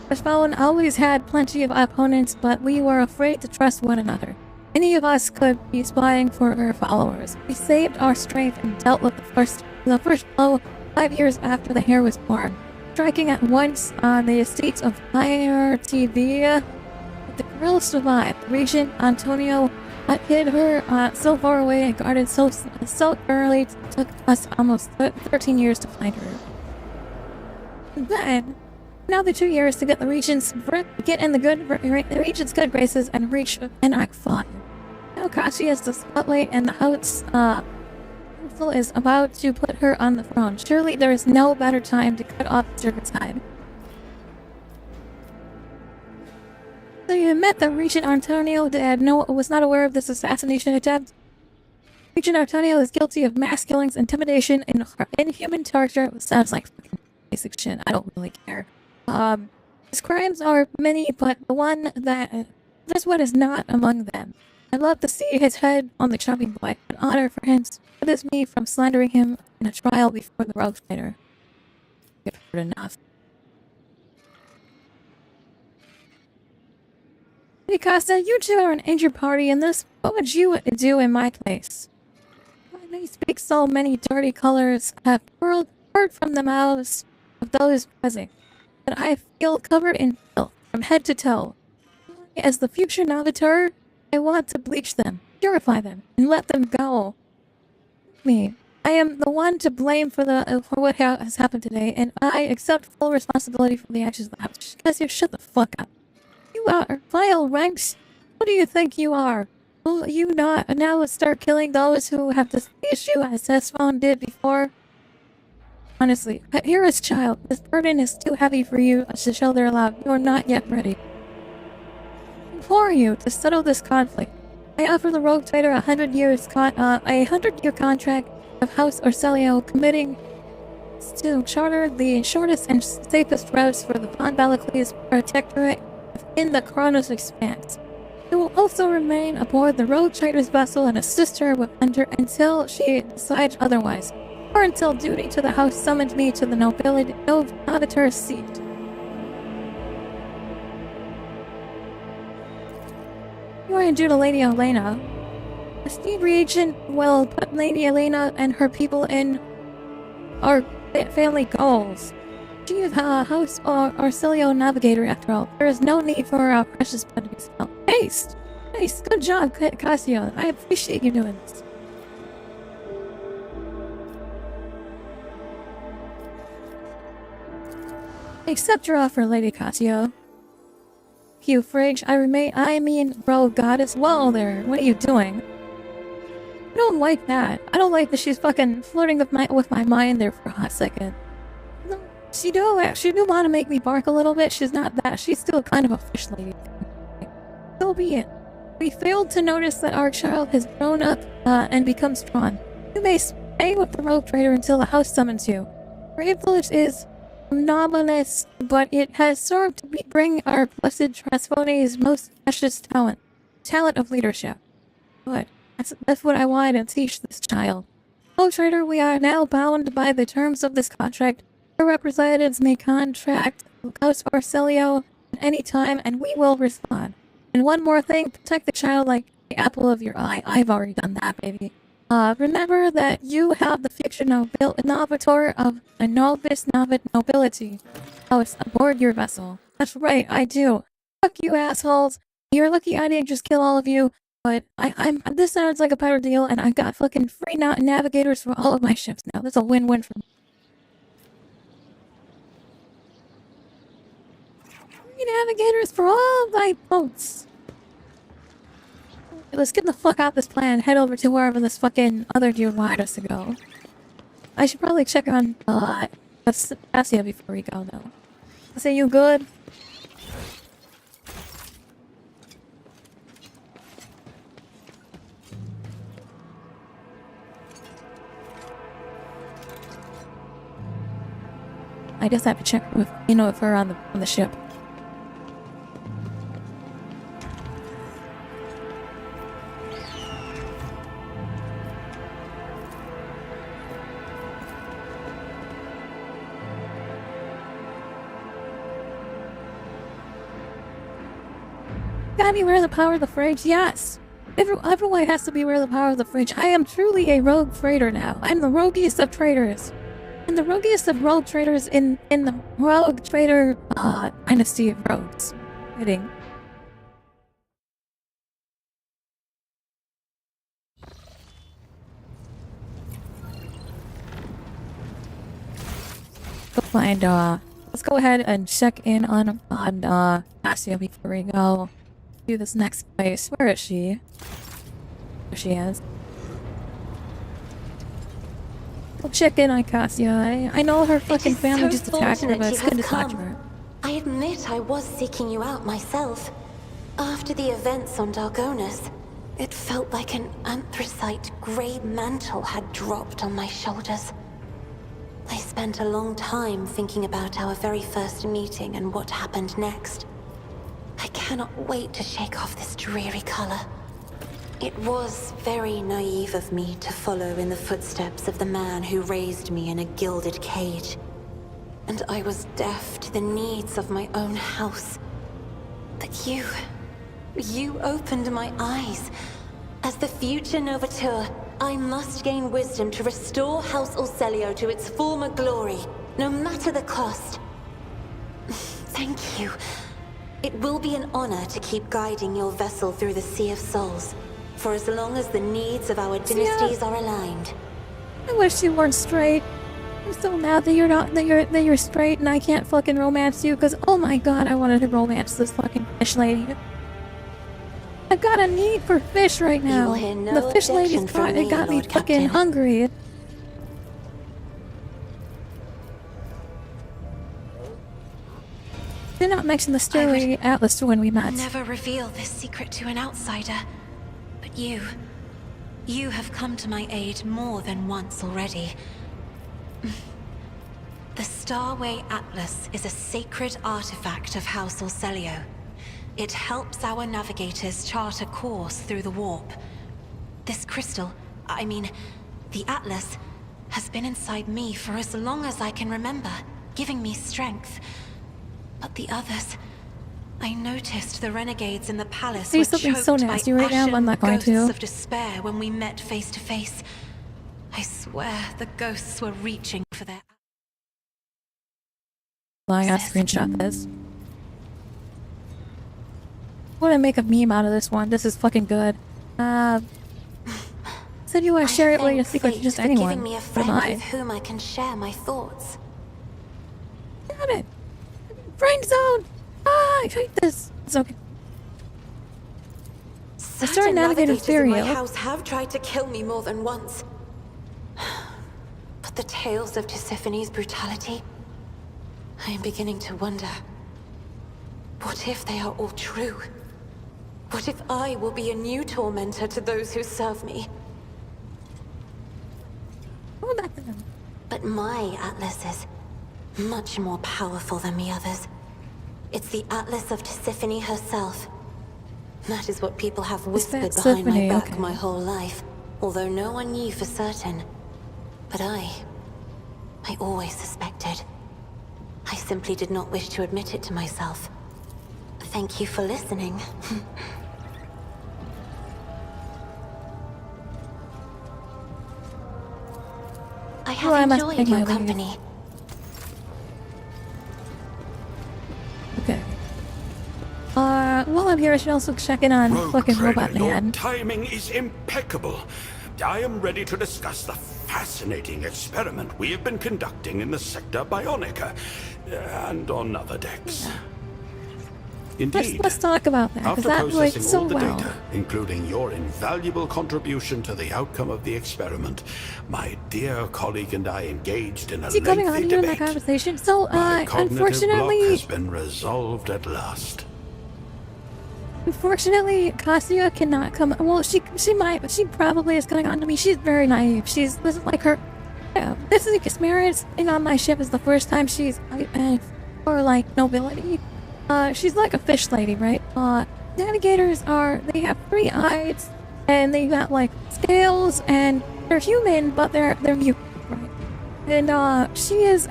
Thrasphone always had plenty of opponents, but we were afraid to trust one another. Any of us could be spying for her followers. We saved our strength and dealt with the first blow 5 years after the heir was born, striking at once on the estates of Fire TV. The girl survived. Regent Antonio hid her so far away and guarded so thoroughly. It took us almost 13 years to find her. And then, another 2 years to get the regent's good graces and reach Anarch 5. Now Kashi is the spotlight and the house council is about to put her on the throne. Surely there is no better time to cut off the serpent's head. So you admit that Regent Antonio was not aware of this assassination attempt? Regent Antonio is guilty of mass killings, intimidation, and inhuman torture. It sounds like fucking basic shit. I don't really care. His crimes are many, but there's one is not among them. I'd love to see his head on the chopping block. An honor for him. It is me from slandering him in a trial before the rogue trader. I've heard enough. Costa, you two are an injured party in this. What would you do in my place? When they speak so many dirty colors have poured from the mouths of those present, that I feel covered in filth from head to toe. As the future navigator, I want to bleach them, purify them, and let them go. Me, I am the one to blame for what has happened today, and I accept full responsibility for the actions of the house. Guys, you shut the fuck up. You are vile ranks. What do you think you are? Will you not now start killing those who have this issue as Esphon did before? Honestly, here is child. This burden is too heavy for you to shoulder aloud. You are not yet ready. I implore you to settle this conflict. I offer the rogue trader a 100-year contract of House Orselio, committing to charter the shortest and safest routes for the Von Balacles Protectorate in the Chronos Expanse. He will also remain aboard the rogue trader's vessel and assist her with until she decides otherwise, or until duty to the house summoned me to the novator's seat. You are due to Lady Elena. The Steed Regent will put Lady Elena and her people in our family goals. She is House Orselio Navigator after all. There is no need for our precious blood to be spilled. Haste! Nice, good job, Cassio. I appreciate you doing this. Accept your offer, Lady Cassio. You fridge, I mean, bro, goddess. Whoa there, what are you doing? I don't like that. I don't like that she's fucking flirting with my mind there for a hot second. She do want to make me bark a little bit. She's not that. She's still kind of a fish lady. So be it. We failed to notice that our child has grown up and become strong. You may stay with the rogue trader until the house summons you. Our influence is anomalous, but it has served to bring our blessed Trasfone's most precious talent of leadership. Good. That's what I wanted to teach this child. Rogue trader, we are now bound by the terms of this contract. Our representatives may contract House Orselio at any time, and we will respond. And one more thing, protect the child like the apple of your eye. I've already done that, baby. Remember that you have the future novator of a novice nobility house aboard your vessel. That's right, I do. Fuck you, assholes. You're lucky I didn't just kill all of you, but this sounds like a better deal, and I've got fucking free navigators for all of my ships now. That's a win-win for me. Navigators for all of thy boats. Let's get the fuck out this plan and head over to wherever this fucking other dude wanted us to go. I should probably check on Asia before we go though. Say you good? I just have to check with if her on the ship. Gotta be aware of the power of the fridge, yes! Everyone has to be aware of the power of the fridge. I am truly a rogue trader now. I'm the roguiest of traders. And the roguiest of rogue traders in the rogue trader dynasty of rogues. Fitting. Go find let's go ahead and check in on Asia before we go to this next place. Where is she? There she is. check in on Cassia. I know her fucking family just attacked her, but it's good to talk to her. I admit I was seeking you out myself. After the events on Dargonus, it felt like an anthracite grey mantle had dropped on my shoulders. I spent a long time thinking about our very first meeting and what happened next. I cannot wait to shake off this dreary color. It was very naive of me to follow in the footsteps of the man who raised me in a gilded cage. And I was deaf to the needs of my own house. But you opened my eyes. As the future Novateur, I must gain wisdom to restore House Orselio to its former glory, no matter the cost. Thank you. It will be an honor to keep guiding your vessel through the Sea of Souls, for as long as the needs of our dynasties are aligned. I wish you weren't straight. I'm so mad that you're straight and I can't fucking romance you, because oh my god, I wanted to romance this fucking fish lady. I've got a need for fish right now. The fish lady's got me fucking hungry. Did not mention the story Atlas when we met. Never reveal this secret to an outsider, but you have come to my aid more than once already. The Starway Atlas is a sacred artifact of House Orselio. It helps our navigators chart a course through the warp. This crystal, the Atlas, has been inside me for as long as I can remember, giving me strength. But the others... I noticed the renegades in the palace were something choked so nasty by right now, I'm not going ghosts to. of despair when we met face to face. I swear the ghosts were reaching for their... I gotta screenshot this. I want to make a meme out of this one. This is fucking good. Said you want to share it with your secret to just anyone. Giving me a friend with whom I can share my thoughts. Damn it! Friend zone! Ah, I hate this. It's okay. I started navigating Ethereal. My house have tried to kill me more than once. But the tales of Tisiphone's brutality, I am beginning to wonder. What if they are all true? What if I will be a new tormentor to those who serve me? Go back to them. But my Atlas is much more powerful than the others. It's the Atlas of Tisiphone herself. That is what people have whispered behind my back my whole life, although no one knew for certain. But I always suspected. I simply did not wish to admit it to myself. Thank you for listening. I have enjoyed your company. Okay. While I'm here, I should also check in on fucking Robot Man. Your timing is impeccable. I am ready to discuss the fascinating experiment we have been conducting in the Sector Bionica and on other decks. Indeed. Let's talk about that, because that went so well. Data, including your invaluable contribution to the outcome of the experiment, my dear colleague and I engaged in a lengthy coming on debate. in that conversation? So, my cognitive unfortunately, block has been resolved at last. Unfortunately, Cassia cannot come. Well, she probably is coming on to me. She's very naive. This is like her. Yeah, this is experience. And on my ship is the first time she's for like nobility. She's like a fish lady, right? Navigators they have 3 eyes, and they got like scales, and they're human, but they're mutant, right? And she is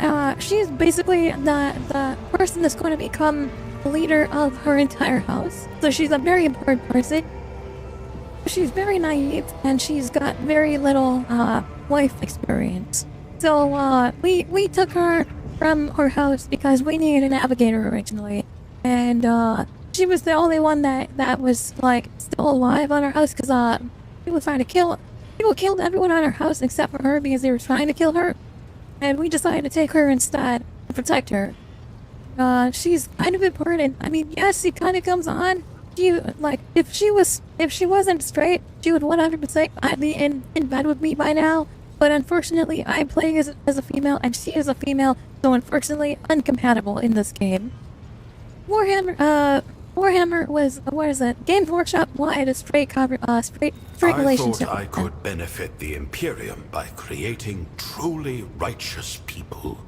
basically the person that's going to become the leader of her entire house. So she's a very important person. She's very naive, and she's got very little life experience. So we took her from her house because we needed a navigator originally. And she was the only one that was like still alive on her house, because people killed everyone on her house except for her because they were trying to kill her, and we decided to take her instead to protect her. She's kind of important. I mean, yes, she kind of comes on. If she wasn't straight, she would 100% be in bed with me by now. but unfortunately I play as a female and she is a female, so unfortunately uncompatible in this game. Warhammer was, what is it? Games Workshop wanted a straight relationship. I thought I could benefit the Imperium by creating truly righteous people.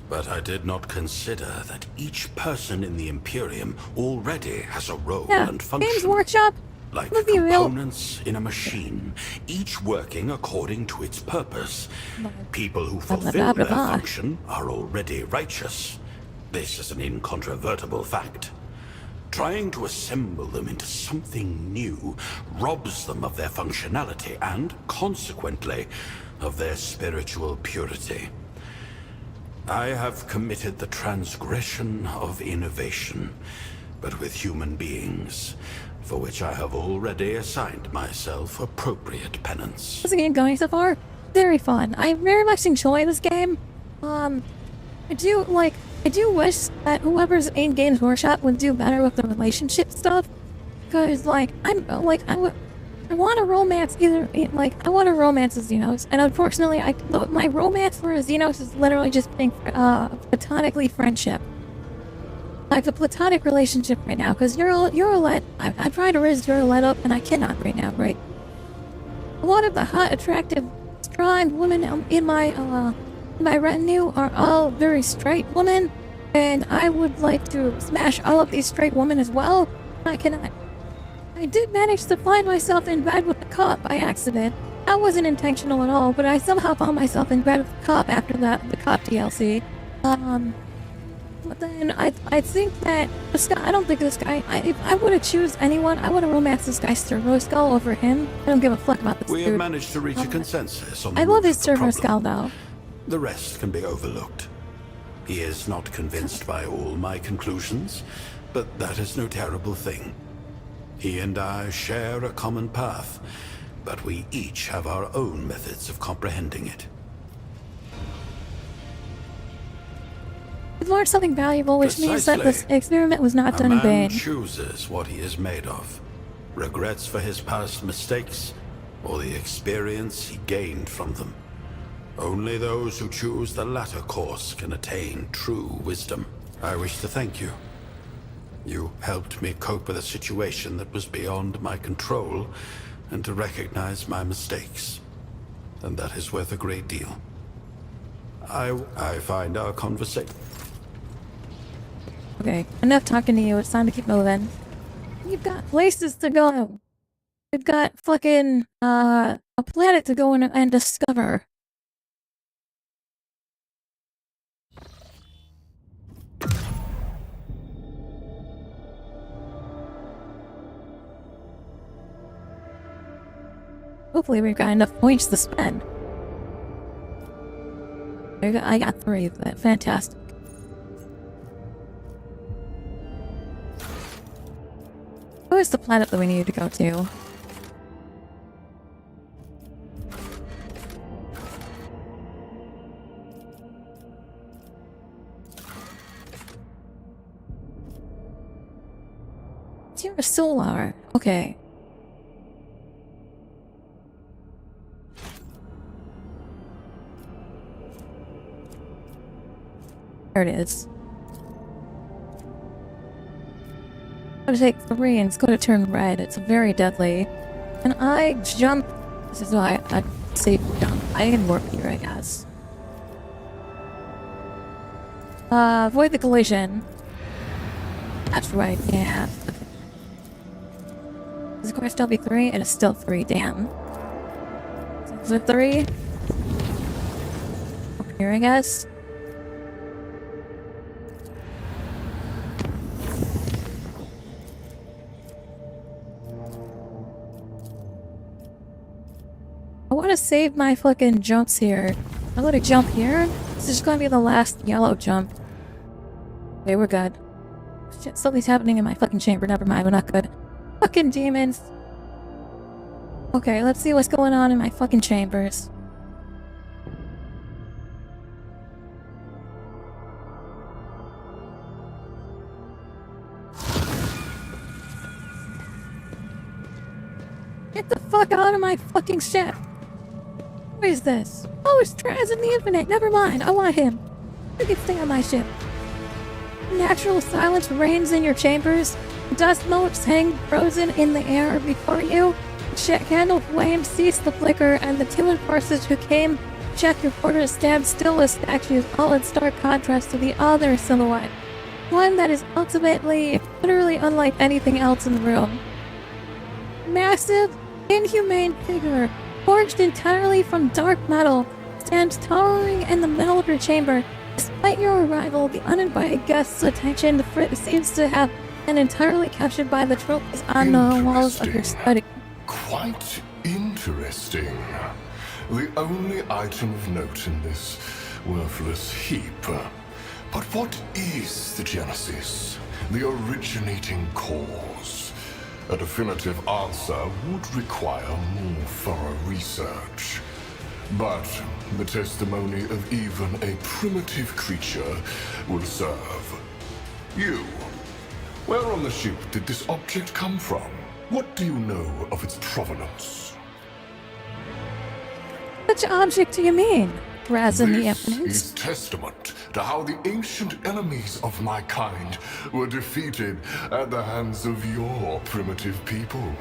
But I did not consider that each person in the Imperium already has a role and function. Games Workshop? Like components in a machine, each working according to its purpose. People who fulfill their function are already righteous. This is an incontrovertible fact. Trying to assemble them into something new robs them of their functionality and, consequently, of their spiritual purity. I have committed the transgression of innovation, but with human beings, for which I have already assigned myself appropriate penance. How's the game going so far? Very fun. I very much enjoy this game. I do wish that whoever's in Games Workshop would do better with the relationship stuff. Because, I want to romance I want to romance a Xenos. And unfortunately, my romance for a Xenos is literally just being, platonically friendship. Like a platonic relationship right now, because you're I tried to raise Eurolette up, and I cannot right now, right? A lot of the hot, attractive, strong women in my retinue are all very straight women, and I would like to smash all of these straight women as well. I cannot. I did manage to find myself in bed with the cop by accident. That wasn't intentional at all, but I somehow found myself in bed with the cop after the cop DLC. But then I think that this guy, I don't think this guy, if I would have choose anyone, I would have romanced this guy Servo Skull over him. I don't give a fuck about this dude. We have managed to reach a consensus on the I love his root of the Servo problem. Skull though. The rest can be overlooked. He is not convinced by all my conclusions, but that is no terrible thing. He and I share a common path, but we each have our own methods of comprehending it. We've learned something valuable, which means that this experiment was not done in vain. A man chooses what he is made of. Regrets for his past mistakes, or the experience he gained from them. Only those who choose the latter course can attain true wisdom. I wish to thank you. You helped me cope with a situation that was beyond my control, and to recognize my mistakes. And that is worth a great deal. I find our conversation... Okay, enough talking to you. It's time to keep moving. We've got places to go. We've got fucking, a planet to go and discover. Hopefully we've got enough points to spend. I got 3 of that. Fantastic. Where's the planet that we need to go to? It's your solar. Okay. There it is. I'm gonna take 3 and it's gonna turn red. It's very deadly. And I jump. This is why I say jump. I can warp here, I guess. Avoid the collision. That's right, yeah. Is the quest still be 3? It is still 3, damn. Is it 3? Up here, I guess. I want to save my fucking jumps here. I'm gonna jump here. This is gonna be the last yellow jump. Okay, we're good. Shit, something's happening in my fucking chamber. Never mind, we're not good. Fucking demons. Okay, let's see what's going on in my fucking chambers. Get the fuck out of my fucking ship! What is this? Oh, it's Traz in the Infinite. Never mind. I want him. You can stay on my ship. Natural silence reigns in your chambers. Dust motes hang frozen in the air before you. Candle flames cease to flicker, and the timid forces who came to check your quarters stand still as statues, all in stark contrast to the other silhouette. One that is ultimately, literally unlike anything else in the room. Massive, inhumane figure, forged entirely from dark metal, stands towering in the middle of your chamber. Despite your arrival, the uninvited guest's attention seems to have been entirely captured by the trophies on the walls of your study. Quite interesting. The only item of note in this worthless heap. But what is the genesis? The originating cause? A definitive answer would require more thorough research. But the testimony of even a primitive creature will serve. You, where on the ship did this object come from? What do you know of its provenance? Which object do you mean? Raz in the This Infinite. is testament to how the ancient enemies of my kind were defeated at the hands of your primitive people.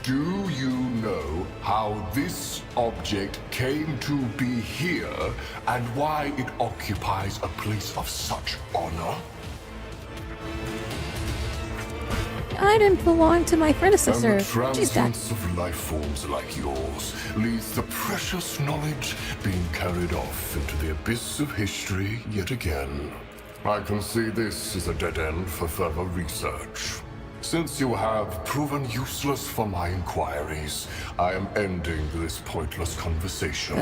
Do you know how this object came to be here and why it occupies a place of such honor? The item belonged to my And predecessor. the She's dead. transience of life forms like yours leaves the precious knowledge being carried off into the abyss of history yet again. I can see this is a dead end for further research. Since you have proven useless for my inquiries, I am ending this pointless conversation.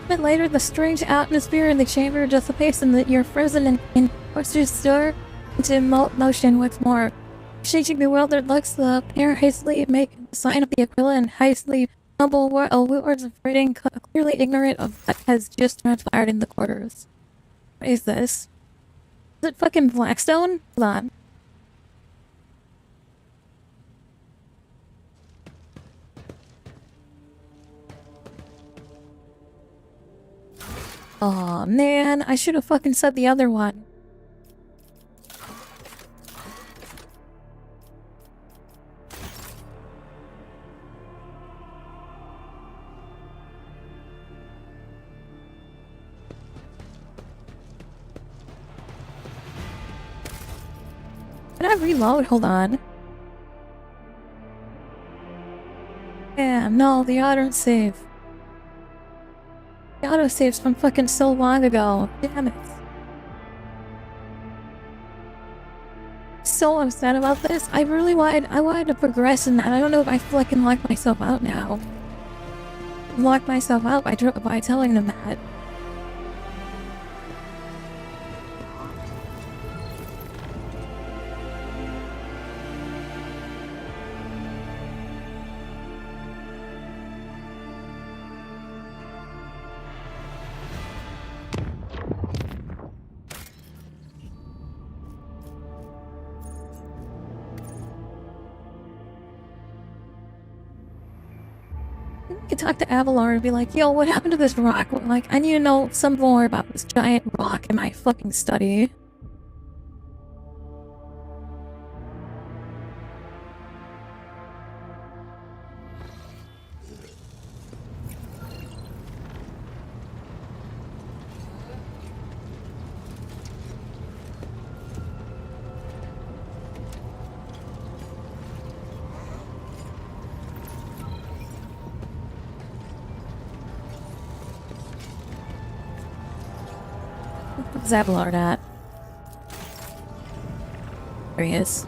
A bit later, the strange atmosphere in the chamber dissipates and you're frozen in forces stir into motion once more. Exchanging bewildered looks, the pair hastily make the sign of the Aquila and hastily mumble words of reading, clearly ignorant of what has just transpired in the quarters. What is this? Is it fucking Blackstone? Hold on. Aw, man, I should have fucking said the other one. Can I reload? Hold on. Damn, no, the auto save. The autosave's from fucking so long ago. Damn it. So upset about this. I wanted to progress in that. I don't know if I fucking locked myself out now. Locked myself out by telling them that. I could talk to Avalar and be like, yo, what happened to this rock? Like, I need to know some more about this giant rock in my fucking study. Where's Avalar at? There he is.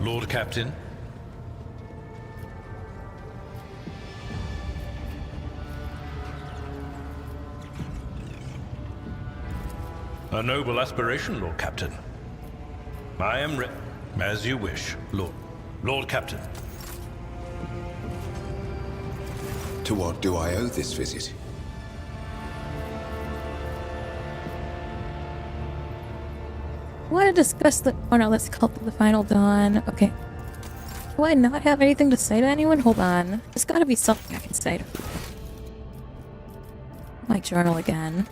Lord Captain. A noble aspiration, Lord Captain. I am ready, as you wish, Lord Captain. To what do I owe this visit? want to discuss the... Oh no, let's call it the final dawn. Okay. Do I not have anything to say to anyone? Hold on. There's gotta be something I can say to people. My journal again.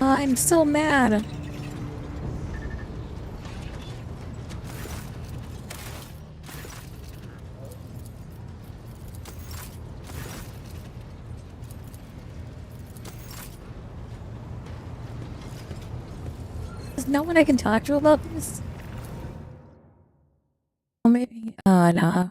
I'm so mad. There's no one I can talk to about this? Well, maybe... nah.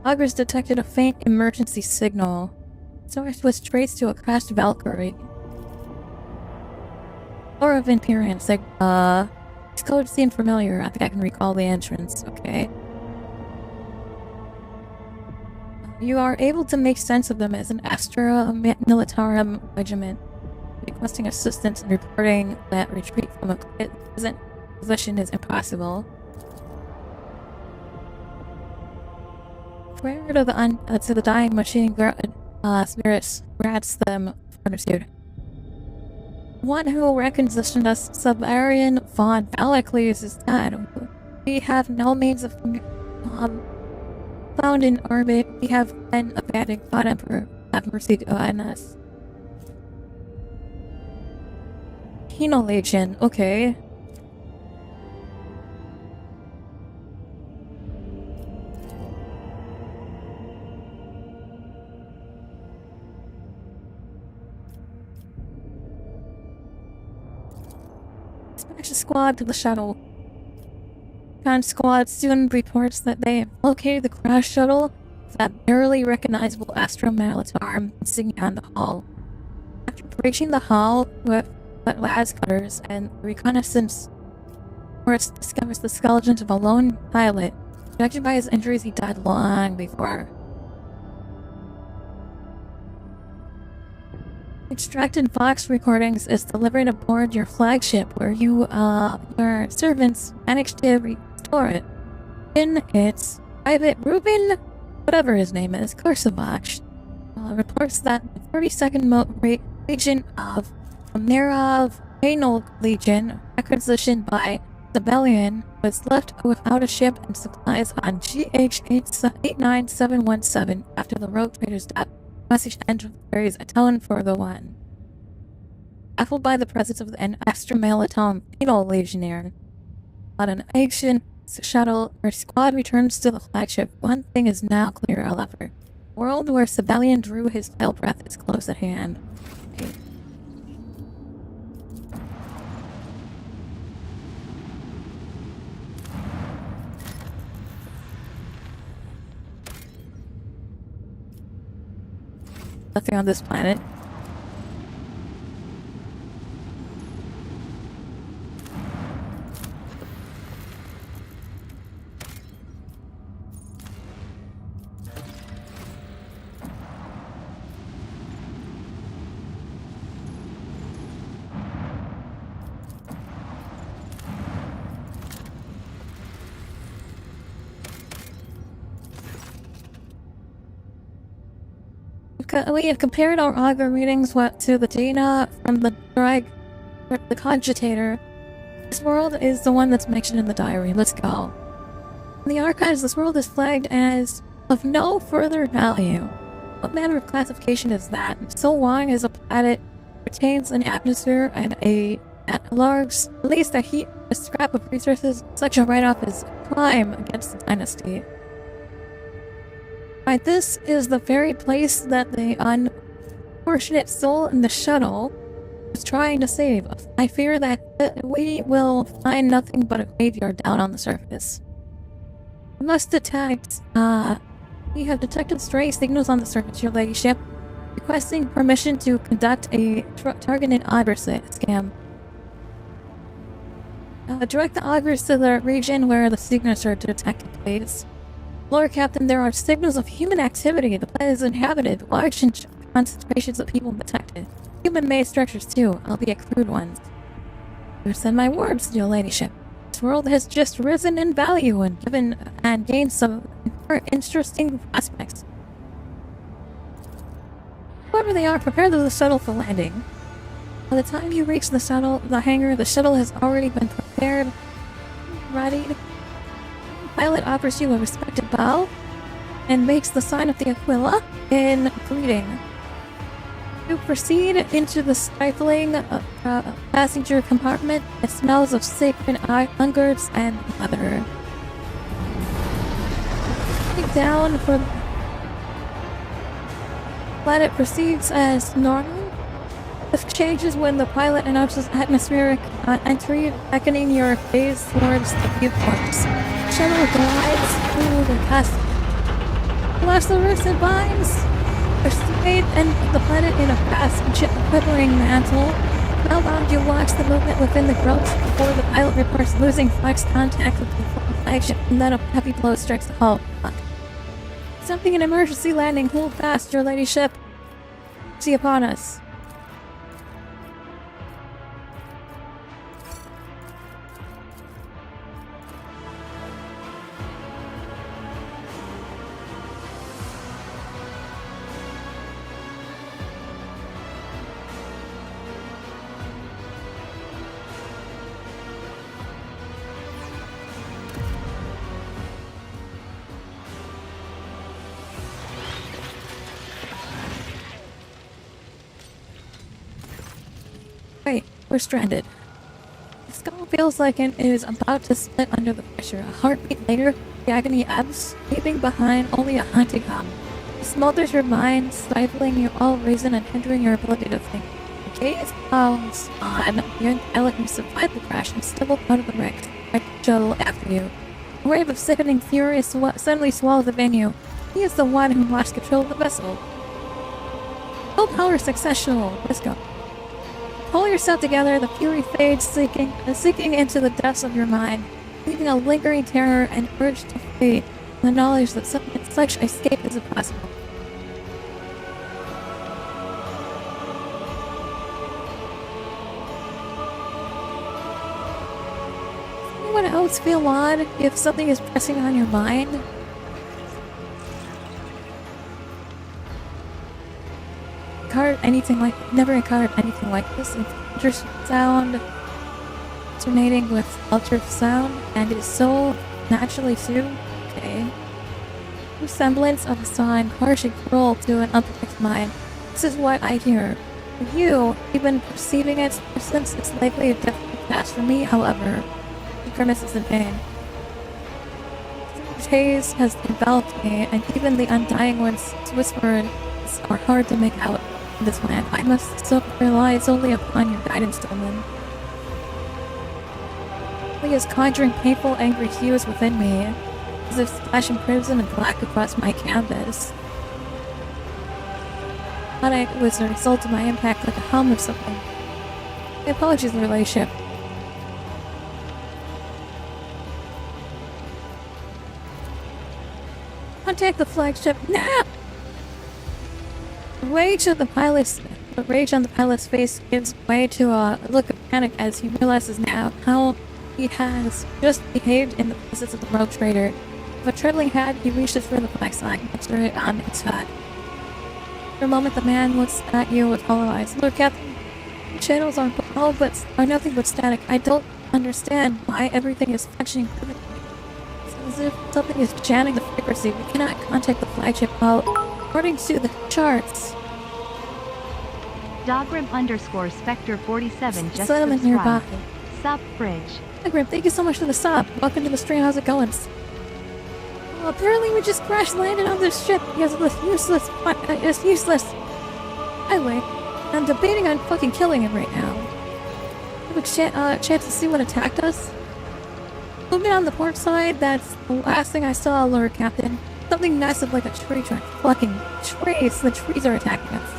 Loggers detected a faint emergency signal. Source was traced to a crashed Valkyrie. Or of Imperium. These codes seem familiar. I think I can recall the entrance. Okay. You are able to make sense of them as an Astra Militarum regiment, requesting assistance and reporting that retreat from a present position is impossible. Prayer to the dying machine spirits grants them fortitude. One who requisitioned us, Subarian von Valakles, is dead. We have no means of found in orbit. We have been abandoned. God Emperor, have mercy on us. Penal Legion, okay. Dispatch a squad to the shuttle. Con squad soon reports that they have located the crash shuttle with that barely recognizable Astra Militarum insignia on the hull. After breaching the hull with las cutters and reconnaissance force discovers the skeleton of a lone pilot. Judging by his injuries, he died long before. Extracted Vox recordings is delivered aboard your flagship, where your servants managed to restore it. In its Private Reuben, whatever his name is, Korsavach, reports that the 42nd Legion of Nerov Penal Legion, requisitioned by Rebellion, was left without a ship and supplies on GH-89717 after the rogue trader's death. Message carries atone for the one. Baffled by the presence of an Astra Militarum Penal Legionnaire on an ancient shuttle, our squad returns to the flagship. One thing is now clear, however. The world where Sebelian drew his final breath is close at hand. Okay. Nothing on this planet. We have compared our augur readings to the data from the cogitator. This world is the one that's mentioned in the diary. Let's go. In the archives, this world is flagged as of no further value. What manner of classification is that? So long as a planet retains an atmosphere and at least a scrap of resources, such a write-off is a crime against the dynasty. Right, this is the very place that the unfortunate soul in the shuttle was trying to save. I fear that we will find nothing but a graveyard down on the surface. We must detect, we have detected stray signals on the surface, your ladyship, requesting permission to conduct a targeted augur scam. Direct the augurs to the region where the signals are detected, please. Lord Captain, there are signals of human activity. The planet is inhabited. Large concentrations of people detected. Human-made structures too, albeit crude ones. You said my words, your ladyship. This world has just risen in value and gained some interesting prospects. Whoever they are, prepare the shuttle for landing. By the time you reach the hangar, the shuttle has already been prepared, ready. The pilot offers you a respected bow and makes the sign of the Aquila in greeting. You proceed into the stifling passenger compartment. It smells of sacred ungers and leather. Sitting down for the planet proceeds as normal. This changes when the pilot announces atmospheric entry, beckoning your gaze towards the viewports. Shuttle glides through the castle. Lost the roots and vines. Proceed and the planet in a fast, quivering mantle. Spellbound, you watch the movement within the growth before the pilot reports losing flex contact with the flagship, and then a heavy blow strikes the hull. Something an emergency landing. Hold fast, your ladyship. See upon us. Wait, we're stranded. The skull feels like it is about to split under the pressure. A heartbeat later, the agony ebbs, leaving behind only a haunting hum. It smothers your mind, stifling your all reason and hindering your ability to think. The gaze falls on the pilot survived the crash and stumbled out of the wrecked shuttle after you. A wave of sickening fury suddenly swallows the venue. He is the one who lost control of the vessel. Full power successional. Let's go. Pull yourself together, the fury fades, sinking into the depths of your mind, leaving a lingering terror and urge to flee, the knowledge that such escape is impossible. Does anyone else feel odd if something is pressing on your mind? Never encountered anything like this. It's sound alternating with altered sound, and it is so naturally too. Okay. No semblance of a sign, harsh and cruel to an unprotected mind. This is what I hear. For you, even perceiving its presence is likely a definite pass. For me, however, the grimaces in pain. The haze has enveloped me, and even the undying ones whispered are hard to make out. This land, I must rely solely upon your guidance, Dolman. He is conjuring painful, angry hues within me, as if splashing crimson and black across my canvas. I thought it was a result of my impact, like a hum of something. My apologies, your ladyship. Contact the flagship now! The rage on the pilot's face gives way to a look of panic as he realizes now how he has just behaved in the presence of the rogue trader. With a trembling hand, he reaches for the flag sign and threw it on its head. For a moment, the man looks at you with hollow eyes. Lord Captain, channels are nothing but static. I don't understand why everything is functioning perfectly. It's as if something is jamming the frequency. We cannot contact the flagship according to the charts. Dogrim_Spectre47 just Settlement nearby. subscribed. Sup, Fridge. Hi Grim, thank you so much for the sub. Welcome to the stream, how's it going? Well, apparently we just crash landed on this ship because of this useless it's useless highway. I'm debating on fucking killing him right now. Have a chance to see what attacked us? Moving on the port side, that's the last thing I saw, Lord Captain. Something massive like a tree trunk. Fucking trees! The trees are attacking us.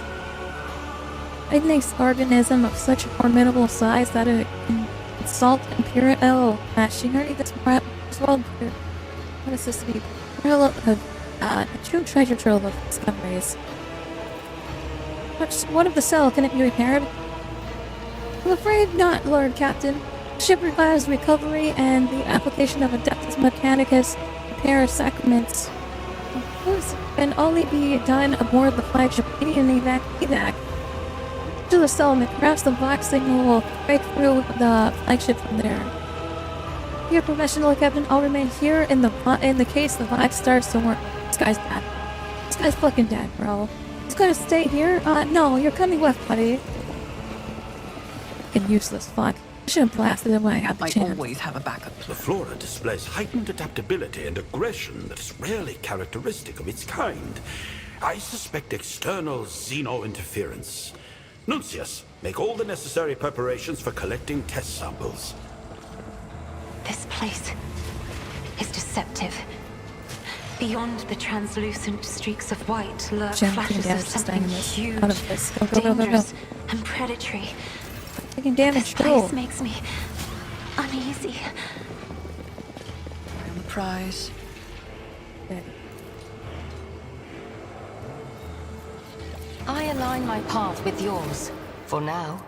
A nice organism of such a formidable size that it can assault Imperial machinery. This world, what is this to be? A true treasure trove of discoveries. What of the cell? Can it be repaired? I'm afraid not, Lord Captain. The ship requires recovery and the application of Adeptus Mechanicus repair sacraments. Those can only be done aboard the flagship in evac. To the settlement, perhaps the Vox signal will break through the flagship from there. You're professional, Captain. I'll remain here in the case the Vox starts to work. This guy's dead. This guy's fucking dead, bro. He's gonna stay here? No, you're coming with, buddy. Fucking useless fuck. I should have blasted him when I had the chance. I always have a backup plan. The flora displays heightened adaptability and aggression that is rarely characteristic of its kind. I suspect external xeno-interference. Nuncius, make all the necessary preparations for collecting test samples. This place is deceptive. Beyond the translucent streaks of white lurk flashes of something huge, dangerous, and predatory. Taking damage, this place makes me uneasy. I'm the prize. Okay. I align my path with yours, for now.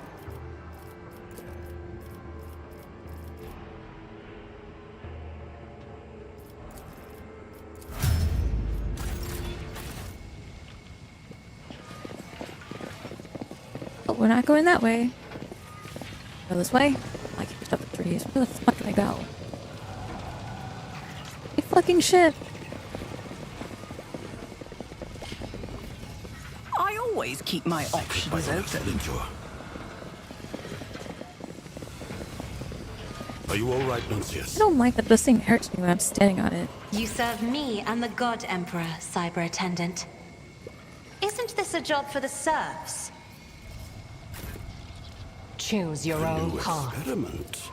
But we're not going that way. Go this way. I can pick up the trees. Where the fuck did I go? A fucking ship! I always keep my options open. Are you all right, Nuncius? I don't like that this thing hurts me when I'm standing on it. You serve me and the God Emperor, Cyber Attendant. Isn't this a job for the serfs? Choose your own path. Experiment.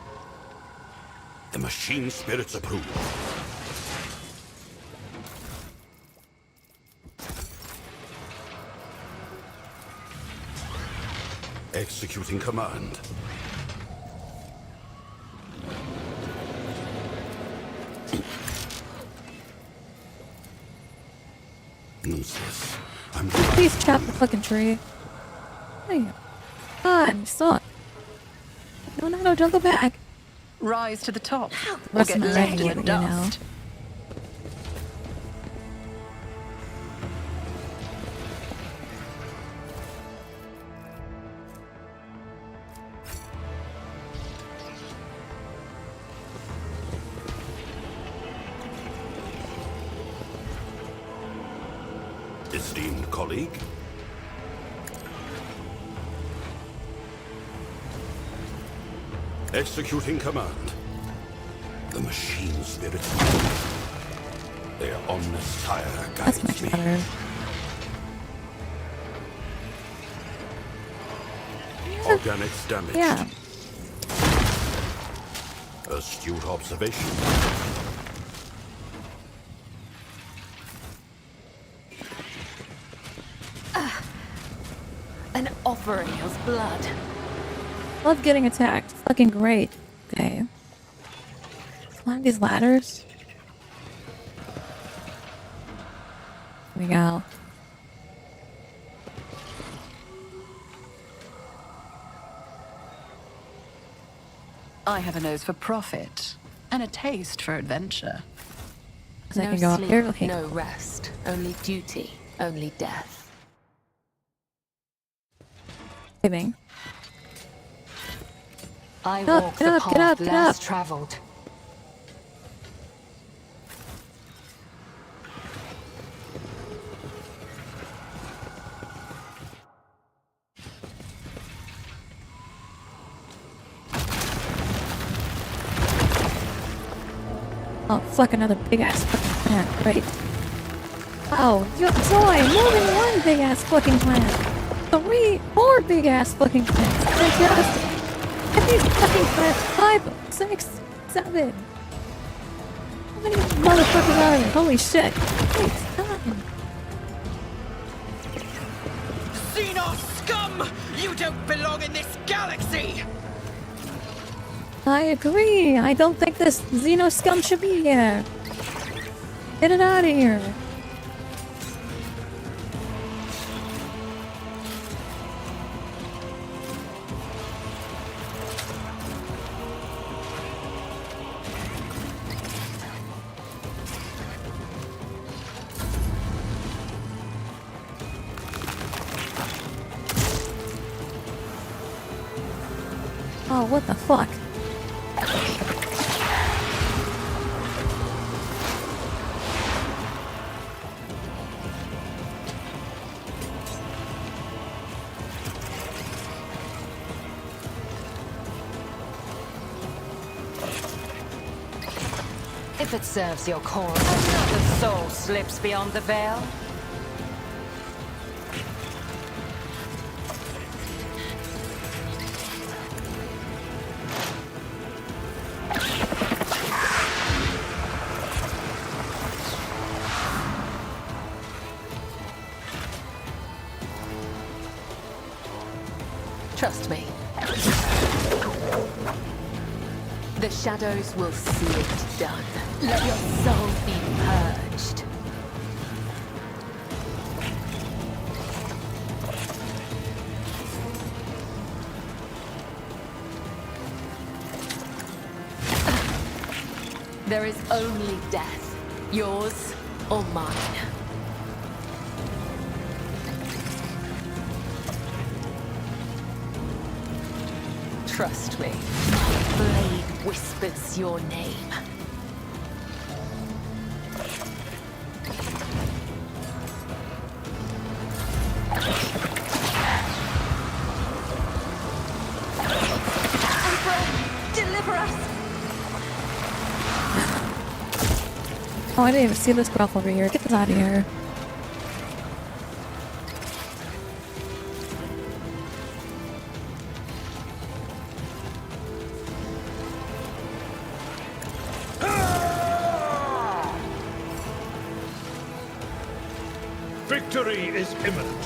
The machine spirits approve. Executing command. Nuncius, I'm Please chop the fucking tree. Hey. God, you suck. No, don't go back. Rise to the top. Or Rest get my left leg in the right now. dust. esteemed colleague. Executing command. The machine spirits. Their ominous tire That's guides much me. better. Organics damaged. Yeah. Astute observation. An offering of blood. Love getting attacked. Fucking great. Okay. Climb these ladders. Here we go. I have a nose for profit and a taste for adventure. So I No can go up sleep, here. Okay. no rest. Only duty, only death. Giving. I Get up, walk get the up, get path up, get less up. traveled. Oh, fuck, another big-ass fucking plant. Great. Oh, Joy, more than one big-ass fucking plant. 3, 4 big-ass fucking plants. Fantastic. Get these fucking plants. 5, 6, 7. How many motherfuckers are there? Holy shit. It's time. Xenos scum! You don't belong in this galaxy! I agree. I don't think this Xeno scum should be here. Get it out of here. Oh, what the fuck? If it serves your cause, another soul slips beyond the veil. Trust me. The shadows will see it done. Let your soul be purged. There is only death, yours or mine. Trust me, my blade whispers your name. Deliver us! Oh, I didn't even see this gruff over here. Get this out of here. Victory is imminent.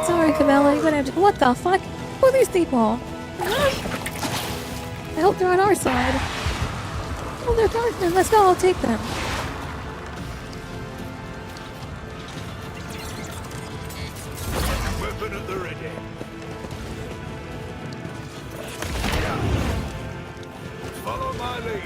Sorry, Cabela, you're gonna have to. What the fuck? Who are these people? I hope they're on our side. Oh, they're Darkmen. Let's go, I'll take them. Weapon at the ready. Follow my lead.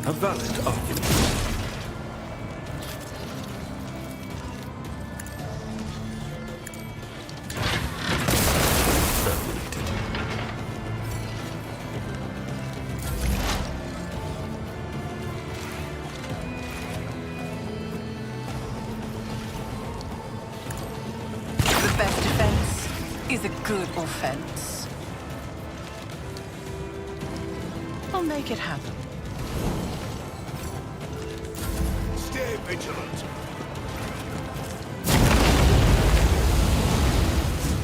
A valid argument. The best defense is a good offense. I'll make it happen. Stay vigilant.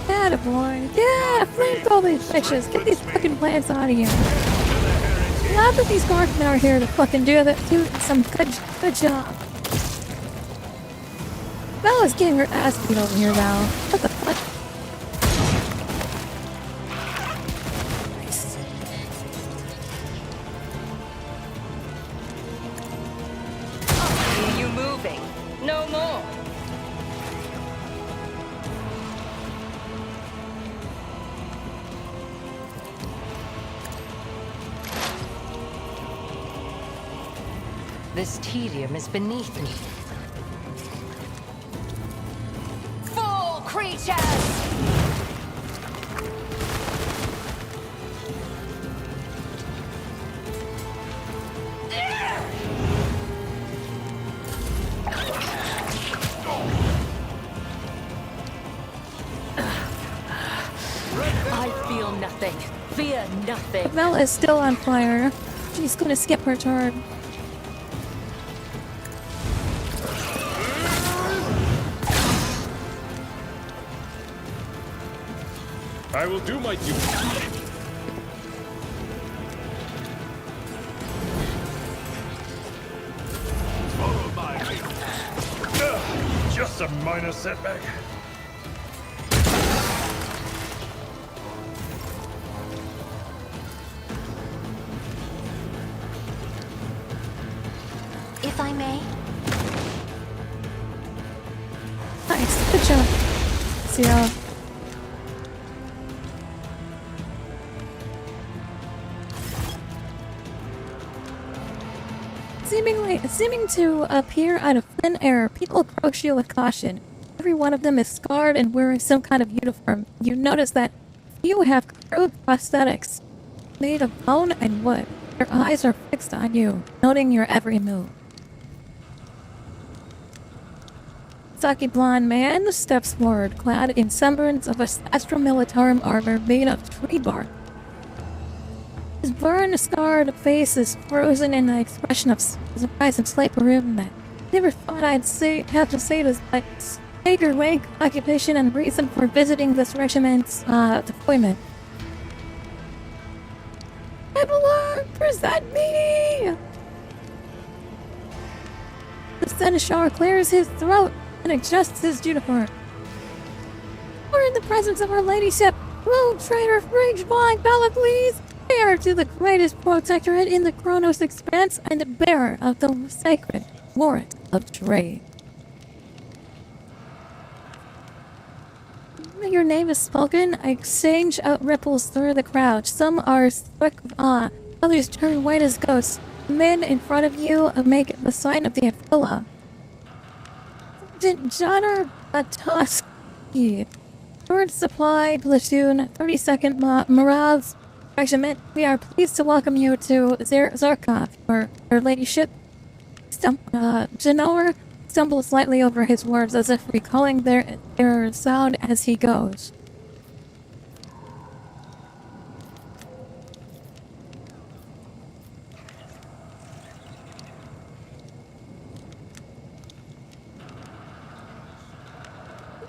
Attaboy. Yeah, flamethrow these bitches. Get these fucking plants out of here. Glad that these guardsmen are here to fucking do some good job. Bella's getting her ass beat over here now. What the fuck? Nice. See you moving. No more. This tedium is beneath me. Fool creatures! I feel nothing. Fear nothing. Bella is still on fire. She's gonna skip her turn. I will do my duty. Follow my lead. Just a minor setback. If I may. Nice. Good job. See ya. Seeming to appear out of thin air, people approach you with caution. Every one of them is scarred and wearing some kind of uniform. You notice that few have crude prosthetics made of bone and wood. Their eyes are fixed on you, noting your every move. Stocky blonde man steps forward, clad in semblance of a Astra Militarum armor made of tree bark. His burn-scarred face is frozen in an expression of surprise and slight bereavement. Never thought I'd have to say this, but state your rank, occupation, and reason for visiting this regiment's deployment. Evelyn, present me! The seneschal clears his throat and adjusts his uniform. We're in the presence of our ladyship, Rogue Trader Fridgegoddess Bella, please! Heir to the greatest protectorate in the Chronos Expanse and the bearer of the sacred warrant of trade. When your name is spoken, a exchange ripples through the crowd. Some are struck with awe, others turn white as ghosts. The men in front of you make the sign of the Aquila. Johnner Batoski, Third Supply Platoon, 32nd Maraud's Regiment, we are pleased to welcome you to Zarkov, or Her Ladyship. Janor stumbles slightly over his words as if recalling their sound as he goes.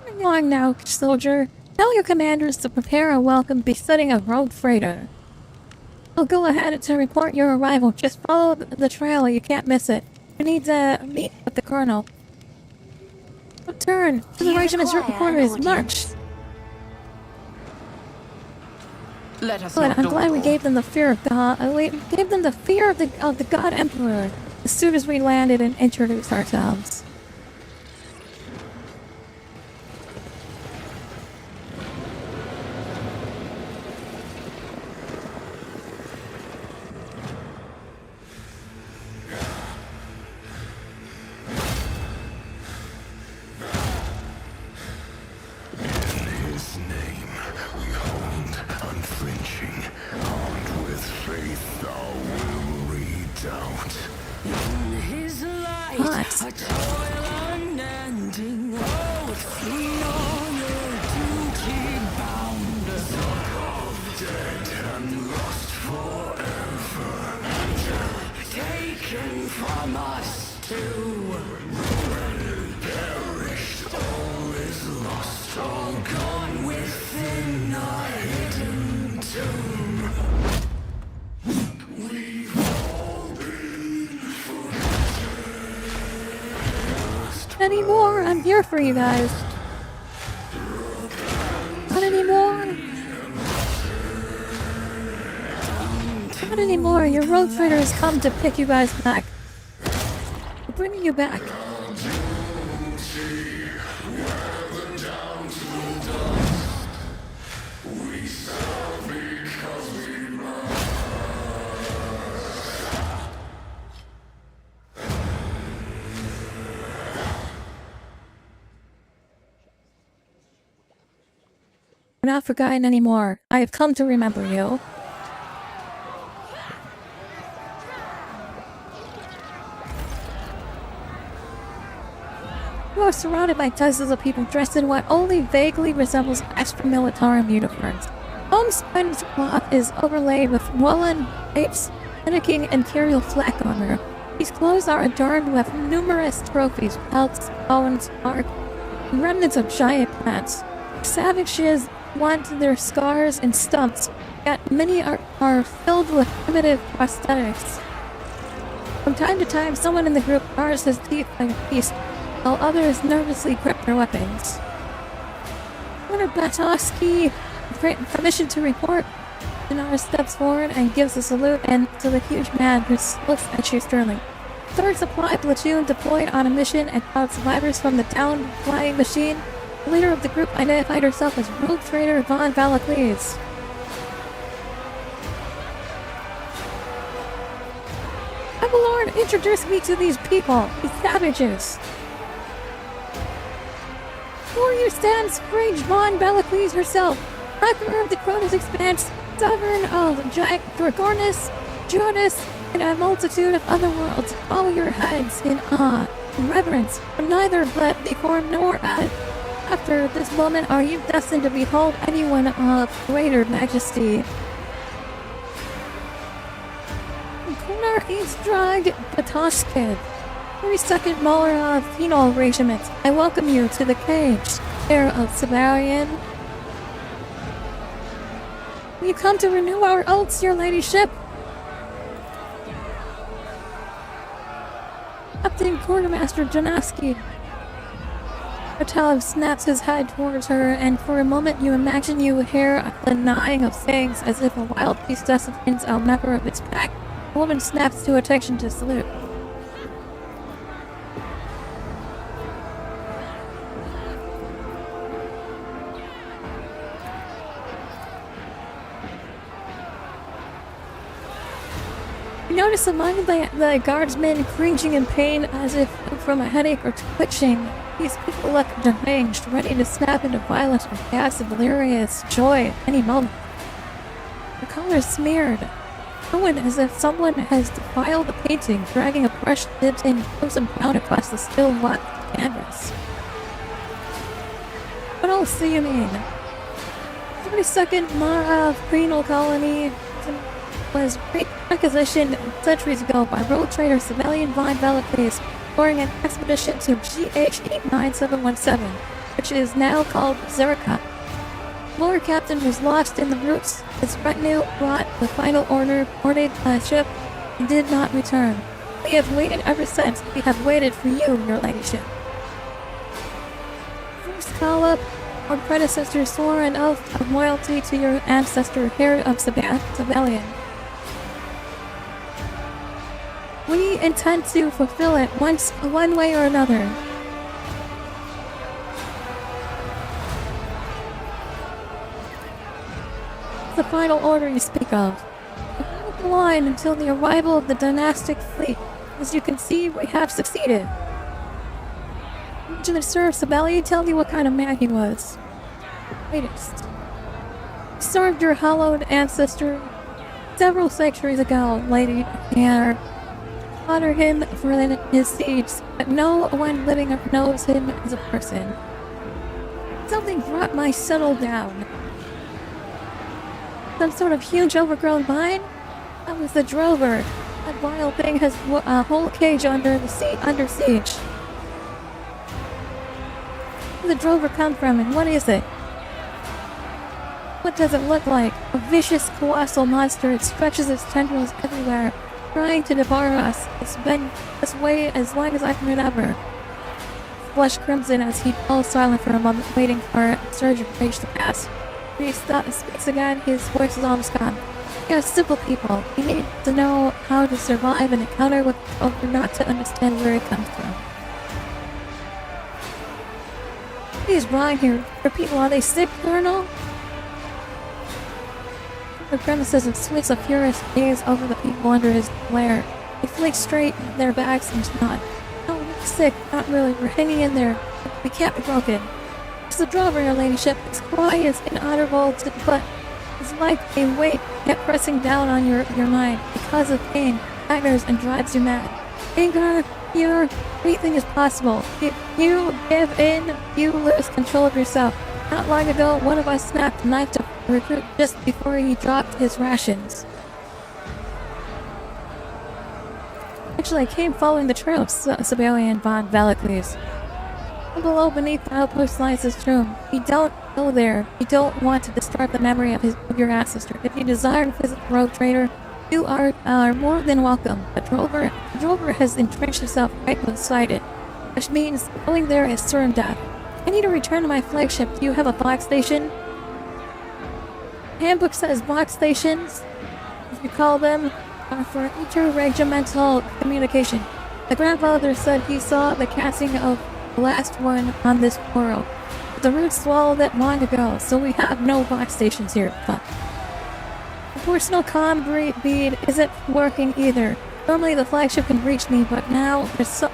Moving along now, soldier. Tell your commanders to prepare a welcome befitting a road freighter. I'll go ahead to report your arrival. Just follow the trail, you can't miss it. We need to meet with the colonel. Return to the regiment's quarters. March! Let us Good, I'm glad we gave them the fear of God. We gave them the fear of the God Emperor as soon as we landed and introduced ourselves. A toil unending, oath we honor, duty bound. Dead and lost forever. taken from us too. When perished, all is lost, all gone within a hidden tomb. We've all been forgotten. Anymore, I'm here for you guys. Not anymore. Not anymore. Your road trader has come to pick you guys back. We're bringing you back. We're not forgotten anymore. I have come to remember you. You are surrounded by dozens of people dressed in what only vaguely resembles extra militarum uniforms. Homespun's cloth is overlaid with woolen capes, mimicking imperial flak armor. These clothes are adorned with numerous trophies, pelts, bones, bark, and remnants of giant plants. Savages want their scars and stumps, yet many are filled with primitive prosthetics. From time to time, someone in the group bars his teeth like a beast, while others nervously grip their weapons. Commander Batowski, permission to report. Dinar steps forward and gives a salute and to the huge man who looks at you sternly. Third supply platoon deployed on a mission and found survivors from the downed flying machine. The leader of the group identified herself as rogue trader Von Valakles. Lord, introduce me to these people, these savages. Before you stands Rage Von Valakles herself, Conqueror of the Cronus Expanse, Sovereign of Giant Dragornis, Jonas, and a multitude of other worlds. Bow your heads in awe and reverence, for neither blood, decorum, nor after this moment are you destined to behold anyone of greater majesty. Kunar Eastdrag Patoskid, 32nd Molarov Penal Regiment. I welcome you to the cage, heir of Severian. We come to renew our oaths, your ladyship. Captain Quartermaster Janaski. Patel snaps his head towards her, and for a moment you imagine you hear the gnawing of fangs as if a wild beast disciplines a member of its pack. The woman snaps to attention to salute. You notice among the guardsmen cringing in pain as if from a headache or twitching. These people look deranged, ready to snap into violent or gas of delirious joy at any moment. The color is smeared, ruined as if someone has defiled the painting, dragging a brush dipped in crimson brown across the still white canvas. What else do you mean? 32nd Marav Penal Colony was requisitioned centuries ago by road trader Civilian Von Valakles during an expedition to GH-89717, which is now called Zerka. Lord Captain was lost in the roots. His retinue brought the final order, boarded a ship, and did not return. We have waited ever since. We have waited for you, your ladyship. First collab, our predecessor swore an oath of loyalty to your ancestor, heir of Severian. We intend to fulfill it one way or another. The final order you speak of. Hold the line until the arrival of the dynastic fleet. As you can see, we have succeeded. Legend Sir Sabelli, tell me what kind of man he was. Greatest. He served your hallowed ancestor several centuries ago, Lady Anne. Honor him for his deeds, but no one living knows him as a person. Something brought my settle down. Some sort of huge overgrown vine? I was the drover. That vile thing has a whole cage under siege. Where did the drover come from, and what is it? What does it look like? A vicious, colossal monster. It stretches its tendrils everywhere, trying to devour us. It's been this way as long as I can remember. Flush crimson as he falls silent for a moment, waiting for a surge of rage to pass. When he speaks again, his voice is almost gone. We are simple people. We need to know how to survive an encounter with over not to understand where it comes from. What is wrong here? Are people, are they sick, Colonel? The premises and swings a furious gaze over the people under his glare. They flick straight their backs and nod. No, we're sick. Not really. We're hanging in there. We can't be broken. It's the drover, your ladyship. His cry is inaudible, but it's like a weight kept pressing down on your mind because of pain, nightmares, and drives you mad. Anger, fear, anything is possible. If you give in, you lose control of yourself. Not long ago, one of us snapped a knife to recruit just before he dropped his rations. Actually, I came following the trail of Sebelian von Valakles. Below beneath the outpost lies this tomb. You don't go there. You don't want to disturb the memory of your ancestor. If you desire to visit the rogue trader, you are more than welcome. The drover has entrenched himself right beside it, which means going there is certain death. I need to return to my flagship. Do you have a box station? Handbook says box stations, as you call them, are for interregimental communication. The grandfather said he saw the casting of the last one on this world. But the roots swallowed it long ago, so we have no box stations here. But the personal comm bead isn't working either. Normally the flagship can reach me, but now there's some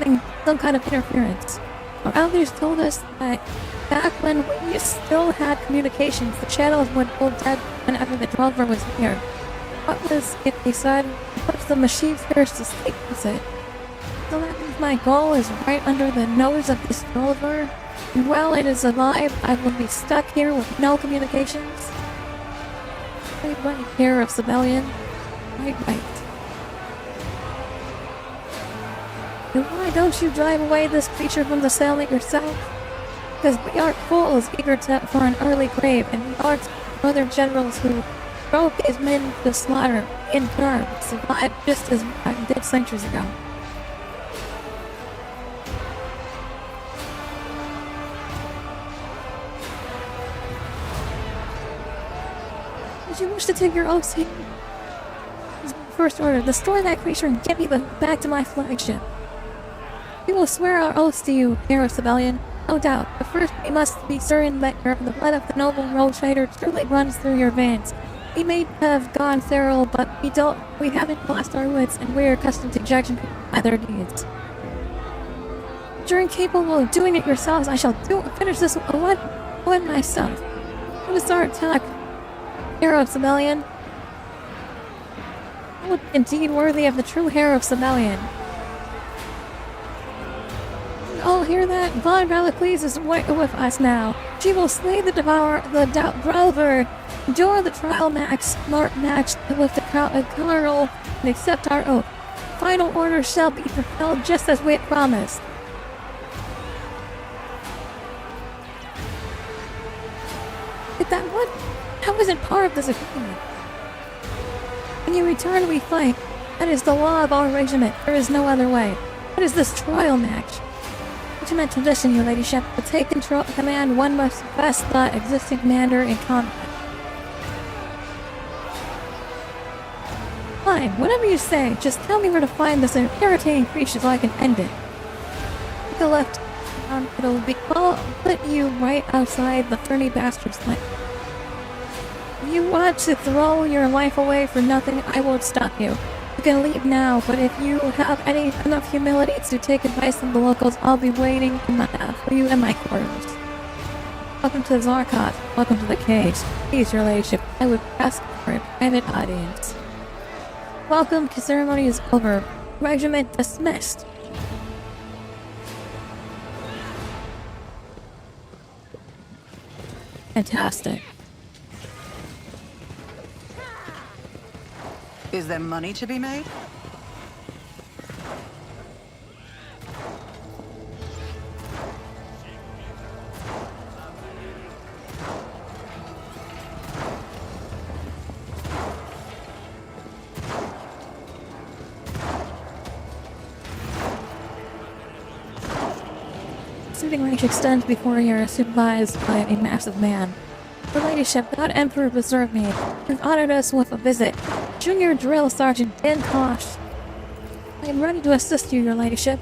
kind of interference. Our elders told us that back when we still had communications, the shadows would go dead whenever the drover was here. What was it they said? What's the machine's first to sleep, was it? So that means my goal is right under the nose of this drover? And while it is alive, I will be stuck here with no communications? Right, care of Sebelian. Right. And why don't you drive away this creature from the settlement yourself? Because we are fools eager for an early grave, and we are other generals who drove these men to slaughter in turn, survived just as I did centuries ago. Did you wish to take your oaths here? First order, destroy that creature and get me back to my flagship. We will swear our oaths to you, Heir of Sebelian. No doubt, but first we must be certain that the blood of the noble road trader truly runs through your veins. We may have gone feral, but we haven't lost our wits, and we're accustomed to judging people by their deeds. If you're incapable of doing it yourselves, I shall finish this one myself. It was our attack, Heir of Sebelian. That would be indeed worthy of the true Heir of Sebelian. Oh, hear that? Von Valakles is with us now. She will slay the drover, endure the trial match with the colonel, and accept our oath. Final order shall be fulfilled just as we had promised. But that wasn't part of this agreement. When you return, we fight. That is the law of our regiment. There is no other way. What is this trial match? Regiment tradition, your ladyship. To take command, one must best the existing commander in combat. Fine, whatever you say. Just tell me where to find this irritating creature so I can end it. Take a left. I'll put you right outside the Fernie bastard's tent. If you want to throw your life away for nothing, I won't stop you. You can leave now, but if you have enough humility to take advice from the locals, I'll be waiting for you in my quarters. Welcome to Zarkot. Welcome to the cage. Please, your ladyship, I would ask for a private audience. Welcome, ceremony is over. Regiment dismissed. Fantastic. Is there money to be made? Shooting range extends before you're supervised by a massive man. Your ladyship, God Emperor preserve me. You've honored us with a visit. Junior Drill Sergeant Dan Kosh. I am ready to assist you, your ladyship.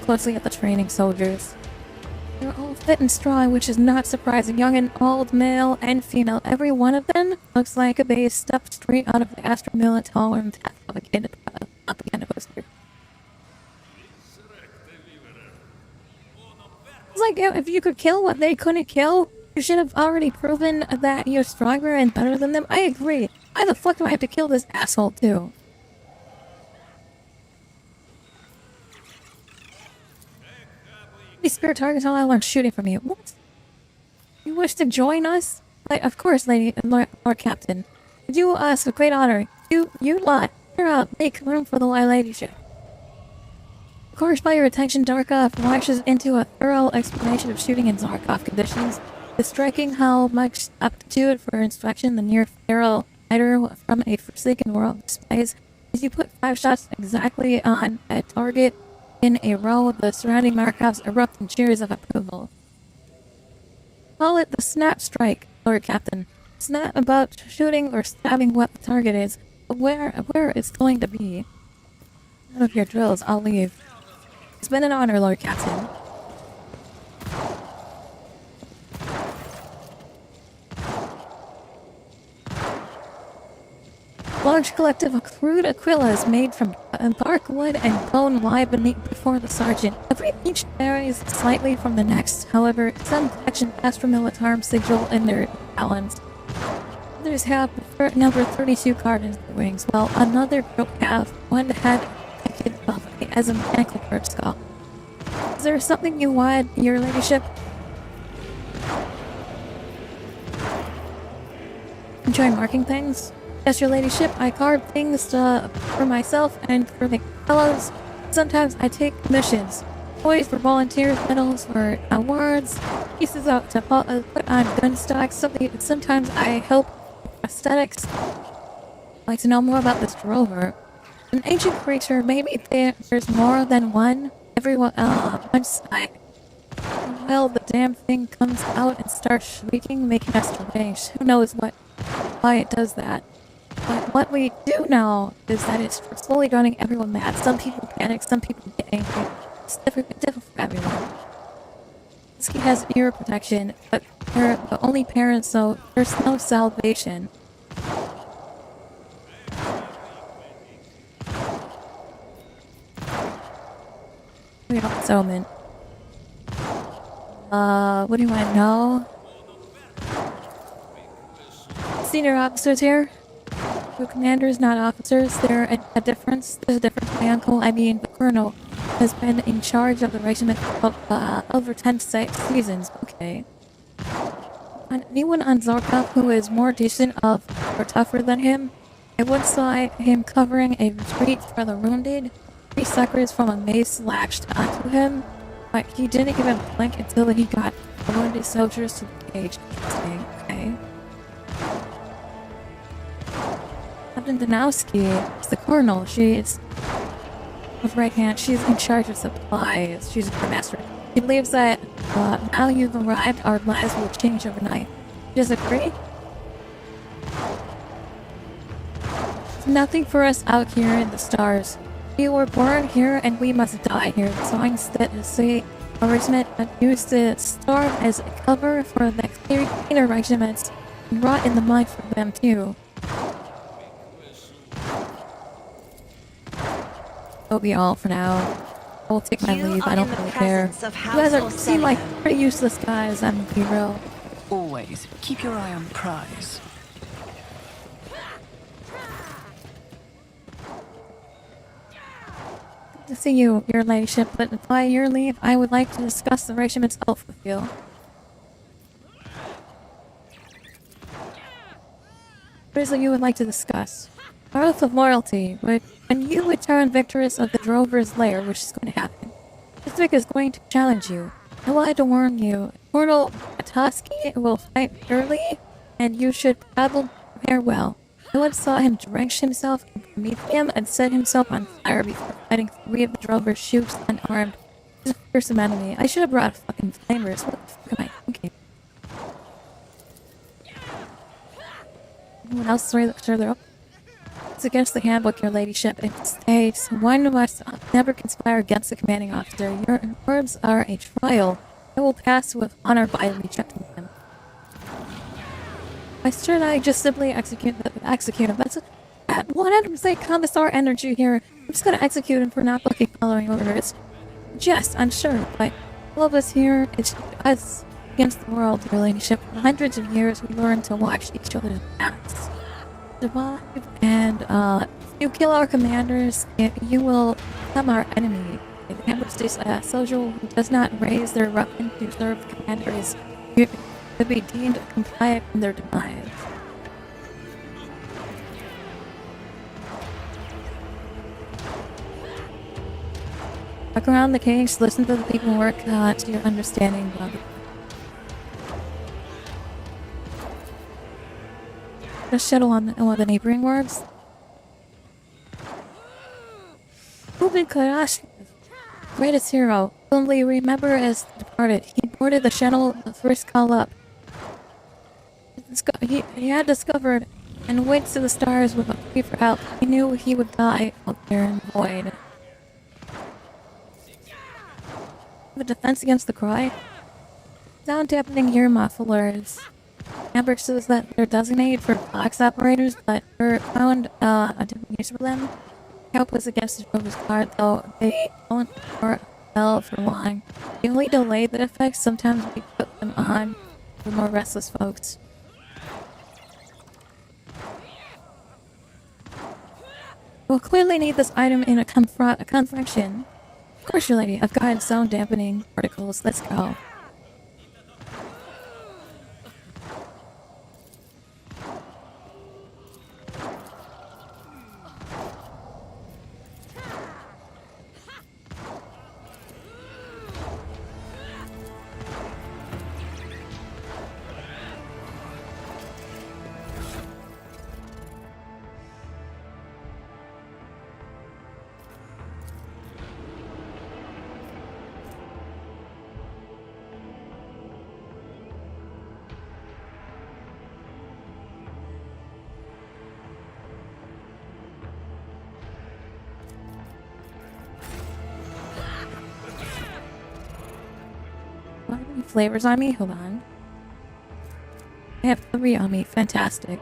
Closely at the training soldiers. They're all fit and strong, which is not surprising. Young and old, male and female, every one of them looks like a base stepped straight out of the Astro Militarum propaganda poster. It's like if you could kill what they couldn't kill, you should have already proven that you're stronger and better than them. I agree. Why the fuck do I have to kill this asshole too? These spare targets all I learned shooting from you. What? You wish to join us? Of course, Lord Captain. We do us a great honor. You lot. Here out. Make room for the ladyship. Of course, by your attention, Zarkov launches into a thorough explanation of shooting in Zarkov conditions. It's striking how much aptitude for inspection the near feral fighter from a forsaken world displays. As you put 5 shots exactly on a target in a row, the surrounding Markovs erupt in cheers of approval. Call it the snap strike, Lord Captain. It's not about shooting or stabbing what the target is, but where it's going to be. None of your drills, I'll leave. It's been an honor, Lord Captain. Large collective of crude aquillas made from bark, wood, and bone lie beneath before the sergeant. Each varies slightly from the next. However, some catch an Astro Militarum sigil in their talons. Others have the number 32 card in their wings, while another group have one head as a mechanical bird skull. Is there something you want, your ladyship? Enjoy marking things? Yes, your ladyship, I carve things for myself and for the fellows. Sometimes I take missions. Toys for volunteers, medals for awards, pieces out to put on gun stocks. Sometimes I help prosthetics. I'd like to know more about this drover. An ancient creature, maybe there's more than one. Everyone, once well, the damn thing comes out and starts shrieking, making us deranged. Who knows why it does that. But what we do know is that it's slowly running everyone mad. Some people panic, some people get angry. It's different for everyone. This kid has ear protection, but they're the only parents, so there's no salvation. Settlement. What do you want to know? Senior officers here. We're commanders, not officers. There's a difference. My uncle, the colonel, has been in charge of the regiment for over 10 seasons. Okay. And anyone on Zarkov who is more decent or tougher than him, I once saw him covering a retreat for the wounded. 3 suckers from a mace latched onto him, but he didn't even blink until he got the wounded soldiers to the cage. Okay. Captain Danowski is the colonel. She is with right hand. She's in charge of supplies. She's a master. She believes that now you've arrived, our lives will change overnight. Disagree? There's nothing for us out here in the stars. We were born here and we must die here. So instead, say a regiment that used the storm as a cover for the cleaner regiments and rot in the mud for them too. That'll be all for now. I'll take my leave. I don't really care. You guys seem like pretty useless guys. I'm gonna be real. Always keep your eye on the prize. To see you, your ladyship, but by your leave, I would like to discuss the regiment's oath with you. What is it you would like to discuss? Our oath of loyalty. When you return victorious of the Drover's lair, which is going to happen, District is going to challenge you. I wanted to warn you. Colonel Atoski will fight early, and you should prepare well. I once saw him drench himself in promethium and set himself on fire before fighting 3 of the Drover's shoots unarmed. He's a fearsome enemy. I should have brought fucking flamers. What the fuck am I thinking? Anyone else further up? It's against the handbook, your ladyship. It states, one must never conspire against the commanding officer. Your words are a trial. I will pass with honor by rejecting them. Why should I just simply execute him? That's 100% commissar energy here. I'm just gonna execute him for not fucking following orders. Yes, I'm sure, but all of us here, it's us against the world, your ladyship. For hundreds of years, we learned to watch each other's backs. Survive, and if you kill our commanders, you will become our enemy. If a soldier who does not raise their weapon to serve the commanders, you could be deemed compliant in their demise. Walk around the cage, listen to the paperwork to your understanding of it. Just shuttle on the neighboring wards. Reuben Karash, greatest hero, whom we remember as departed. He boarded the shuttle the first call up. He had discovered and went to the stars with a plea for help. He knew he would die out there in the void. The defense against the cry? Sound dampening ear mufflers. Amber says that they're designated for box operators, but were found a different use for them. Help us against the Drover's guard, though they don't work well for long. They only delay the effects, sometimes we put them on for more restless folks. We'll clearly need this item in a confection. Of course, your lady. I've got sound dampening particles. Let's go. Flavors on me? Hold on. I have 3 on me. Fantastic.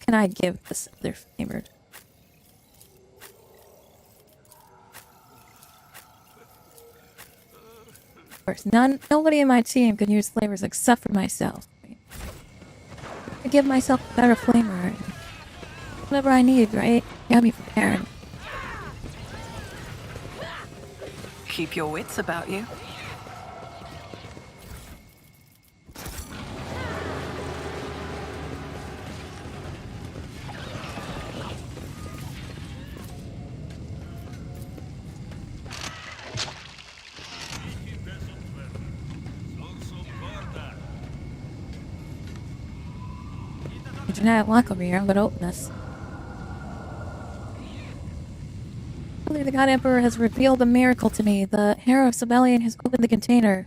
Can I give this other flavored? Of course, nobody in my team can use flavors except for myself. I give myself a better flavor. Whatever I need, right? Got me prepared. Keep your wits about you. Genetic lock over here. I'm gonna open this. I believe the God Emperor has revealed a miracle to me. The hero of Sibelian has opened the container.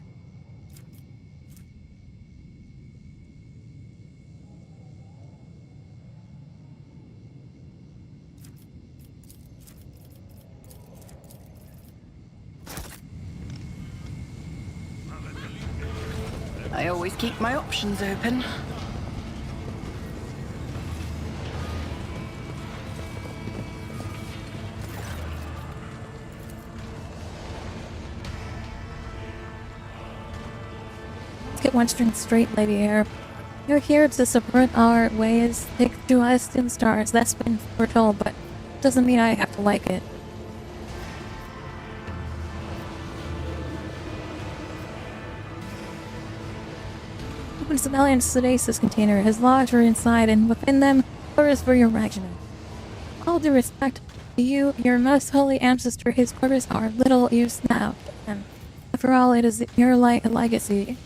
I always keep my options open. Get one string straight, lady here. You're here to subvert our ways, stick to us in stars. That's been foretold, but doesn't mean I have to like it. Open Sibelian's Sedasis container. His logs are inside, and within them, orders for your regiment. all due respect to you, your most holy ancestor, his orders are little use now. And after all, it is your legacy.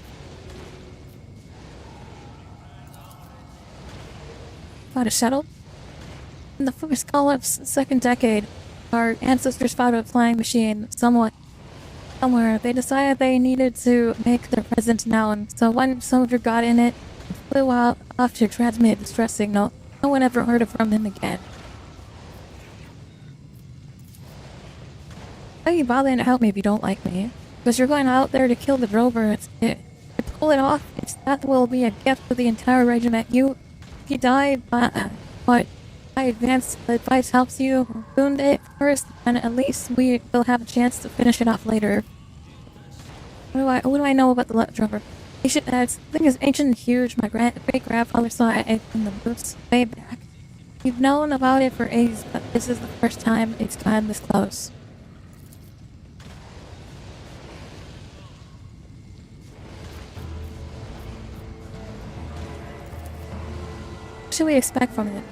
Got a shuttle? In the first collapse, second decade, our ancestors found a flying machine somewhere. They decided they needed to make their presence known, so one soldier got in it and flew off to transmit a distress signal. No one ever heard from him again. Why are you bothering to help me if you don't like me? Because you're going out there to kill the drover. To pull it off, its death will be a gift to the entire regiment. You died, but my advanced advice helps you wound it first, and at least we will have a chance to finish it off later. What do I know about the drover? Ancient the thing is ancient and huge. My great-grandfather saw it in the books way back. We've known about it for ages, but this is the first time it's gotten this close. What should we expect from it?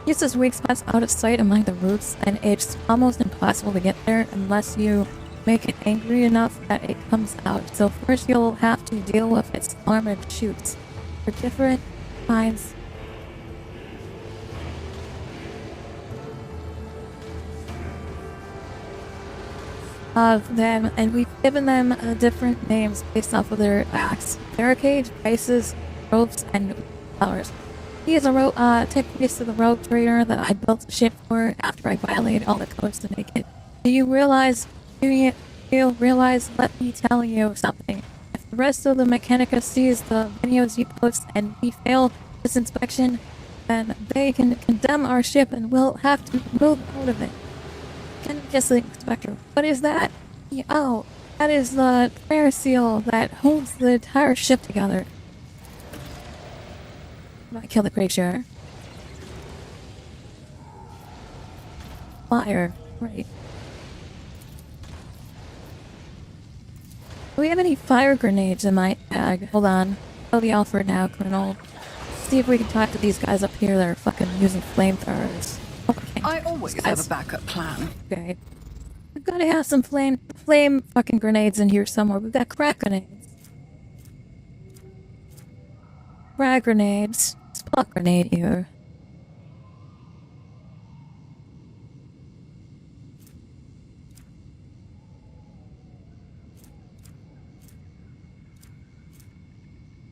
Use this weak spots out of sight among the roots, and it's almost impossible to get there unless you make it angry enough that it comes out. So first you'll have to deal with its armored shoots. For different kinds of them, and we've given them different names based off of their acts. Barricades, bases, ropes, and flowers. He is a tech piece of the rogue trader that I built a ship for after I violated all the codes to make it. Do you realize, let me tell you something. If the rest of the Mechanica sees the videos you post and we fail this inspection, then they can condemn our ship and we'll have to move out of it. Can just the inspector. What is that? Oh, that is the prayer seal that holds the entire ship together. I kill the creature. Fire. Right. Do we have any fire grenades in my bag? Hold on. I'll be off for now, Colonel. See if we can talk to these guys up here that are fucking using flamethrowers. Okay. I always have a backup plan. Okay. We've gotta have some flame fucking grenades in here somewhere. We've got crack grenades. Frag grenades. Spark grenade here.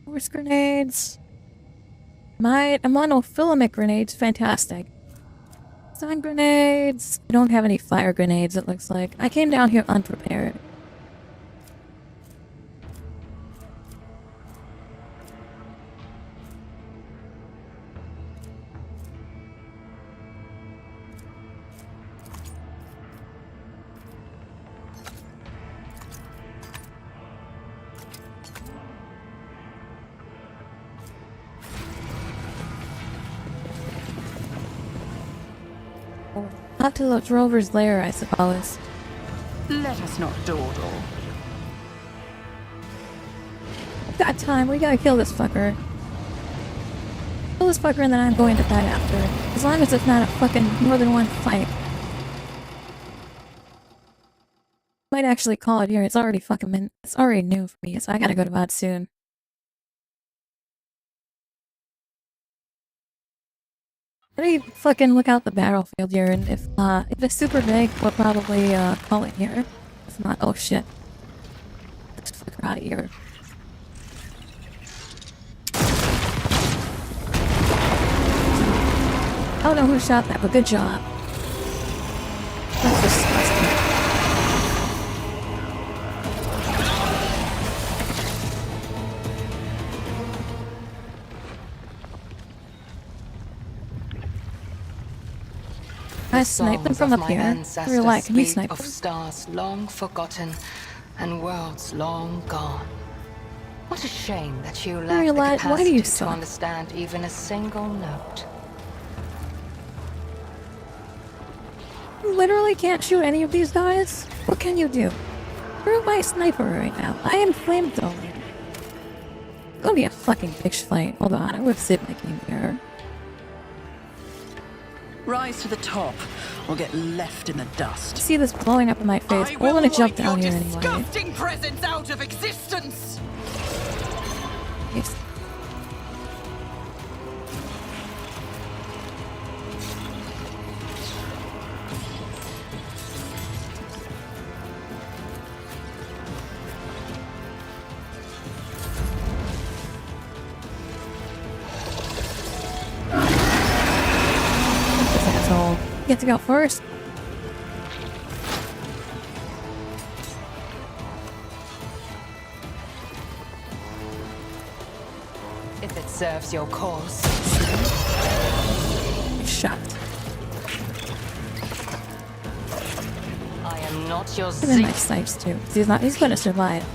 Force grenades. A monofilament grenades. Fantastic. Stun grenades. I don't have any fire grenades, it looks like. I came down here unprepared. Up to the drover's lair, I suppose. Let us not dawdle. We've got time, we gotta kill this fucker. Kill this fucker and then I'm going to bed after. As long as it's not a fucking more than one fight. Might actually call it here, it's already it's already noon for me, so I gotta go to bed soon. Let me fucking look out the battlefield here, and if it's super big, we'll probably call it here. If not, oh shit. Let's fucker out of here. I don't know who shot that, but good job. That's disgusting. I sniped them from up here. We're like, can you snipe of stars long forgotten and worlds long gone. What a shame that you lack the capacity to understand even a single note. You literally can't shoot any of these guys? What can you do? You're my sniper right now. I am flamethrower. It's gonna be a fucking bitch fight. Hold on, I would save my game here. Rise to the top, or get left in the dust. See this blowing up in my face. I want to jump down here anyway. Disgusting presence out of existence. Yes. Get to go first. If it serves your cause. Shot. I am not your Give him my sights too. He's gonna survive.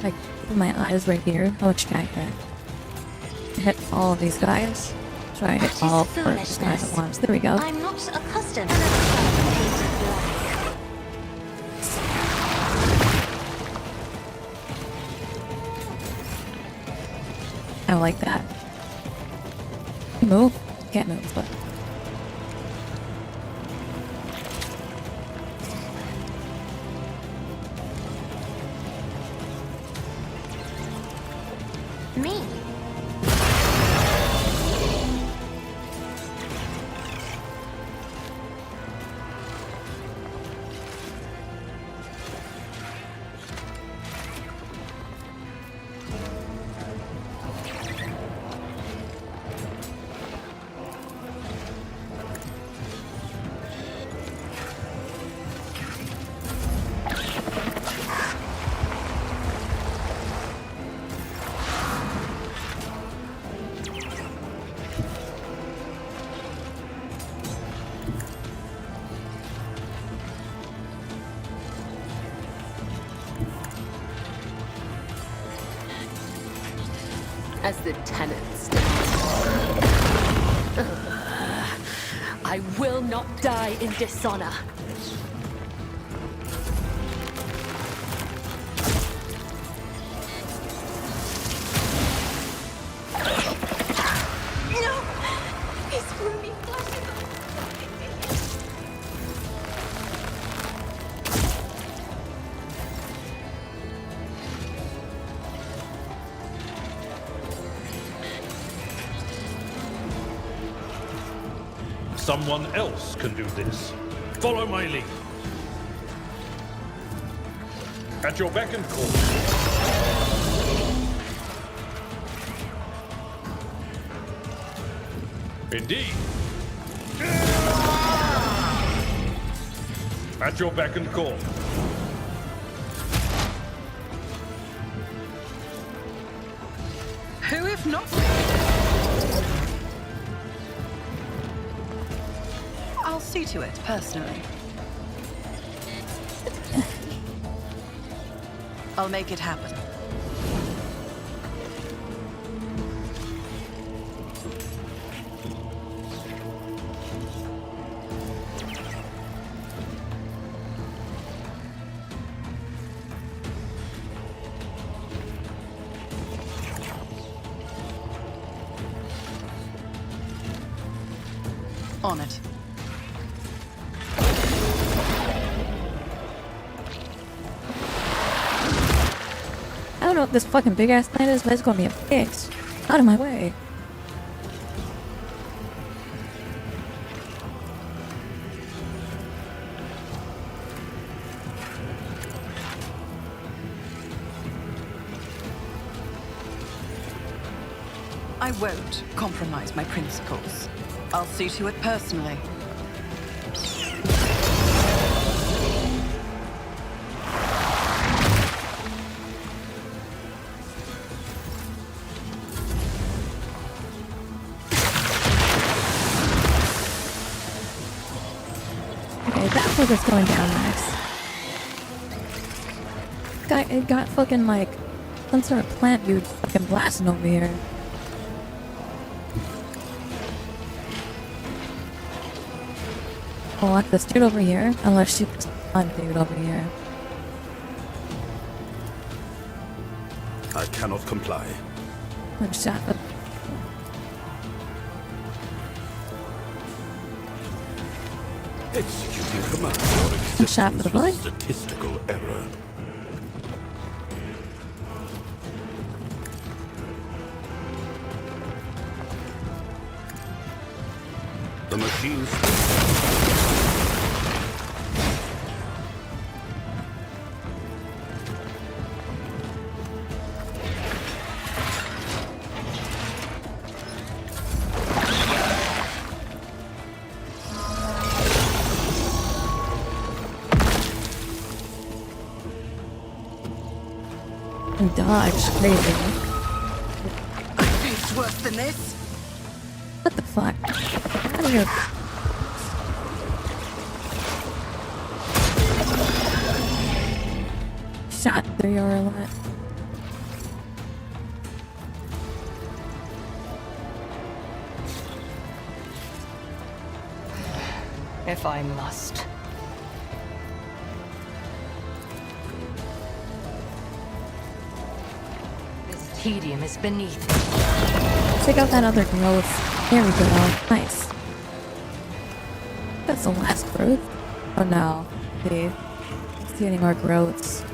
Like, put my eyes right here. How much can I hit? Hit all of these guys. Try to hit all of these guys at once. There we go. I'm not accustomed to I like that. Move? Can't move, but... me. As the tenants. I will not die in dishonor. No! His ruby flashes. Someone else can do this. Follow my lead. At your beck and call. Indeed. At your beck and call. Who if not? I'll see to it, personally. I'll make it happen. On it. I don't know what this fucking big ass plant is, but it's gonna be a fix. Out of my way. I won't compromise my principles. I'll see to it personally. Okay, that's where it's going down next. It got fucking like some sort of plant dude fucking blasting over here. I'll lock this dude over here, unless she puts one dude over here. cannot comply. One shot. Executing command or existence with statistical error. The machine's dodge, crazy. It's worse than this. What the fuck? Out of here. Shot through your lot. If I must. Tedium is beneath me. Check out that other growth. There we go. Nice. That's the last growth. Oh no. See any more growths.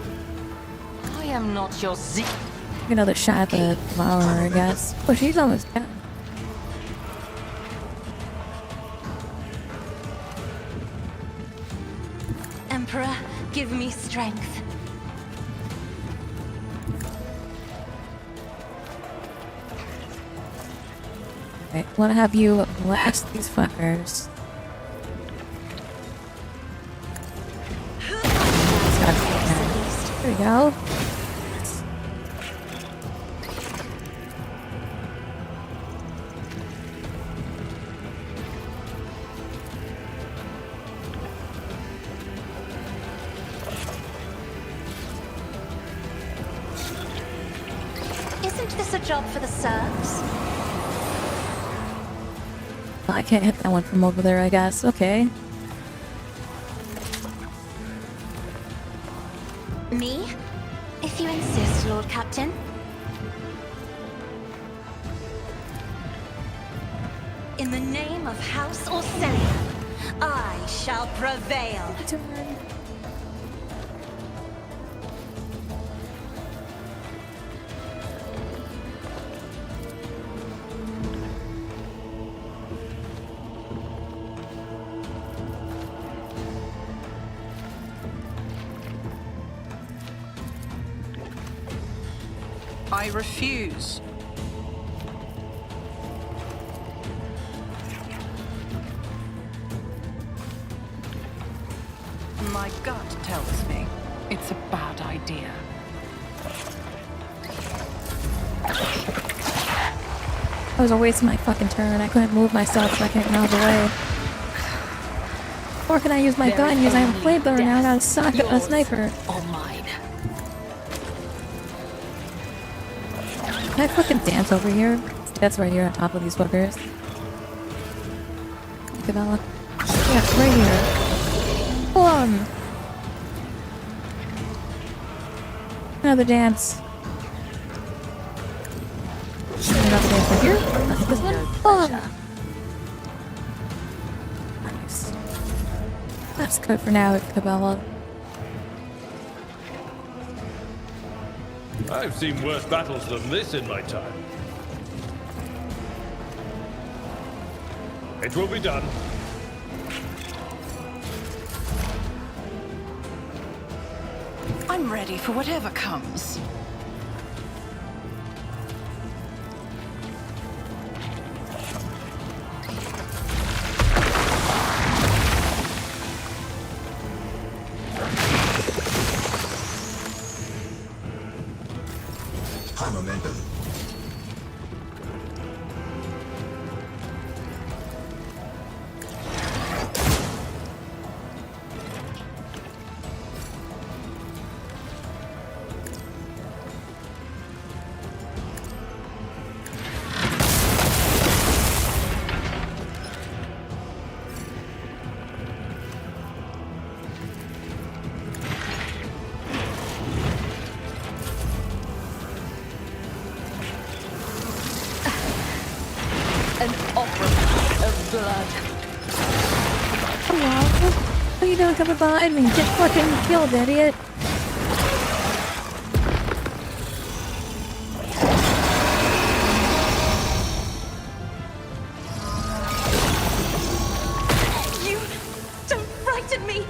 I am not your Another shot at the flower, I guess. Oh, she's almost done. Emperor, give me strength. I want to have you blast these fuckers. There we go. Isn't this a job for the serfs? I can't hit that one from over there, I guess. Okay. Me? If you insist, Lord Captain. In the name of House Orsellia, I shall prevail. I refuse. My gut tells me it's a bad idea. That was a waste of my fucking turn. I couldn't move myself so I can't get out of the way. Or can I use my gun? Because I have a flamethrower now. I got a sniper. Or mine. Can I fucking dance over here? That's right here on top of these fuckers. Cabela. Yeah, it's right here. Hold on. Another dance. Another dance right here. That's this one. Oh. Nice. That's good for now, Cabela. I've seen worse battles than this in my time. It will be done. I'm ready for whatever comes. High momentum. An offering of blood. Hello? What are you doing coming behind me? Get fucking killed, idiot. You don't frighten me!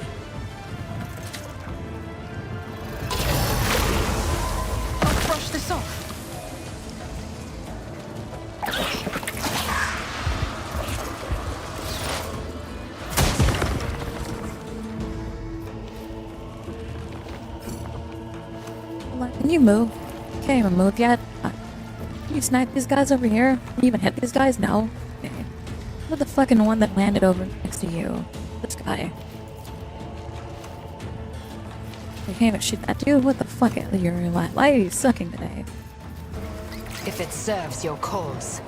I'll brush this off. Can you move? Can't even move yet. Can you snipe these guys over here? Can you even hit these guys? No. Okay. What the fucking one that landed over next to you? This guy. You can't even shoot that dude? What the fuck? Why are you sucking today? If it serves your cause.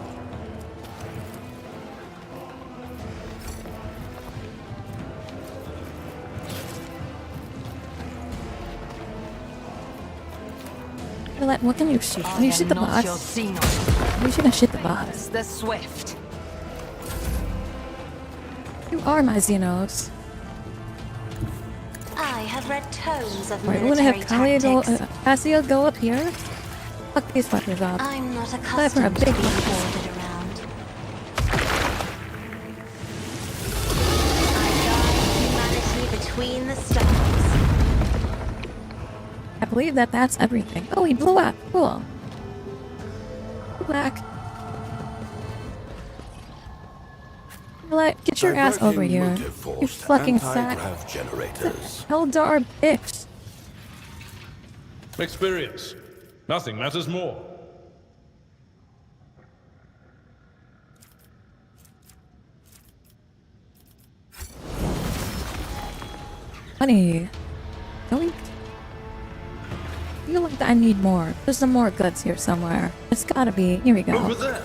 What can you shoot? Can you shoot the boss? You shouldn't shoot the boss. The Swift. You are my Xenos. I have read tomes of Alright, we're gonna have military Cassio go up here. Fuck these fuckers up. I'm not Apply for a accustomed to big being one. ordered around. I guide humanity between the stars. I believe that's everything. Oh, he blew up. Cool. Back. Get your ass over here. You fucking sack. Eldar bitch. Experience. Nothing matters more. Honey. Don't I feel like I need more. There's some more goods here somewhere. It's gotta be. Here we go. Over there.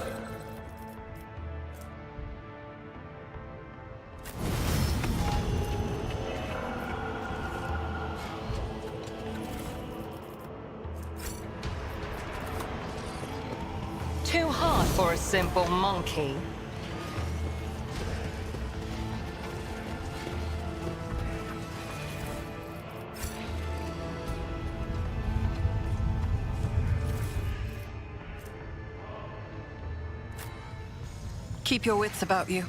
Too hard for a simple monkey. Keep your wits about you.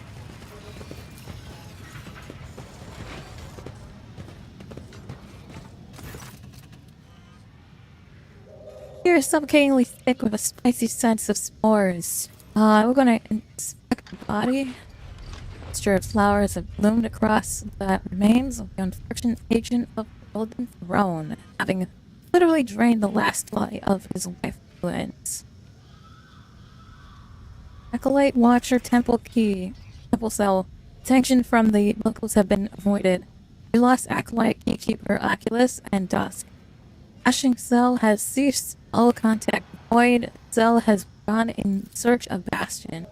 You're suffocatingly thick with a spicy sense of spores. We're gonna inspect the body. Mixture of flowers have bloomed across the remains of the unfortunate agent of the Golden Throne, having literally drained the last light of his life fluids. Acolyte Watcher Temple Key. Temple Cell. Attention from the locals have been avoided. We lost Acolyte Keykeeper Oculus and Dusk. Ashing Cell has ceased all contact. Void Cell has gone in search of Bastion.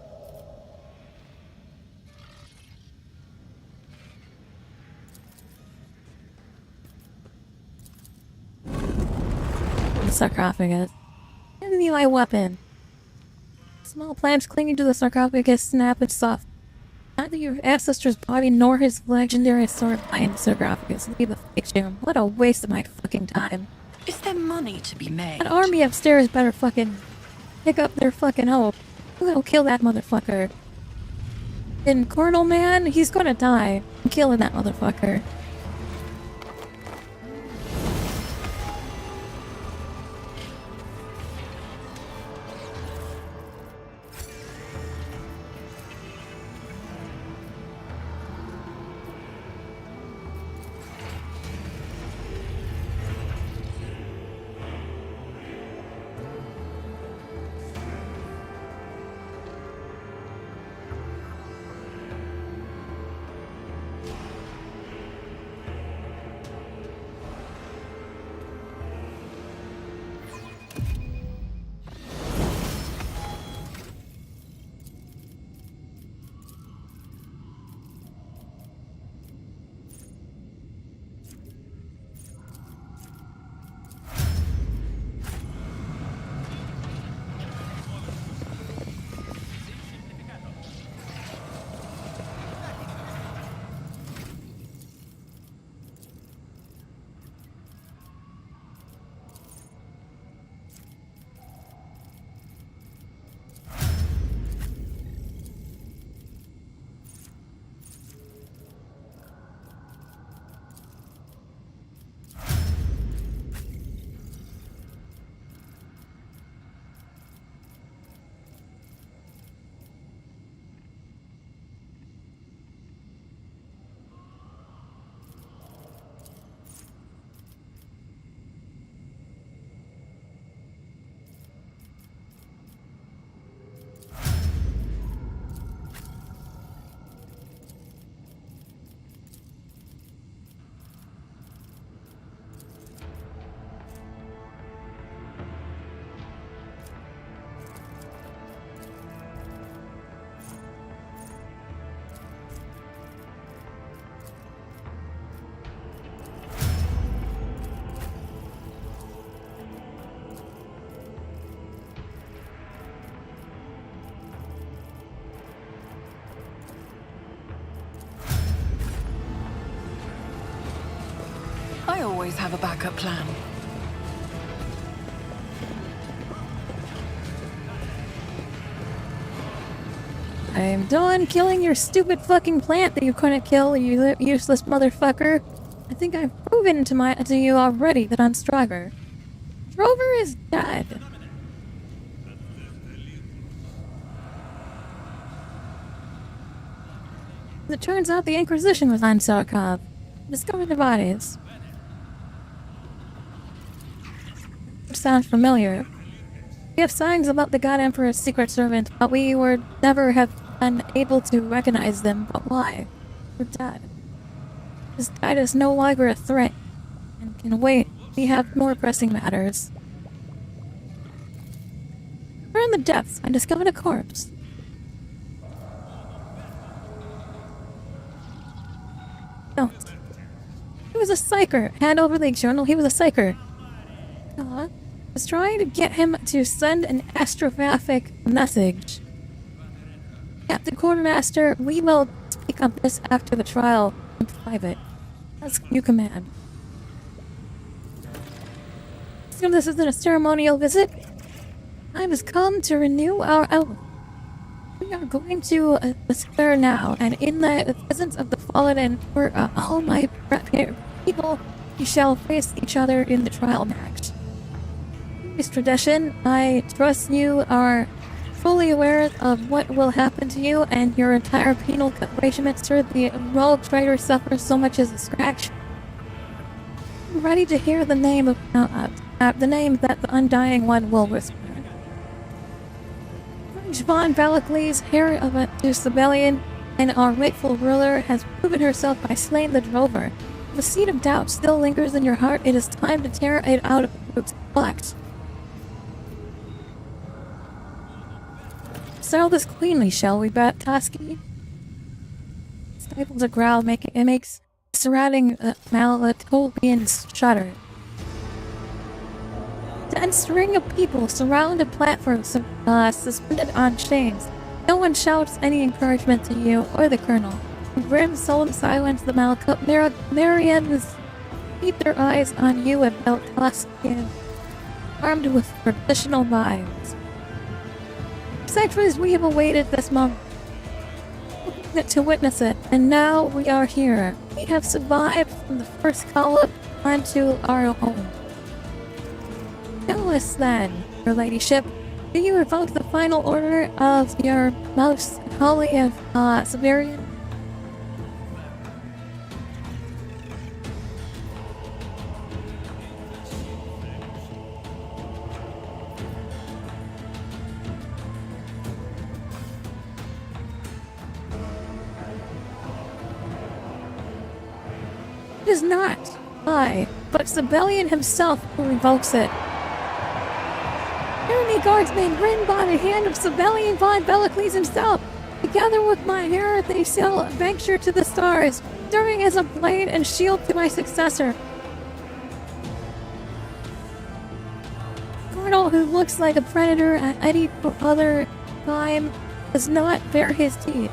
The sarcophagus. Give me my weapon. Small plants clinging to the sarcophagus snap and soft. Neither your ancestor's body nor his legendary sword lie in the sarcophagus. Leave the fake tomb. What a waste of my fucking time. Is there money to be made? That army upstairs better fucking pick up their fucking hope. We're gonna kill that motherfucker. And Colonel Man, he's gonna die. I'm killing that motherfucker. always have a backup plan. I'm done killing your stupid fucking plant that you couldn't kill, you useless motherfucker. I think I've proven to you already that I'm stronger. Drover is dead. It turns out the Inquisition was on Sarkov. Discovered the bodies. Which sounds familiar. We have signs about the God Emperor's secret servant, but we were never have been able to recognize them. But why? We're dead. This guide is no longer a threat, and can wait. We have more pressing matters. We're in the depths. I discovered a corpse. Don't. He was a psyker. Hand over the journal. He was a psyker. I was trying to get him to send an astropathic message. Captain Quartermaster, we will speak on this after the trial in private. As you command. Assume this isn't a ceremonial visit. Time has come to renew our oath. We are going to the square now, and in the presence of the fallen and for all my people, we shall face each other in the trial match. This tradition, I trust you are fully aware of what will happen to you and your entire penal regiment should the rogue traitor suffer so much as a scratch. I'm ready to hear the name of the name that the Undying One will whisper. Von Valakles, heir of a Sibelian and our rightful ruler, has proven herself by slaying the Drover. The seed of doubt still lingers in your heart. It is time to tear it out of the roots. Blacked. Settle this cleanly, shall we, Tosky? Stifles a growl, it makes surrounding Malatobians shudder. Dense string of people surround a platform suspended on chains. No one shouts any encouragement to you or the colonel. In grim, solemn silence, the Marians keep their eyes on you and Beltoskian, armed with traditional knives. Centuries we have awaited this moment to witness it, and now we are here. We have survived from the first collab onto our home. Tell us then, your ladyship, do you revoke the final order of your most holy of Siberian? It is not I, but Sibelian himself who revokes it. Tyranny guardsmen ridden by the hand of Sibelian von Valakles himself. Together with my hair, they shall venture to the stars, serving as a blade and shield to my successor. Colonel, who looks like a predator at any other time, does not bare his teeth.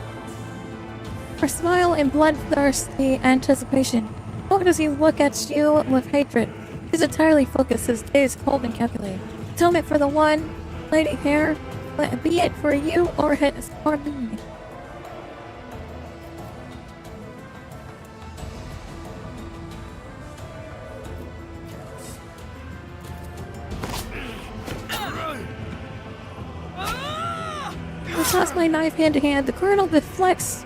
Or smile in bloodthirsty anticipation. Nor does he look at you with hatred. He is entirely focused, his gaze cold and calculating. Atonement for the one, Lady Hair, be it for you or his or me. I toss my knife hand to hand. The colonel deflects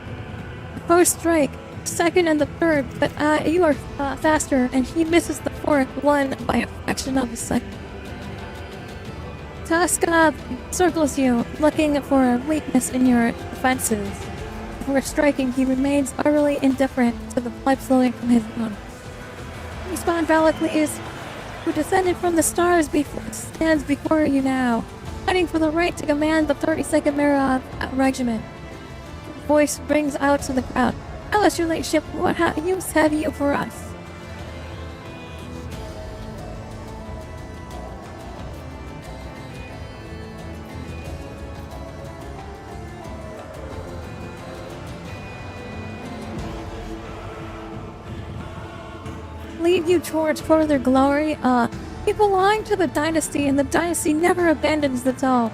the first strike, second and the third, but you are faster, and he misses the fourth one by a fraction of a second. Tuska circles you, looking for a weakness in your defenses. Before striking, he remains utterly indifferent to the blood flowing from his wound. Von Valakles, who descended from the stars, stands before you now, fighting for the right to command the 32nd Mara Regiment. His voice rings out to the crowd. Tell us, your ladyship, what use have you for us? lead you towards further glory. We belong to the dynasty, and the dynasty never abandons the doll.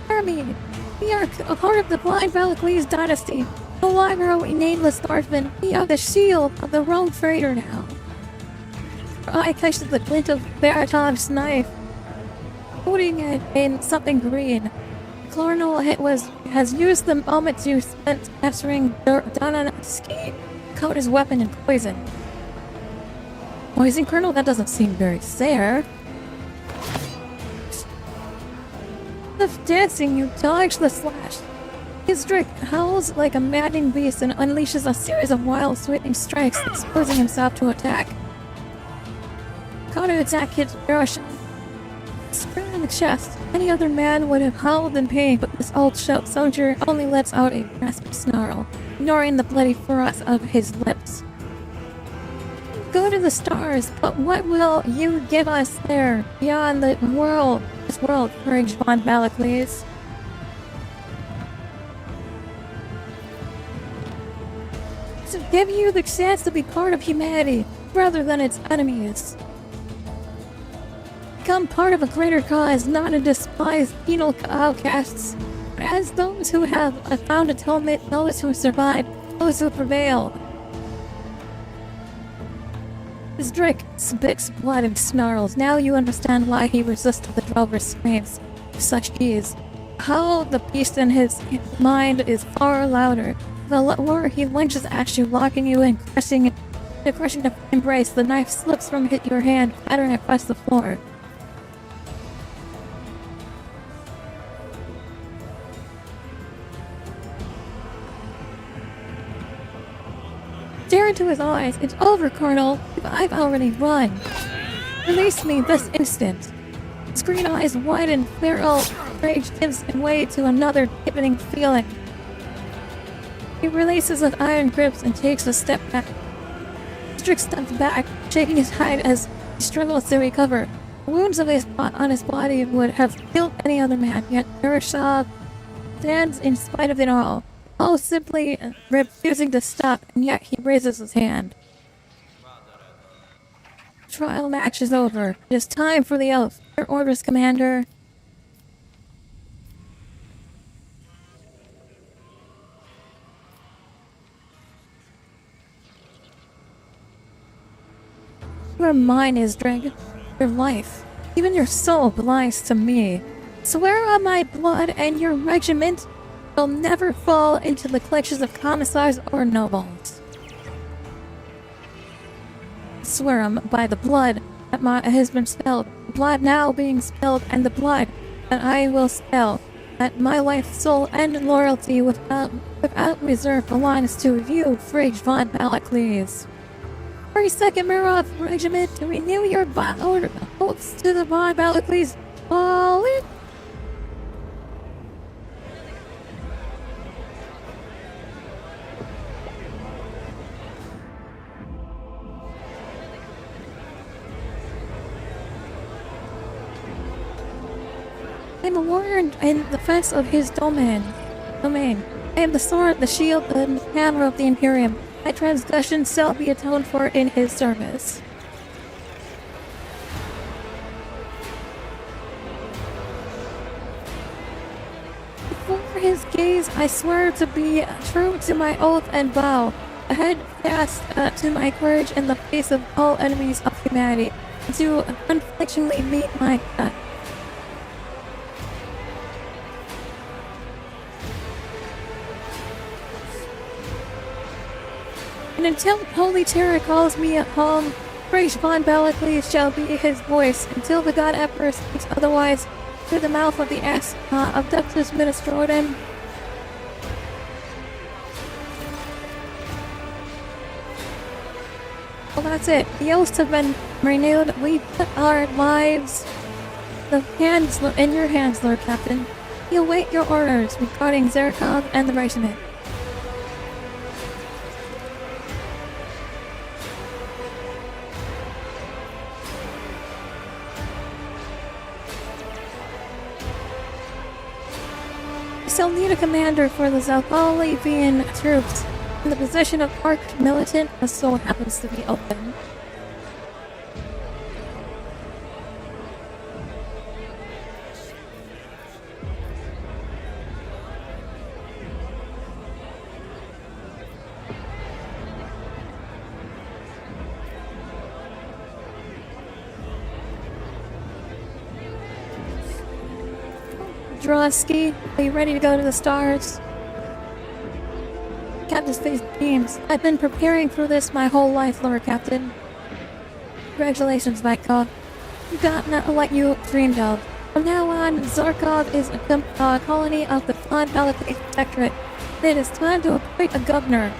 Army, we are a part of the blind Valaklees dynasty. No longer are we nameless swordsmen. We are the shield of the rogue trader now. Her eye catches the glint of Baratov's knife, holding it in something green. Colonel has used the moment you spent capturing Donanowski to coat his weapon in poison. Poison, Colonel? That doesn't seem very fair. Instead of dancing, you dodge the slash. His Drake howls like a maddening beast and unleashes a series of wild, sweeping strikes, exposing himself to attack. Counter attack hits Hiroshima. Spring in the chest. Any other man would have howled in pain, but this old soldier only lets out a rasping snarl, ignoring the bloody froth of his lips. Go to the stars, but what will you give us there, beyond the world? This world, Courage von Valaklees. To give you the chance to be part of humanity, rather than its enemies. Become part of a greater cause, not to despise penal outcasts, but as those who have found atonement, those who survive, those who prevail. His Drake spits blood and snarls. Now you understand why he resisted the drover's screams with such ease. How the beast in his mind is far louder. The lower he lunges at you, locking you in, crushing the embrace. The knife slips from your hand, clattering across the floor. Stare into his eyes. It's over, Colonel. I've already run. Release me this instant. His green eyes widen. Feral rage gives way to another deepening feeling. He releases his iron grips and takes a step back. Strick steps back, shaking his head as he struggles to recover. The wounds on his body would have killed any other man, yet Urshab stands in spite of it all simply refusing to stop, and yet he raises his hand. Trial match is over. It is time for the oath. Your orders, Commander. You are mine, Isdrig. Your life, even your soul, belongs to me. Swear on my blood and your regiment will never fall into the clutches of commissars or nobles. Swear by the blood that has been spilled, blood now being spilled, and the blood that I will spill, that my life, soul, and loyalty without reserve belongs to you, Frigg von Valaklees. 42nd Mirov Regiment to renew your oaths to the von Valaklees. All in. I'm warned in the defense of his domain. I am the sword, the shield, and the hammer of the Imperium. My transgressions shall be atoned for in his service. Before his gaze, I swear to be true to my oath and vow, a head fast to my courage in the face of all enemies of humanity, to unflinchingly meet my death. And until Holy Terror calls me at home, Frigg von Valaklees shall be his voice, until the God Emperor speaks otherwise through the mouth of the ass of Ductus Ministrorum. Well, that's it. The oaths have been renewed. We put our lives in your hands, Lord Captain. We await your orders regarding Zerkov and the regiment. We shall need a commander for the Zalthalivian troops, and the position of Arch Militant so happens to be open. Drosky. Are you ready to go to the stars? Captain's face beams. I've been preparing for this my whole life, Lord Captain. Congratulations, Vikov. You got what you dreamed of. From now on, Zarkov is a colony of the Fon Valakate Protectorate. It is time to appoint a governor.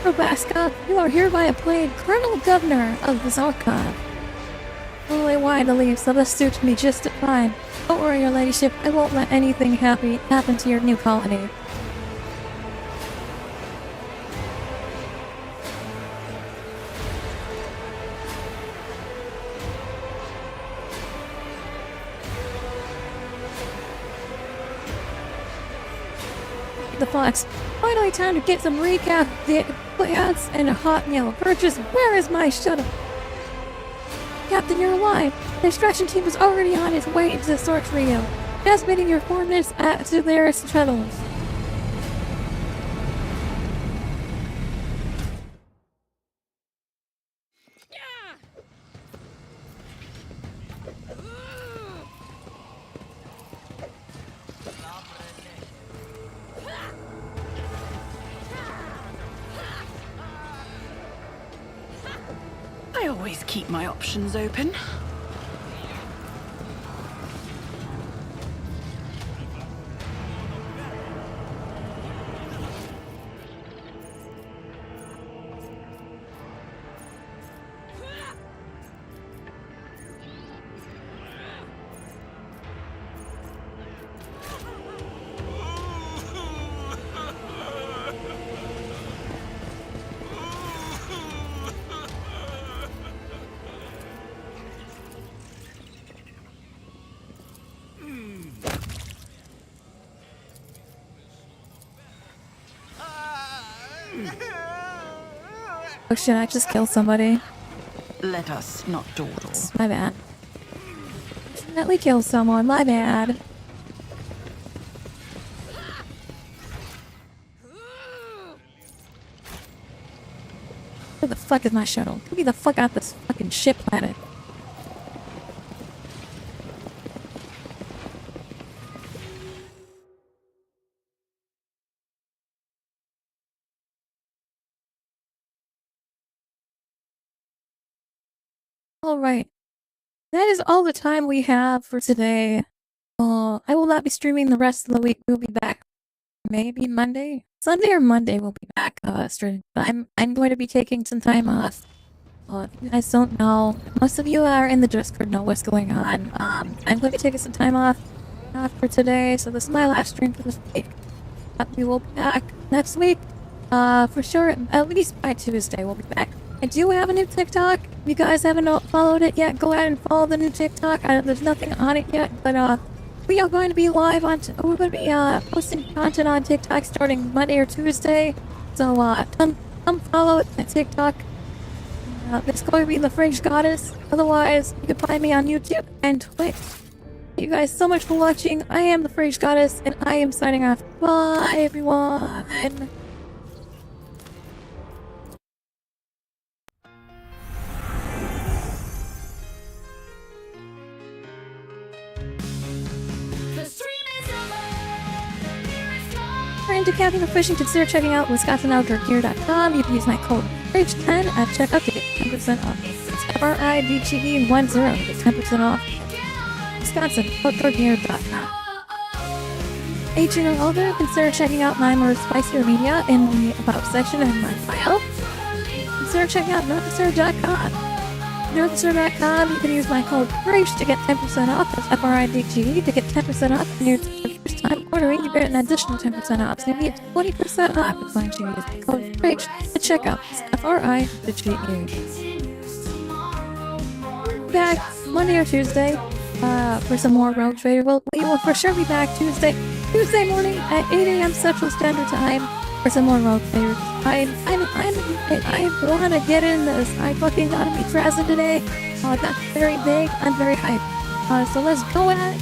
Robaska, you are hereby appointed Colonel Governor of the Zarkov. Only wide the leaves, so this suits me just fine. Don't worry, your ladyship, I won't let anything happen to your new colony. The Fox. Finally time to get some recap, the plans, and a hot meal purchase. Where is my shuttle? Captain, you're alive. The extraction team is already on its way into the Source Rio. Transmitting your coordinates to their shuttles. I always keep my options open. Oh shit, I just killed somebody. Let us not dawdle. My bad. Accidentally killed someone, my bad. Where the fuck is my shuttle? Get me the fuck out this fucking ship planet. Alright. That is all the time we have for today. I will not be streaming the rest of the week. We'll be back maybe Monday? Sunday or Monday we'll be back streaming. But I'm going to be taking some time off. If you guys don't know, most of you are in the Discord know what's going on. I'm going to be taking some time off for today, so this is my last stream for this week. But we will be back next week. For sure, at least by Tuesday we'll be back. I do have a new TikTok. If you guys haven't followed it yet, go ahead and follow the new TikTok. There's nothing on it yet, but we are going to be live on. We're going to be posting content on TikTok starting Monday or Tuesday. So come follow the TikTok. It's going to be AshTheFridgeGoddess. Otherwise, you can find me on YouTube and Twitch. Thank you guys so much for watching. I am AshTheFridgeGoddess, and I am signing off. Bye, everyone. For into camping or fishing, consider checking out WisconsinOutdoorGear.com. You can use my code FRIDGE10 at checkout to get 10% off. It's FRIDGE10 to get 10% off. WisconsinOutdoorGear.com. 18 or older, consider checking out my more spicier media in the About section in my bio. Consider checking out NorthStar.com. NorthStar.com, you can use my code FRIDGE to get 10% off. That's FRIDGE to get 10% off. And your first time ordering, you get an additional 10% off. So you get 20% off as long as you use the code FRIDGE at checkout. It's FRIDGE. Back Monday or Tuesday for some more Rogue Trader. We will for sure be back Tuesday morning at 8 a.m. Central Standard Time. for some more role players. I want to get in this. I fucking gotta be present today. That's very big. I'm very hyped. So let's go at it.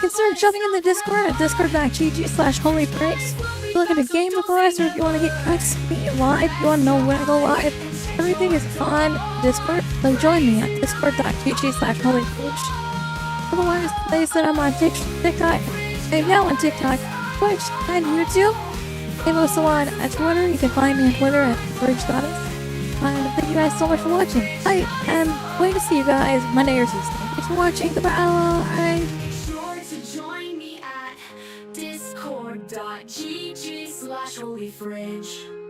Consider jumping in the Discord at discord.gg/holyfreaks. Look at a game with us, or if you want to get cuts live, you want to know when I go live. Everything is on Discord, so join me at discord.gg/holyfreaks. Otherwise, they said I'm on TikTok. I'm now on TikTok, Twitch, and YouTube. I'm also on Twitter. You can find me on Twitter at AshTheFridgeGoddess. And thank you guys so much for watching. I am waiting to see you guys Monday or Tuesday. Thanks for watching. Goodbye. Sure to join me at discord.gg/holyfridge.